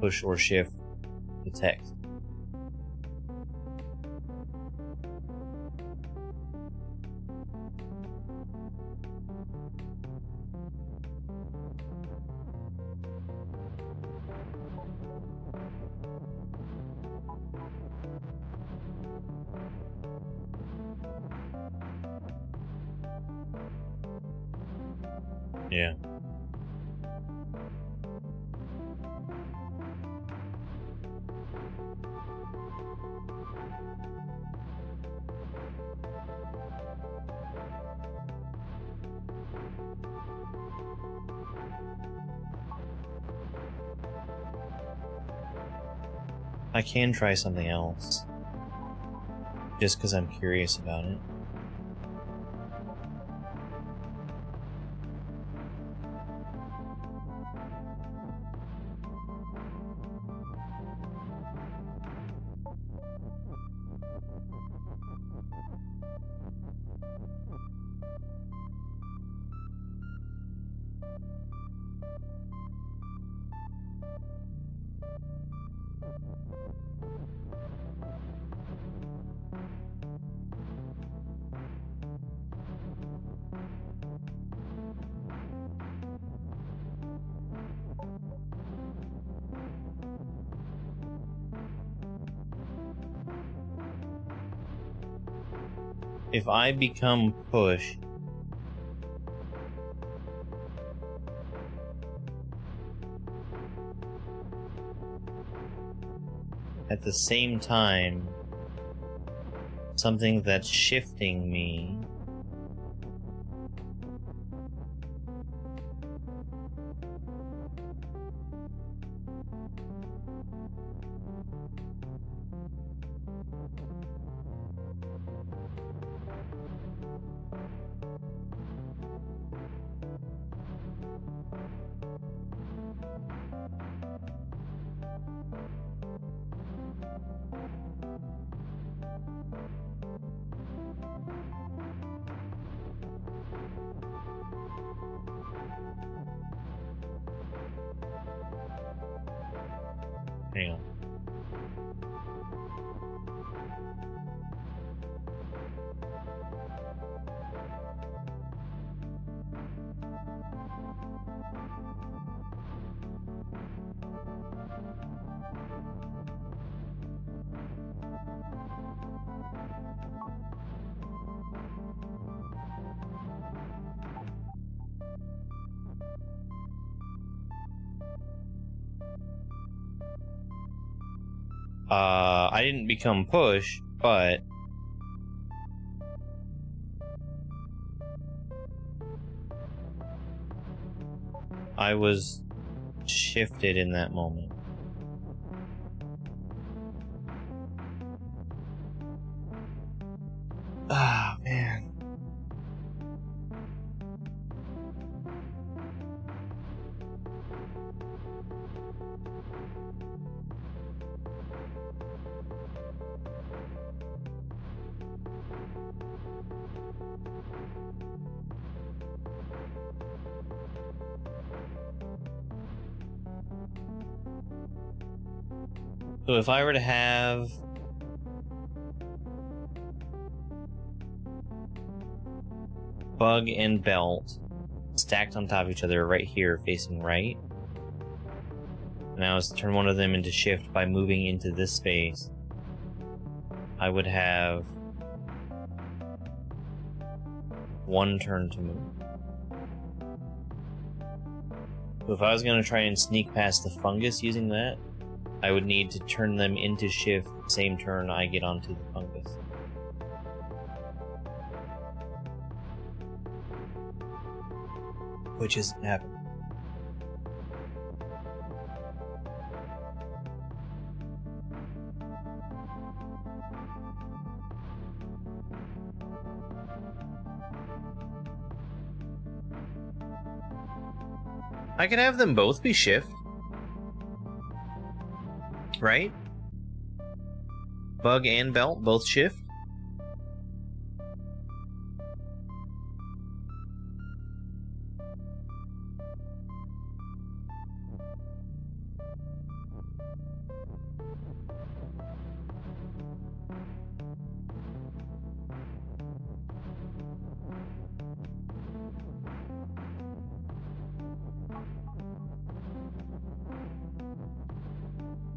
push or shift the text. Yeah. I can try something else. Just because I'm curious about it. If I become push, at the same time, something that's shifting me hang on. I didn't become push, but I was shifted in that moment. Ah, man. So if I were to have bug and belt stacked on top of each other right here facing right, and I was to turn one of them into shift by moving into this space, I would have one turn to move. So if I was going to try and sneak past the fungus using that, I would need to turn them into shift the same turn I get onto the fungus. Which isn't happening. I could have them both be shift. Right? Bug and belt, both shift.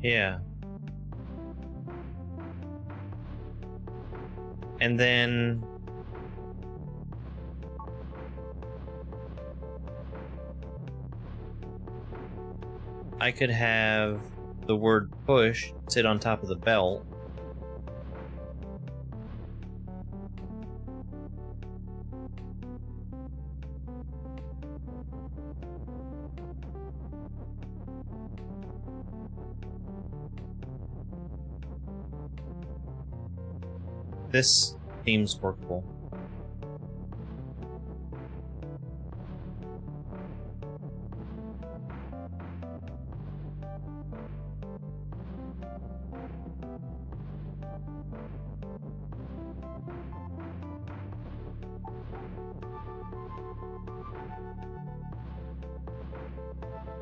Yeah. And then I could have the word push sit on top of the belt. This seems workable.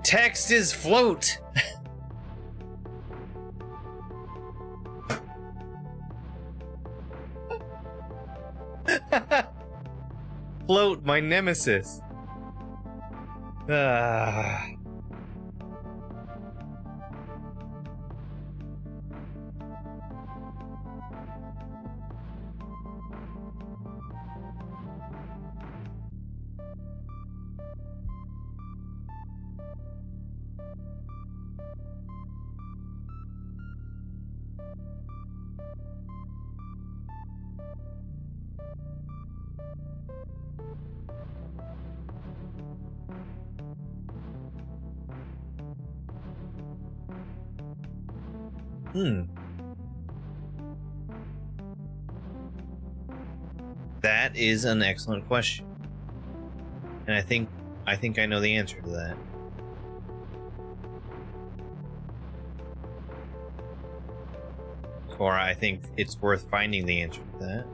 Text is float! Float, my nemesis. Ah. That is an excellent question. And I think I know the answer to that. Or I think it's worth finding the answer to that.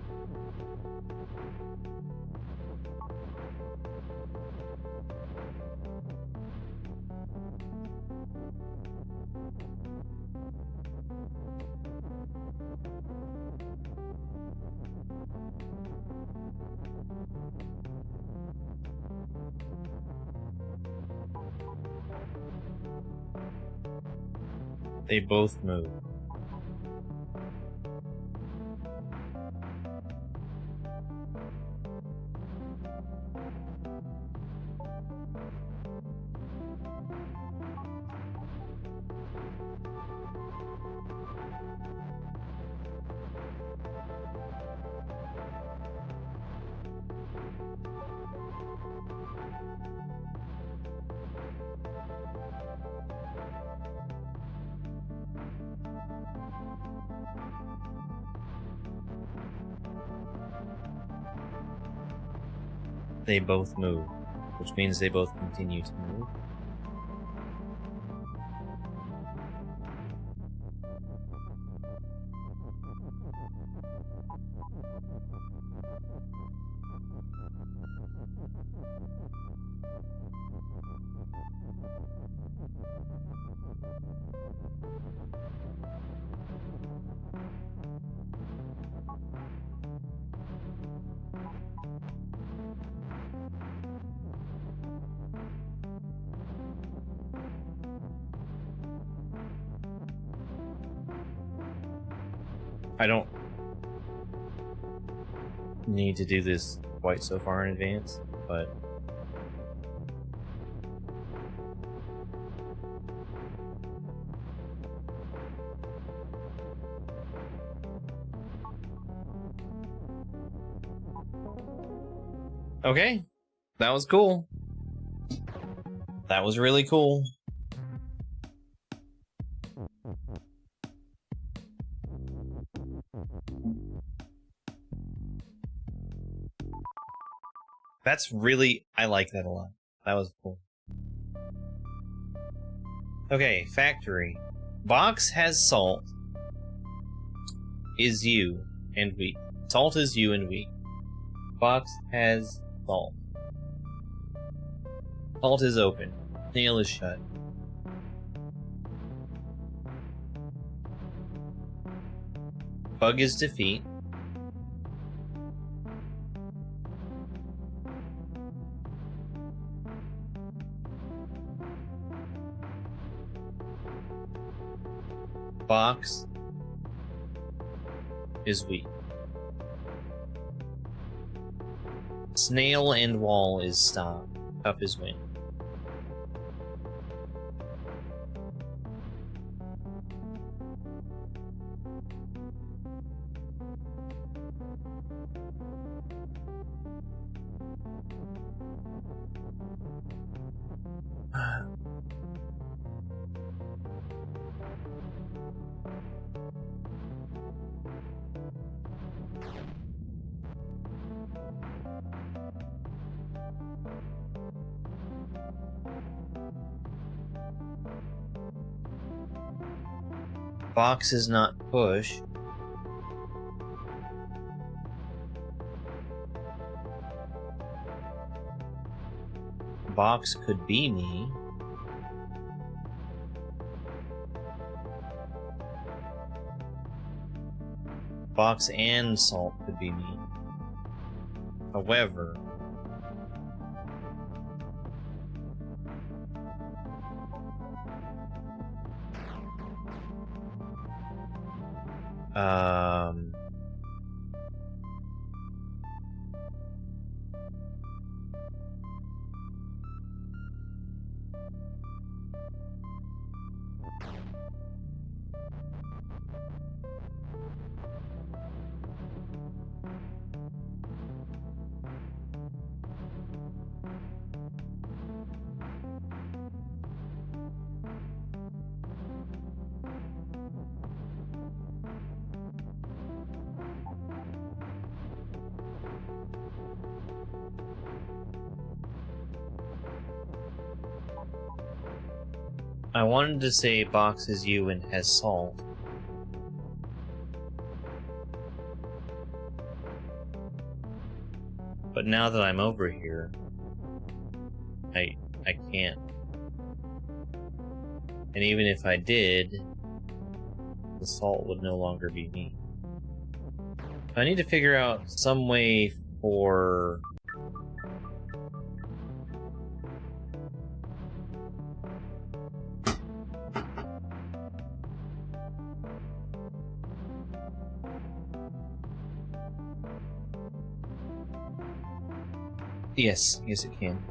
They both move. they both move, which means they both continue to move. I don't need to do this quite so far in advance, but okay, that was cool. That was really cool. That's really, I like that a lot. That was cool. Okay, factory. Box has salt, is you, and weak. Salt is you and weak. Box has salt. Salt is open. Nail is shut. Bug is defeat. Box is weak. Snail and wall is stop. Up is win. Box is not push. Box could be me. Box and salt could be me. However, I wanted to say box is you and has salt. But now that I'm over here, I can't. And even if I did, the salt would no longer be me. I need to figure out some way for... Yes, it can.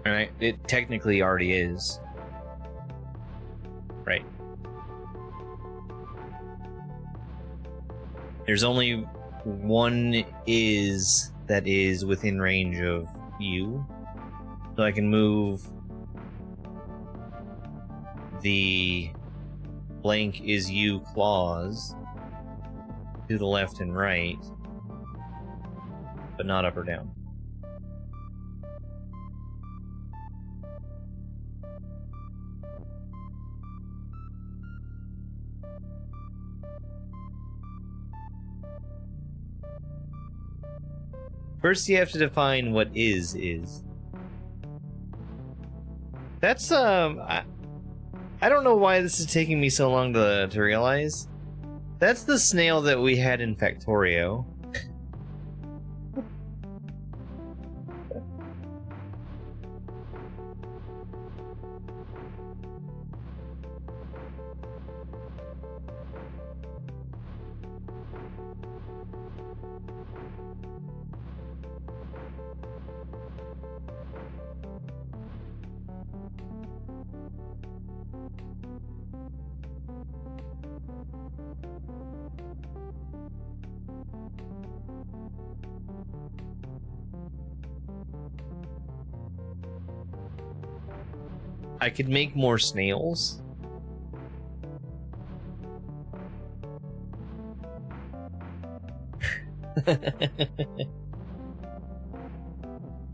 Alright, it technically already is. Right. There's only one is that is within range of you. So I can move the blank is you clause to the left and right. but not up or down. First, you have to define what is. That's, I don't know why this is taking me so long to realize. That's the snail that we had in Factorio. I could make more snails.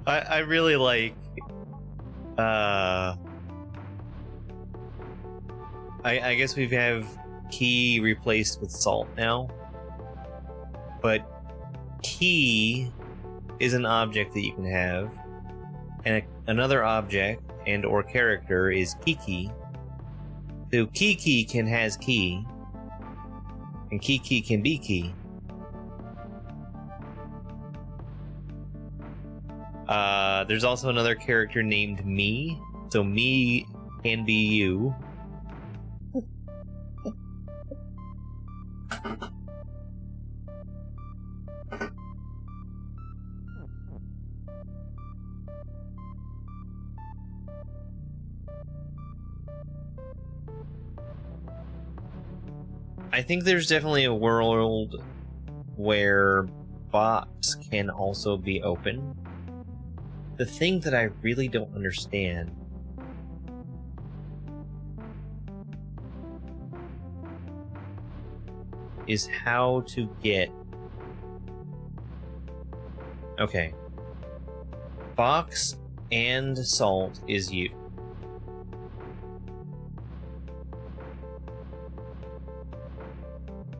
I really like I guess we have key replaced with salt now. But key is an object that you can have, and another object and or character is Kiki. So Kiki has key, and Kiki can be key. There's also another character named Me, so Me can be you. I think there's definitely a world where box can also be open. The thing that I really don't understand is how to get... Okay. Box and salt is you.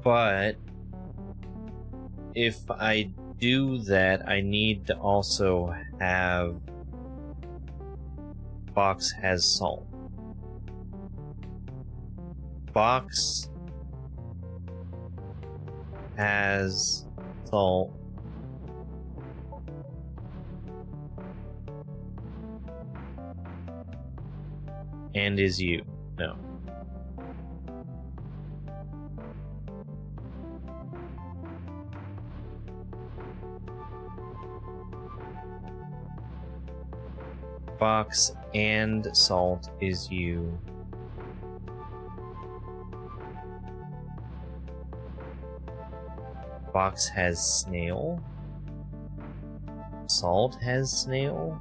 But if I do that, I need to also have box has salt. Box has salt. And is you. No. Box and salt is you. Box has snail. Salt has snail.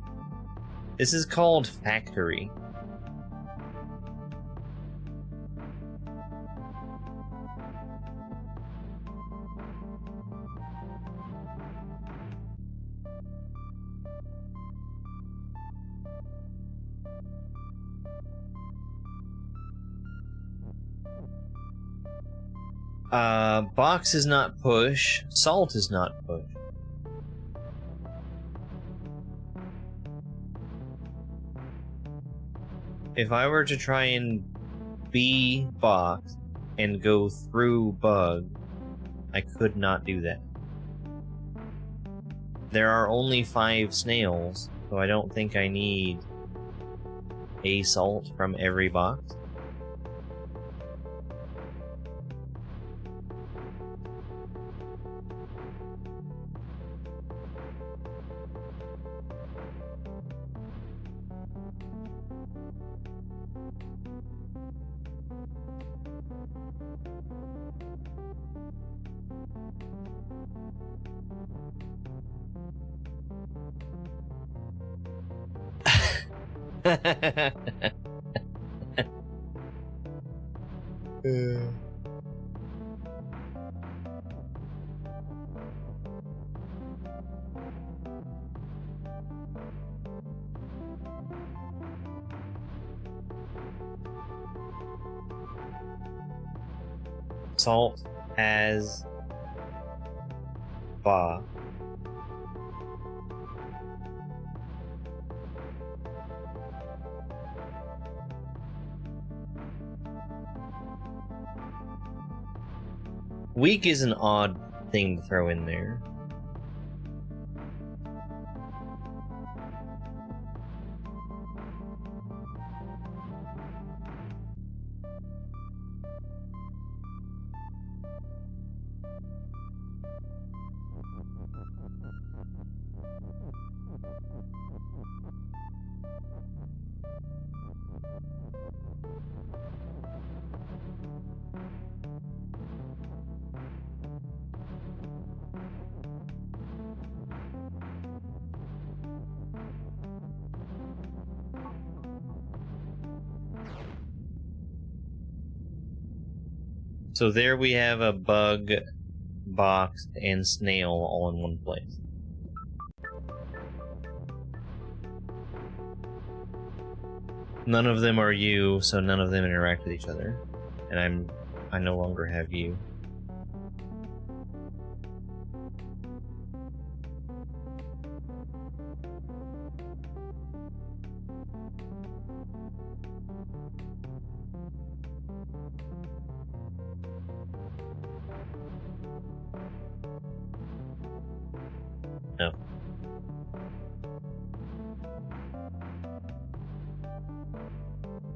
This is called factory. Box is not push, salt is not push. If I were to try and be box and go through bug, I could not do that. There are only 5 snails, so I don't think I need a salt from every box. Salt has ba. Weak is an odd thing to throw in there. So there we have a bug, box, and snail all in one place. None of them are you, so none of them interact with each other. And I no longer have you. No.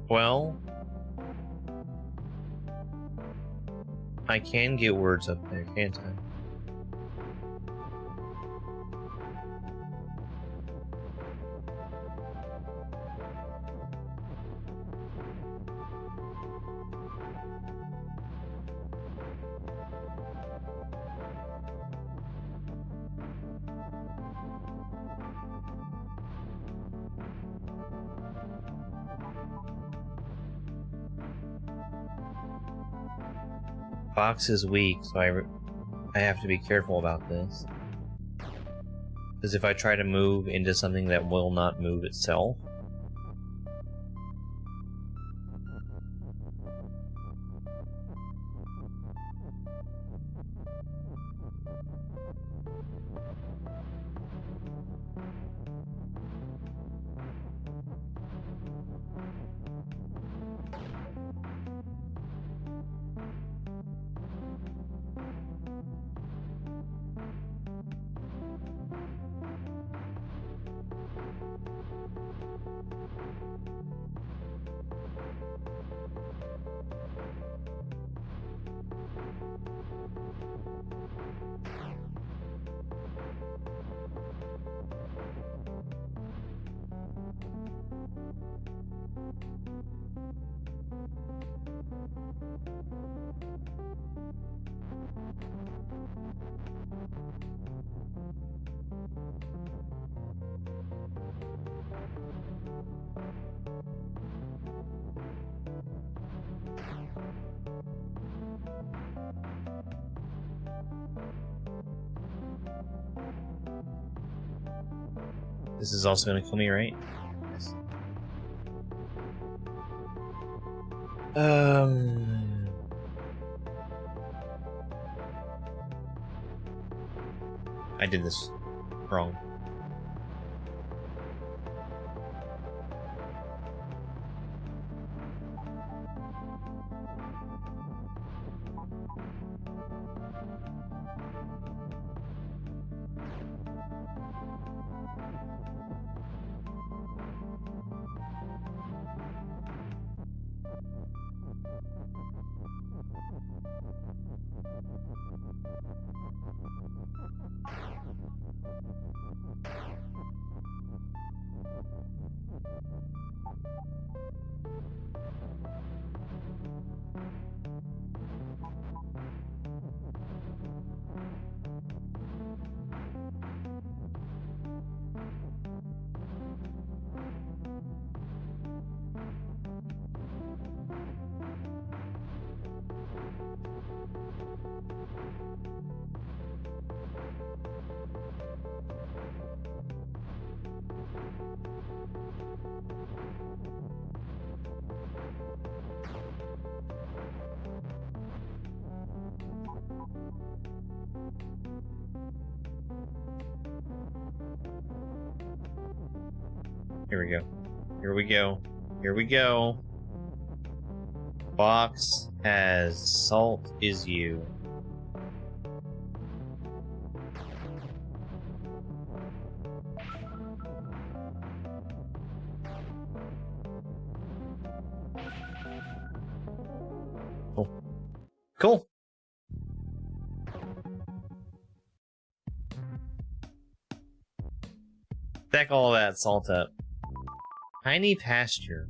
Well, I can get words up there, can't I? Box is weak, so I have to be careful about this. Because if I try to move into something that will not move itself, this is also going to kill me, right? Yes. I did this wrong. Here we go. Here we go. Here we go. Box has salt is you. Cool. Cool. Stack all that salt up. Tiny pasture.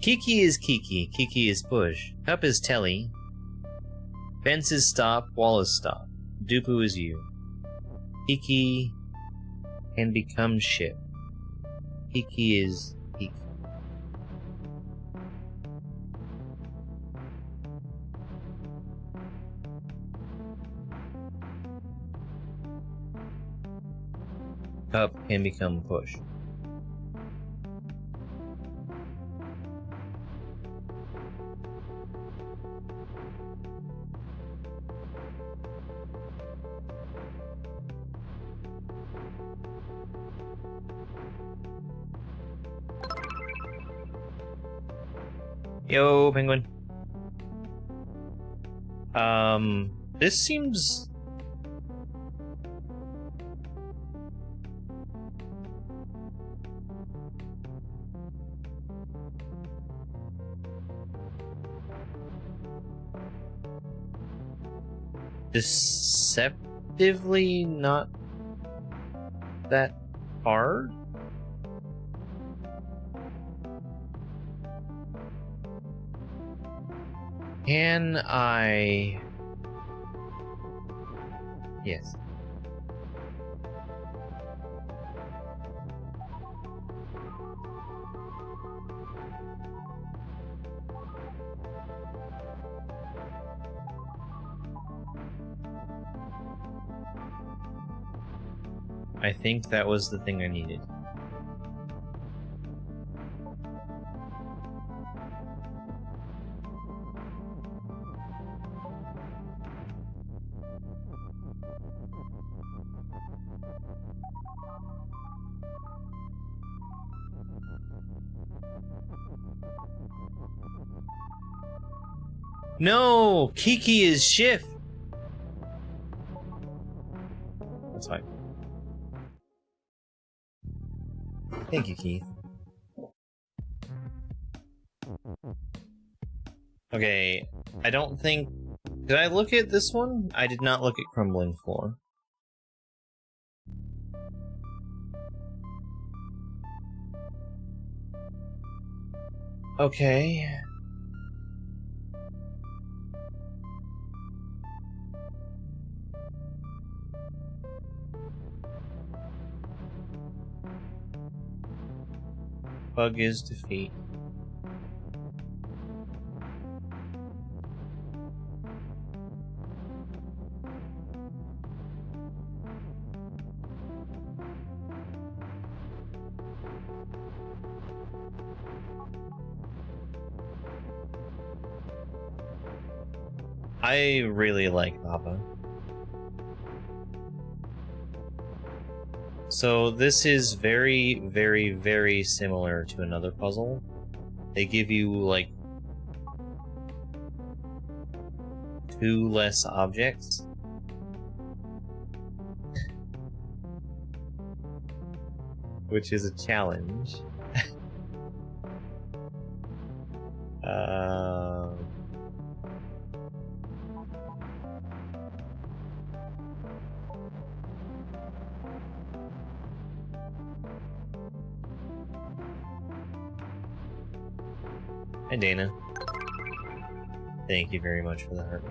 Kiki is Kiki. Kiki is push. Cup is telly. Fence is stop. Wall is stop. Dupu is you. Kiki can become shift. Kiki is Kiki. Cup can become push. Yo, penguin. This seems... deceptively not that hard? Can I... Yes. I think that was the thing I needed. No! Kiki is shift! That's fine. Thank you, Keith. Okay, I don't think... Did I look at this one? I did not look at Crumbling Floor. Okay. Bug is defeat. I really like Baba. So this is very, very, very similar to another puzzle. They give you, like, 2 less objects. Which is a challenge. Hi, Dana. Thank you very much for the heart.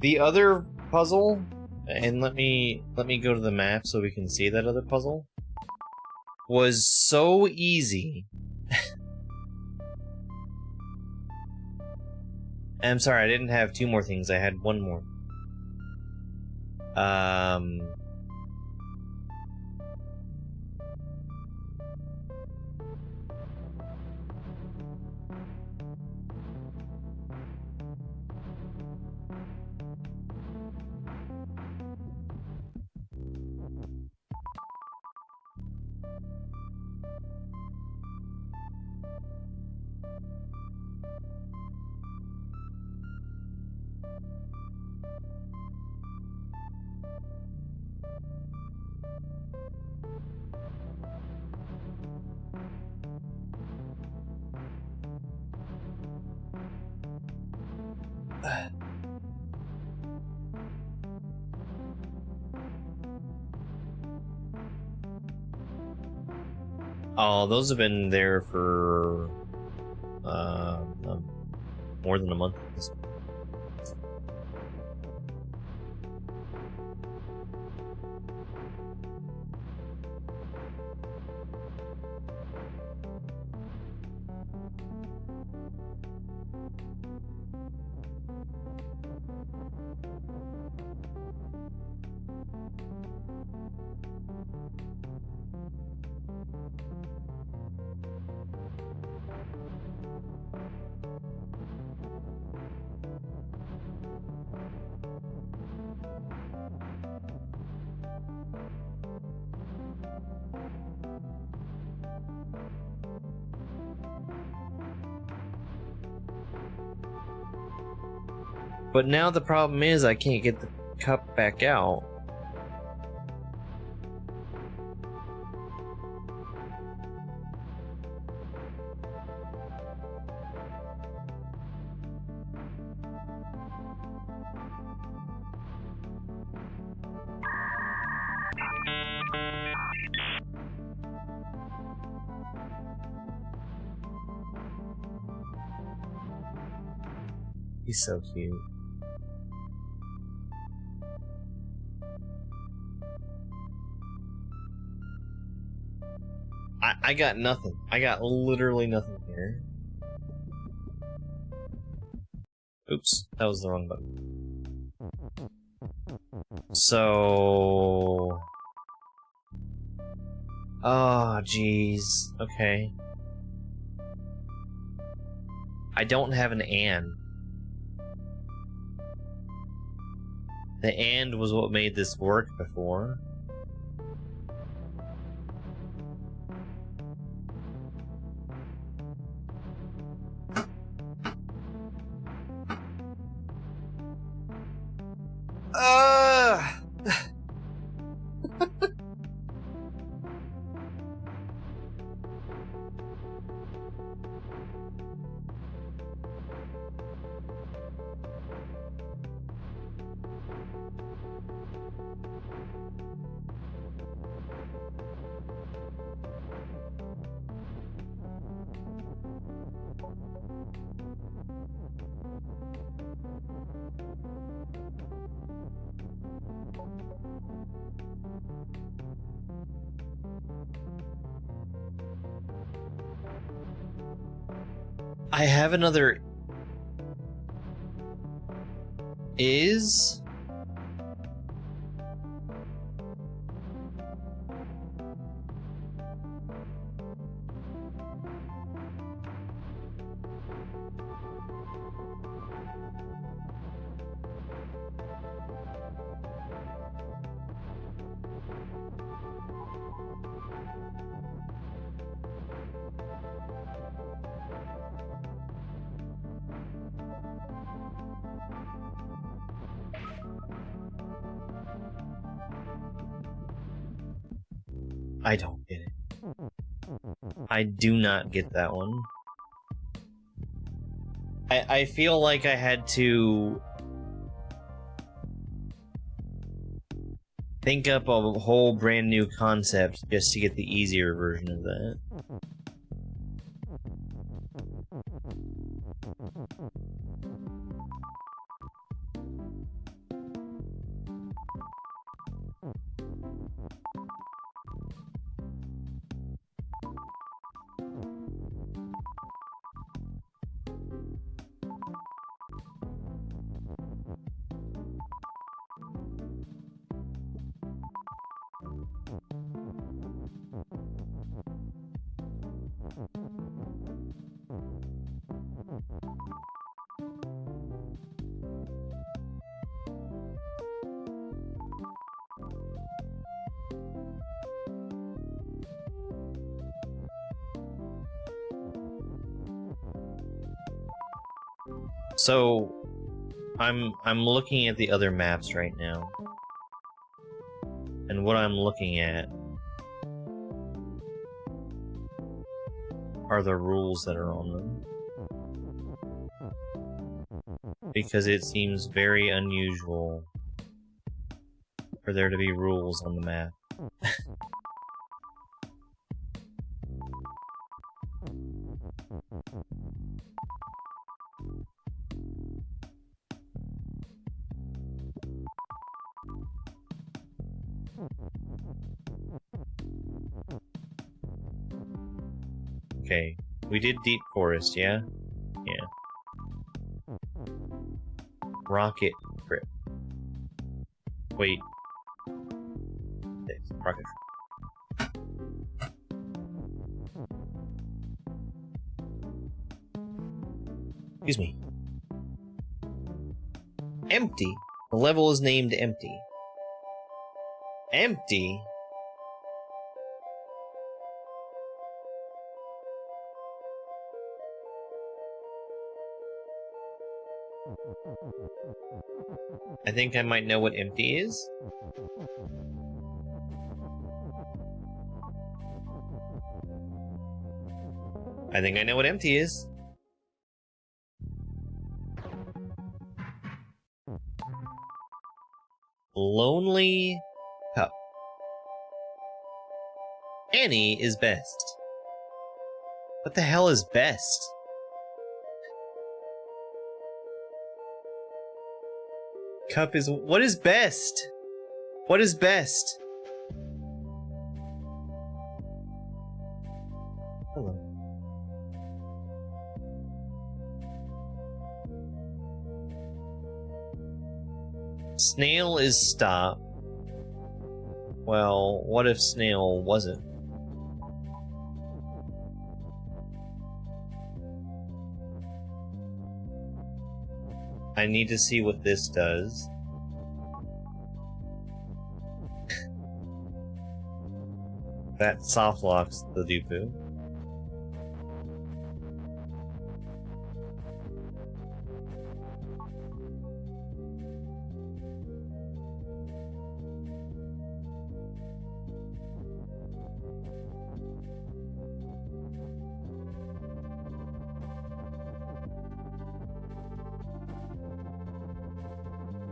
The other puzzle, and let me go to the map so we can see that other puzzle, was so easy. I'm sorry, I didn't have 2 more things, I had 1 more. Oh, those have been there for more than a month. But now the problem is I can't get the cup back out. He's so cute. I got nothing. I got literally nothing here. Oops, that was the wrong button. So... Oh, jeez. Okay. I don't have an and. The and was what made this work before. I have another is I don't get it. I do not get that one. I feel like I had to think up a whole brand new concept just to get the easier version of that. So, I'm looking at the other maps right now. And what I'm looking at are the rules that are on them. Because it seems very unusual for there to be rules on the map. Okay, we did Deep Forest, yeah? Yeah. Rocket Trip. Wait. Yes, Rocket Trip. Excuse me. Empty. The level is named Empty. Empty? I think I might know what empty is. I think I know what empty is. Lonely Cup. Annie is best. What the hell is best? Cup is... What is best? What is best? Hello. Snail is stop. Well, what if snail wasn't? I need to see what this does. That soft locks the Dupu.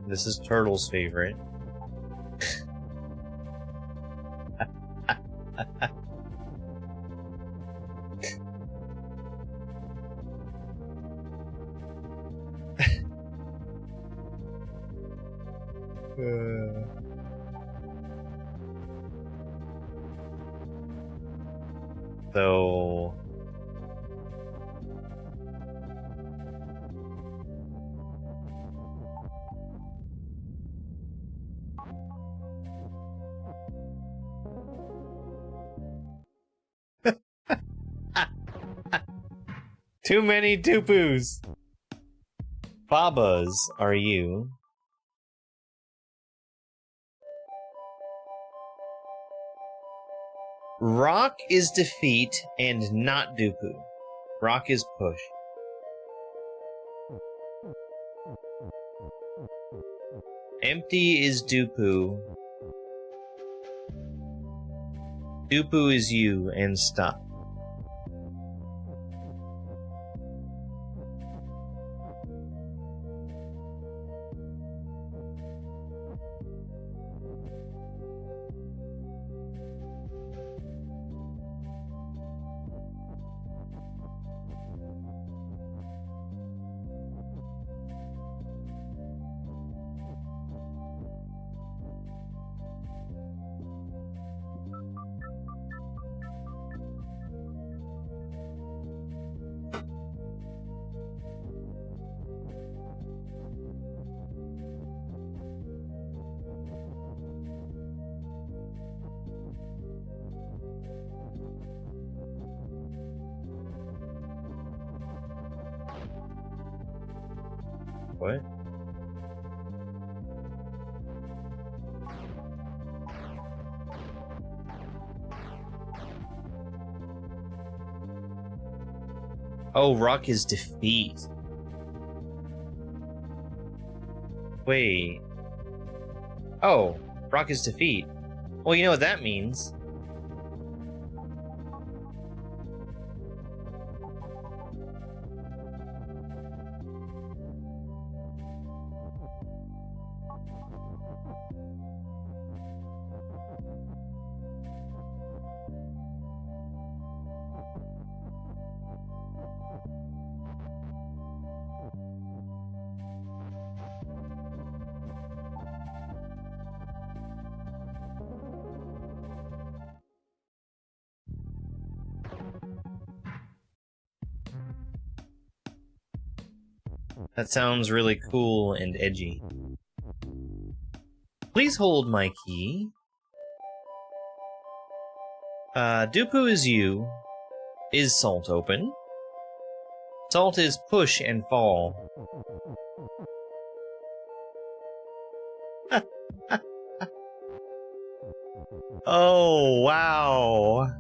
This is Turtle's favorite. So... Too many Dupus! Babas are you. Rock is defeat and not Dupu. Rock is push. Empty is Dupu. Dupu is you and stop. What? Oh, rock is defeat. Wait. Oh, rock is defeat. Well, you know what that means. That sounds really cool and edgy. Please hold my key. Dupu is you. Is salt open? Salt is push and fall. Oh, wow.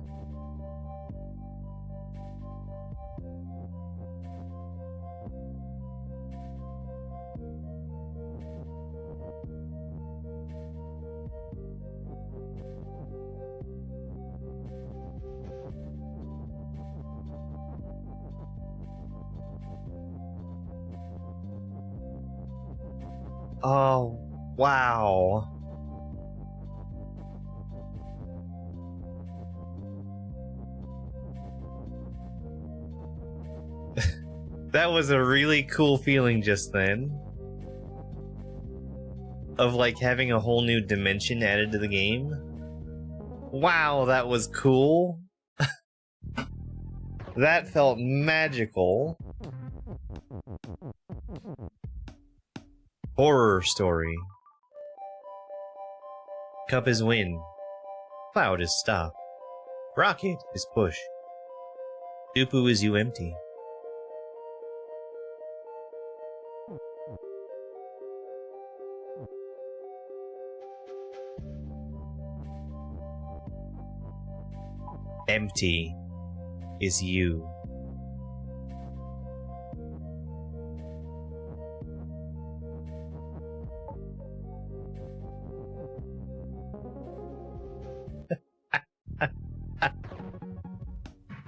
Oh, wow. That was a really cool feeling just then. Of like having a whole new dimension added to the game. Wow, that was cool. That felt magical. Horror story. Cup is win. Cloud is stop. Rocket is push. Dupu is you empty. Empty is you.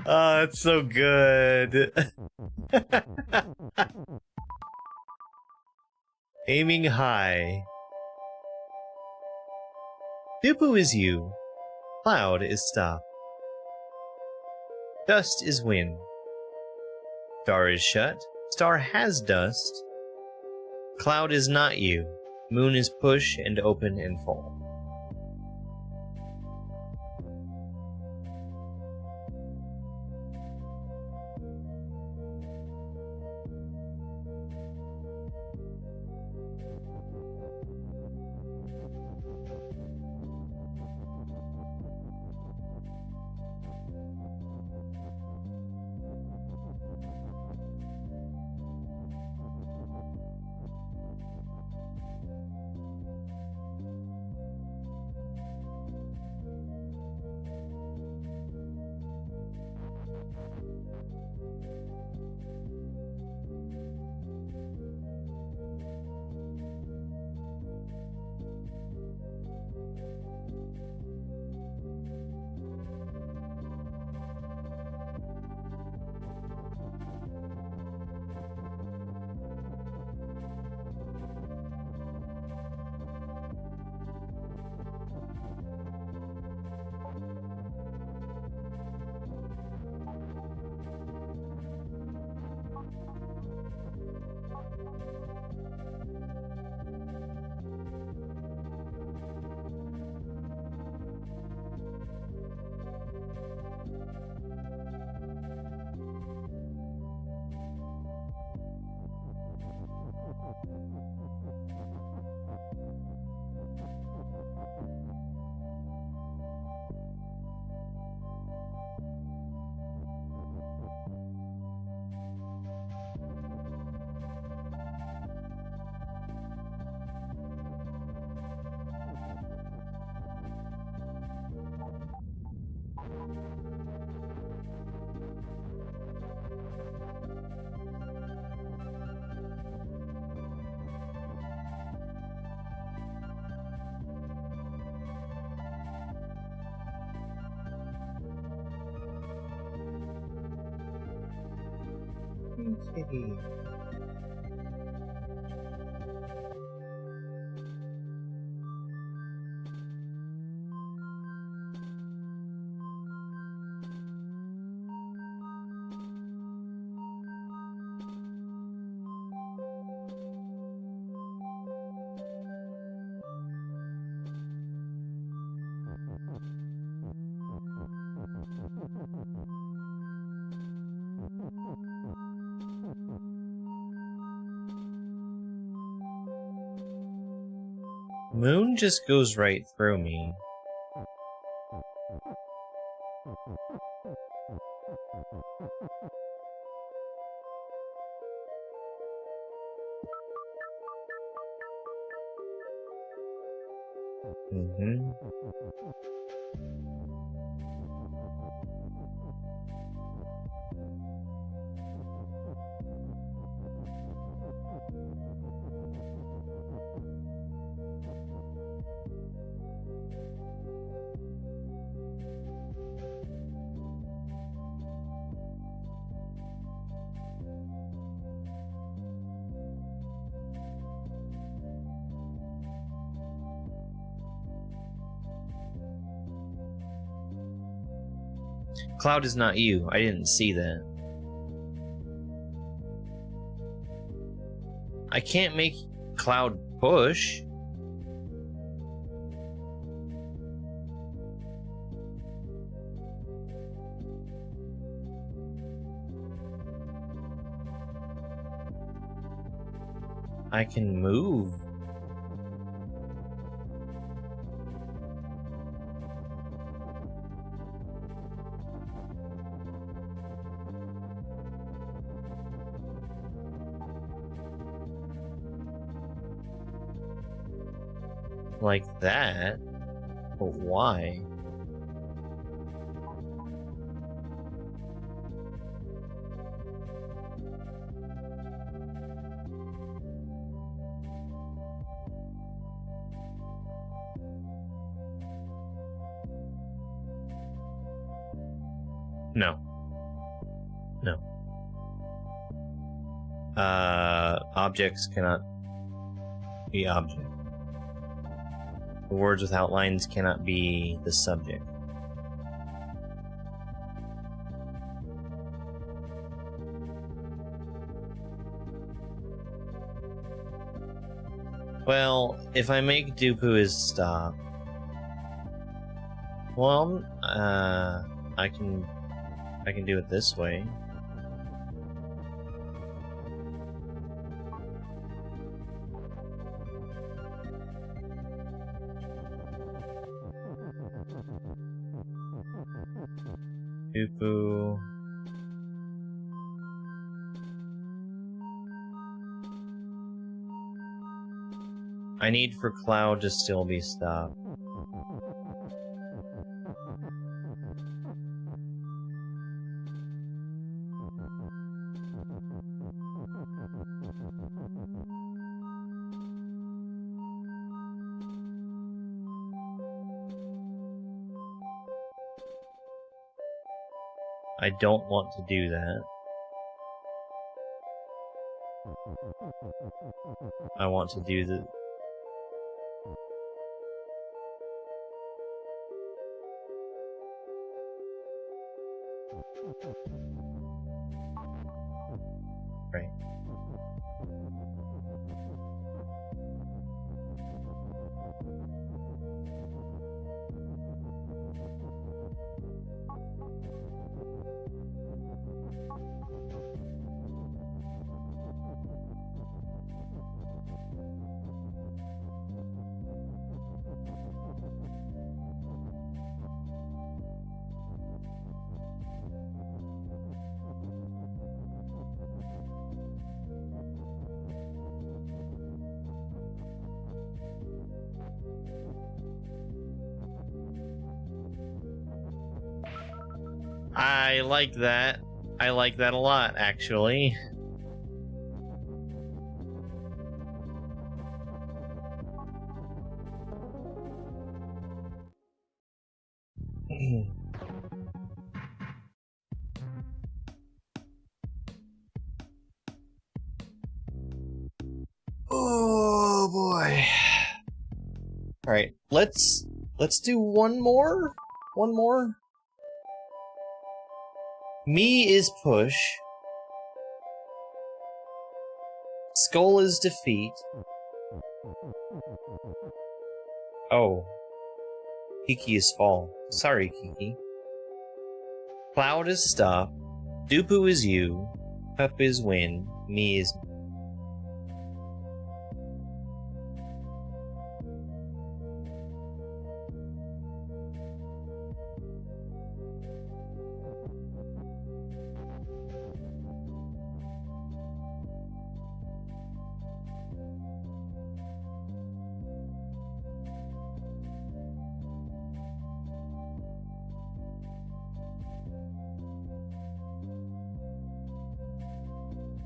Oh, it's so good. Aiming high. Dupu is you. Cloud is stop. Dust is win. Star is shut. Star has dust. Cloud is not you. Moon is push and open and fall. Kitty. Moon just goes right through me. Mm-hmm. Cloud is not you. I didn't see that. I can't make Cloud push. I can move. Like that? But why? No. No. Objects cannot be object. Words with outlines cannot be the subject. Well, if I make Dupu is stop, well, I can do it this way. Dupu. I need for Cloud to still be stopped. I don't want to do that. I want to do the... Right. I like that. I like that a lot, actually. Oh boy. Alright, let's do one more. One more. Me is push. Skull is defeat. Oh. Kiki is fall. Sorry, Kiki. Cloud is stop. Dupu is you. Cup is win. Me is...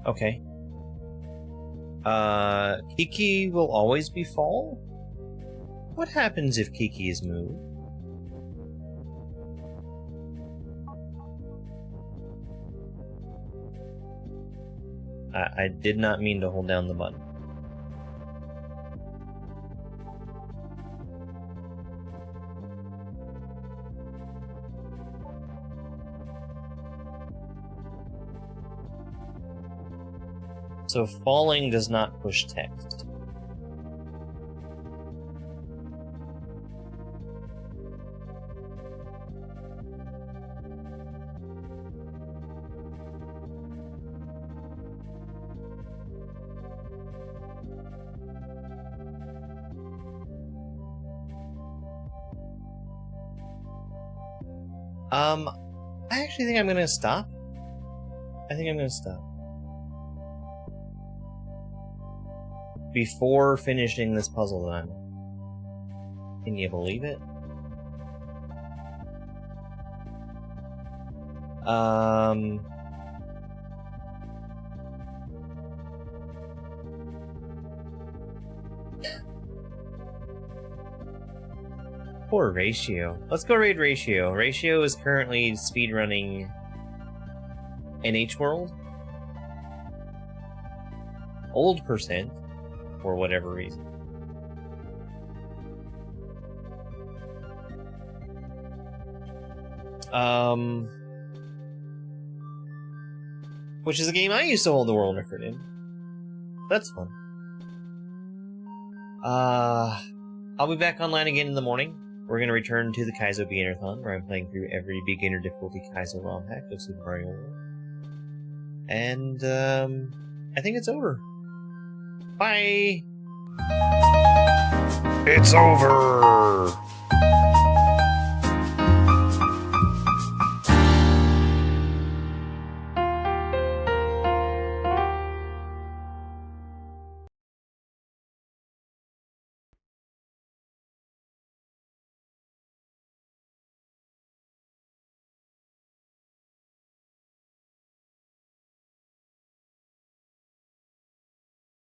Okay. Kiki will always be fall? What happens if Kiki is moved? I did not mean to hold down the button. So falling does not push text. I actually think I'm gonna stop. I think I'm gonna stop. Before finishing this puzzle that I'm... Can you believe it? Poor Ratio. Let's go raid Ratio. Ratio is currently speedrunning NH World. Old percent. For whatever reason. Which is a game I used to hold the world record in. That's fun. I'll be back online again in the morning. We're gonna return to the Kaizo Beginner-thon, where I'm playing through every beginner difficulty Kaizo ROM hack of Super Mario World. And, I think it's over. Bye! It's over!